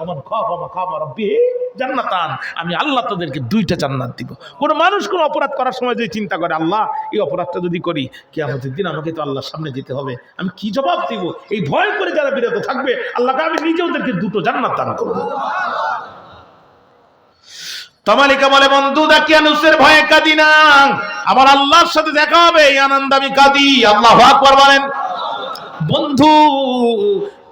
ওমান খাফা মাকামা রাব্বিহি জান্নাতান। আমি আল্লাহ তাদেরকে 2টা জান্নাত দিব। কোন মানুষ কোন অপরাধ করার সময় যদি চিন্তা করে আল্লাহ এই অপরাধটা যদি করি কিয়ামতের দিন আমাকে তো আল্লাহর সামনে যেতে হবে, আমি কি জবাব দিব? এই ভয় করে যারা বিরত থাকবে আল্লাহকে আমি নিজে ওদেরকে 2টো জান্নাত দান করব। তমালিকা বলে বন্ধু দাকিয়ানুসের ভয়ে কাঁদি না, আমার আল্লাহর সাথে দেখা হবে এই আনন্দ আমি কাঁদি। আল্লাহু আকবার বলেন। বন্ধু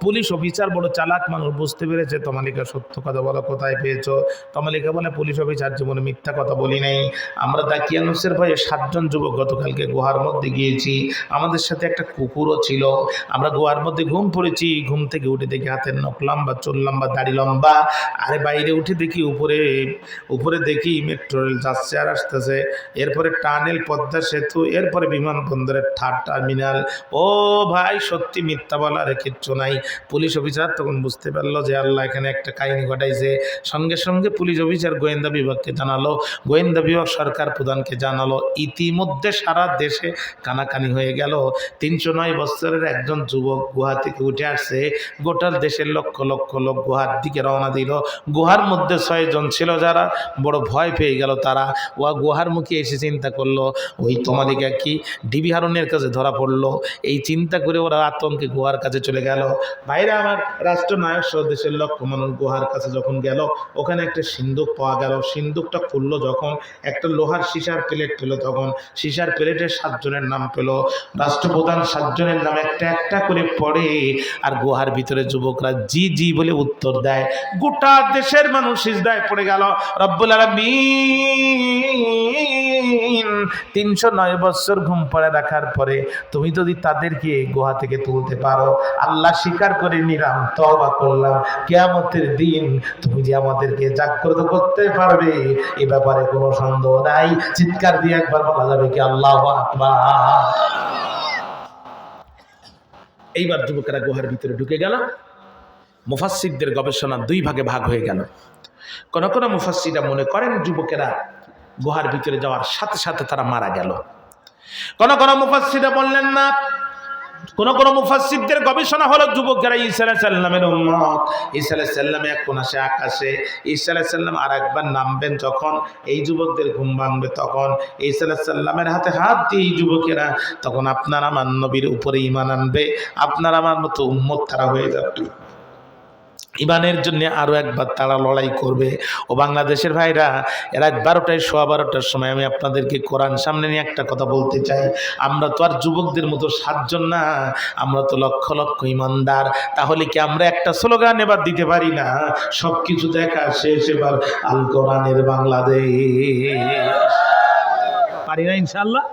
পুলিশ অফিসার বড় চালাক মানুষ, বুঝতে পেরেছে তমালিকা সত্য কথা বলা কোথায় পেয়েছো। তমালিকা বলে পুলিশ অফিসার জীবনে মিথ্যা কথা বলি নাই, আমরা দাকিয়ানুসের ভয়ে 7 জন যুবক গতকালকে গুহার মধ্যে গিয়েছি, আমাদের সাথে একটা কুকুরও ছিল। আমরা গুহার মধ্যে ঘুম পড়েছি, ঘুম থেকে উঠে দেখি হাতের নখ লম্বা, চুল লম্বা, দাড়ি লম্বা। আরে বাইরে উঠে দেখি উপরে দেখি মেট্রো রেল যাচ্ছে আর আসতেছে, এরপরে টানেল, পদ্মা সেতু, এরপরে বিমানবন্দরের 3rd টার্মিনাল। ও ভাই সত্যি মিথ্যা বলার কিচ্ছু নাই। পুলিশ অফিসার তখন বুঝতে পারলো যে আল্লাহ এখানে একটা কাহিনী ঘটাইছে। সঙ্গে সঙ্গে পুলিশ অফিসার গোয়েন্দা বিভাগকে জানালো, গোয়েন্দা বিভাগ সরকার প্রধানকে জানালো। ইতিমধ্যে সারা দেশে কানাকানি হয়ে গেল। 309 বছরের একজন যুবক গুহা থেকে উঠে আসছে, গোটার দেশের লক্ষ লক্ষ লোক গুহার দিকে রওনা দিল। গুহার মধ্যে 6 জন ছিল যারা বড় ভয় পেয়ে গেল। তারা গুহার মুখে এসে চিন্তা করলো ওই তমালিকা কি ডিবি হারুনের কাছে ধরা পড়লো। এই চিন্তা করে ওরা আতঙ্কে গুহার কাছে চলে গেল। ভাইরা আমার, রাষ্ট্রনায়ক সহ দেশের লক্ষ মানুষ গুহার কাছে যখন গেল, ওখানে একটা সিন্দুক পাওয়া গেল। সিন্দুকটা খুললো যখন একটা লোহার সিসার প্লেট পেল, তখন সিসার প্লেটে 7 জনের নাম পেল। রাষ্ট্রপ্রধান 7 জনের নাম একটা একটা করে পড়ে, আর গুহার ভিতরে যুবকরা জি জি বলে উত্তর দেয়। গোটা দেশের মানুষ সিজদায় পড়ে গেল। রব্বুল আলামিন 309 বছর ঘুম পড়ে রাখার পরে তুমি যদি তাদেরকে গুহা থেকে তুলতে পারো, আল্লাহ স্বীকার করে নিলাম, তওবা করলাম, কিয়ামতের দিন তুমি যে আমাদেরকে জাগ্রত করতে পারবে এ ব্যাপারে কোনো সন্দেহ নাই। চিৎকার দিয়ে একবার বলা যাবে কি আল্লাহু আকবার। এইবার যুবকেরা গুহার ভিতরে ঢুকে গেল। মুফাসসিরদের গবেষণা 2 ভাগে ভাগ হয়ে গেল। কোন কোন মুফাসসিররা মনে করেন যুবকেরা গুহার ভিতরে যাওয়ার সাথে সাথে তারা মারা গেল। কোন কোন মুফাসসিররা বললেন না। কোন কোন মুফাসসিরদের গবেষণা হলো যুবকেরা ঈসা আলাইহিস সালামের উম্মত। ঈসা আলাইহিস সালাম এখন আসে আকাশে, ঈসা আলাইহিস সালাম আরেকবার নামবেন যখন এই যুবকদের ঘুম ভাঙবে, তখন ঈসা আলাইহিস সালামের হাতে হাত দিয়ে এই যুবকেরা তখন আপনার আমার নবীর উপরে ঈমান আনবে, আপনার আমার মতো উম্মত তারা হয়ে যাবে। ইমানের জন্য আরো একবার তারা লড়াই করবে। ও বাংলাদেশের ভাইরা, রাত 12টায় 12:15টার সময় আমি আপনাদেরকে কোরআন সামনে নিয়ে একটা কথা বলতে চাই। আমরা তো আর যুবকদের মতো 7 জন না, আমরা তো লক্ষ লক্ষ ইমানদার। তাহলে কি আমরা একটা স্লোগান এবার দিতে পারি না? সবকিছু দেখা শেষ, এবার আল কোরআনের বাংলাদেশ। পারি না ইনশাআল্লাহ?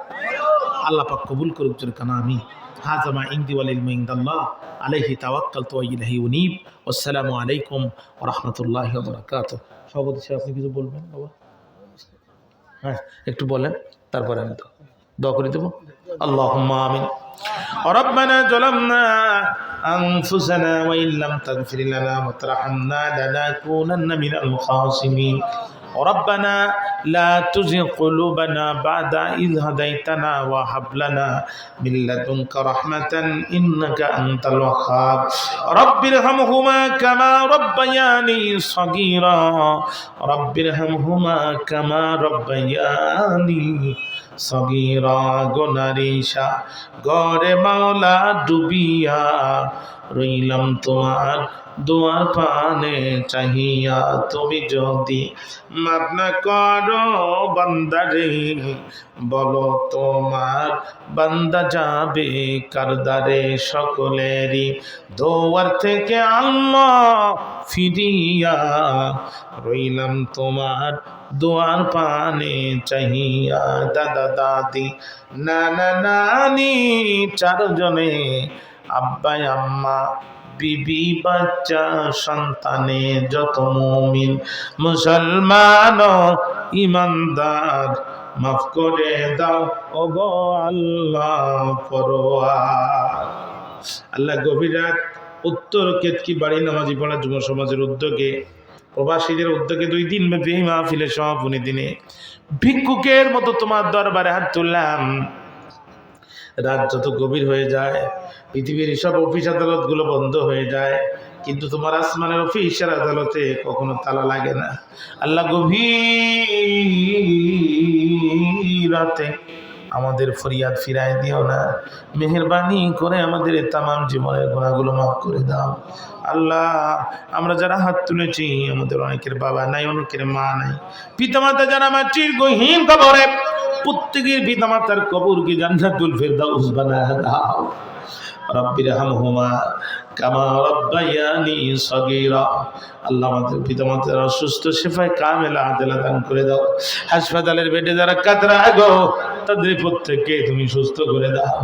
আল্লাহ পাক কবুল করুক জোরে কানা আমি। হাযা মা ইনদি ওয়াল ইলমু ইনদাল্লাহ আলাইহি তাওয়াক্কালতু ওয়া ইলাইহি উনীব। আসসালামু আলাইকুম ওয়া রাহমাতুল্লাহি ওয়া বারাকাতুহু। সভাপতি সাহেব আপনি কিছু বলবেন বাবা? হ্যাঁ একটু বলেন, তারপরে আমি তো দোয়া করে দেবো। আল্লাহুম্মা আমিন। ربنا ظلمنا أنفسنا وإن لم تغفر لنا وترحمنا لنكونن من الخاسرين. ربنا لا تزغ قلوبنا بعد إذ هديتنا وهب لنا من لدنك رحمة إنك أنت الوهاب. رب ارحمهما كما ربياني صغيرا. رب ارحمهما كما ربياني সগীরা। গোনারিশা গরে মাওলা ডুবিয়া রইলাম তোমার দোয়ার পানে চাহিয়া। তুমি যদি মাফ না করো বান্দারে, বলো তোমার বান্দা যাবে কারদারে। সকলেরই দোয়ার থেকে আল্লাহ ফিরিয়া রইলাম তোমার দোয়ার পানে চাহিয়া। দাদা দাদি নানা নানি চারজনে, আব্বা আম্মা বিবি বাচ্চা সন্তানে, যত মুমিন মুসলমান ইমানদার মাফ করে দাও ওগো আল্লাহ পরোয়ার। আল্লাহ গভীর রাত উত্তর কেতকি বাড়ি নামাজি পড়া যুব সমাজের উদ্যোগে, প্রবাসীদের উদ্যোগে 2 দিন ব্যাপী এই মাহফিলের সমাপনী দিনে ভিক্ষুকের মতো তোমার দরবারে হাত তুললাম। রাত যত গভীর হয়ে যায়, পৃথিবীর সব অফিস আদালত গুলো বন্ধ হয়ে যায়, কিন্তু তোমার আসমানের অফিসের আদালতে কখনো তালা লাগে না। আল্লাহ গভীর রাতে আমাদের ফরিয়াদ ফিরায় দিও না। মেহেরবানি করে আমাদের তামাম জীবনের গুনাহগুলো মাফ করে দাও। আল্লাহ আমরা যারা হাত তুলেছি, আমাদের অনেকের বাবা নাই, অনেকের মা নাই, পিতামাতা যারা মাটির গহীন কবরে, প্রত্যেকের পিতামাতার কবরকে জান্নাতুল ফেরদাউস বানায় দাও। রব্বির হামহুমা কামা রব্বায়ানি সগীরা। আল্লাহ আমাদের পিতামাতার অসুস্থ শিফায়ে কামেলা আজলা দান করে দাও। হাসপাতালের বেডে যারা কাতরা গো, তাদের প্রত্যেককে তুমি সুস্থ করে দাও।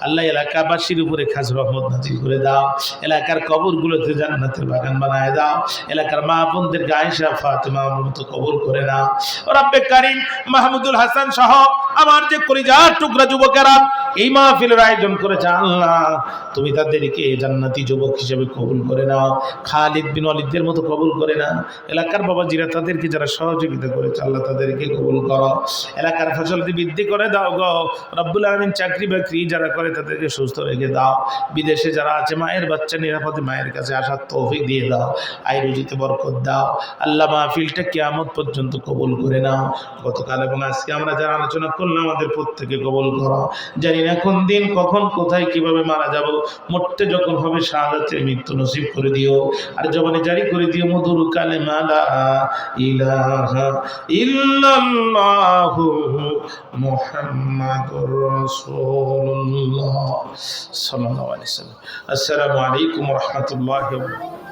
আল্লাহ এলাকাবাসীর উপরে খাস রহমত নাজিল করে দাও। এলাকার কবরগুলোতে জান্নাতের বাগান বানায় দাও। এলাকার মা বোনদেরকে আয়েশা ফাতেমার মতো কবর করে নাও। রব্বে কারীম মাহমুদুল হাসান সহ আমার যে কলিজার টুকরা যুবকেরা এই মাহফিলের আয়োজন করেছে, আল্লাহ তুমি তাদেরকে জান্নাতি যুবক হিসেবে কবুল করে নাও। খালিদ বিন ওয়ালিদের মতো কবুল করে নাও। এলাকার বাবাজিরা তাদেরকে যারা সহযোগিতা করেছে, আল্লাহ তাদেরকে কবুল করো। এলাকার ফসলটি বৃদ্ধি করে দাও গো রব্বুল আলামিন। চাকরি বাকরি যারা করে তাদেরকে সুস্থ রেখে দাও। বিদেশে যারা আছে মায়ের বাচ্চা নিরাপদে মায়ের কাছে আসার তৌফিক দিয়ে দাও। আয় রুজিতে বরকত দাও। আল্লাহ মাহফিলটা কিয়ামত পর্যন্ত কবুল করে নাও। গতকাল এবং আজকে আমরা যারা আলোচনা করলাম, আমাদের প্রত্যেকে কবুল করো। জানি না কোন দিন কখন কোথায় কিভাবে মারা যাব, মরতে যখন হবে শাহাদাতের মৃত্যু নসিব করে দিও। আর জবানে জারি করে দিও মধুর কালেমা লা ইলাহা ইল্লাল্লাহু মুহাম্মাদুর রাসূলুল্লাহ সাল্লাল্লাহু আলাইহি ওয়াসাল্লাম। আসসালামু আলাইকুম ওয়া রাহমাতুল্লাহি ওয়া বারাকাতুহু।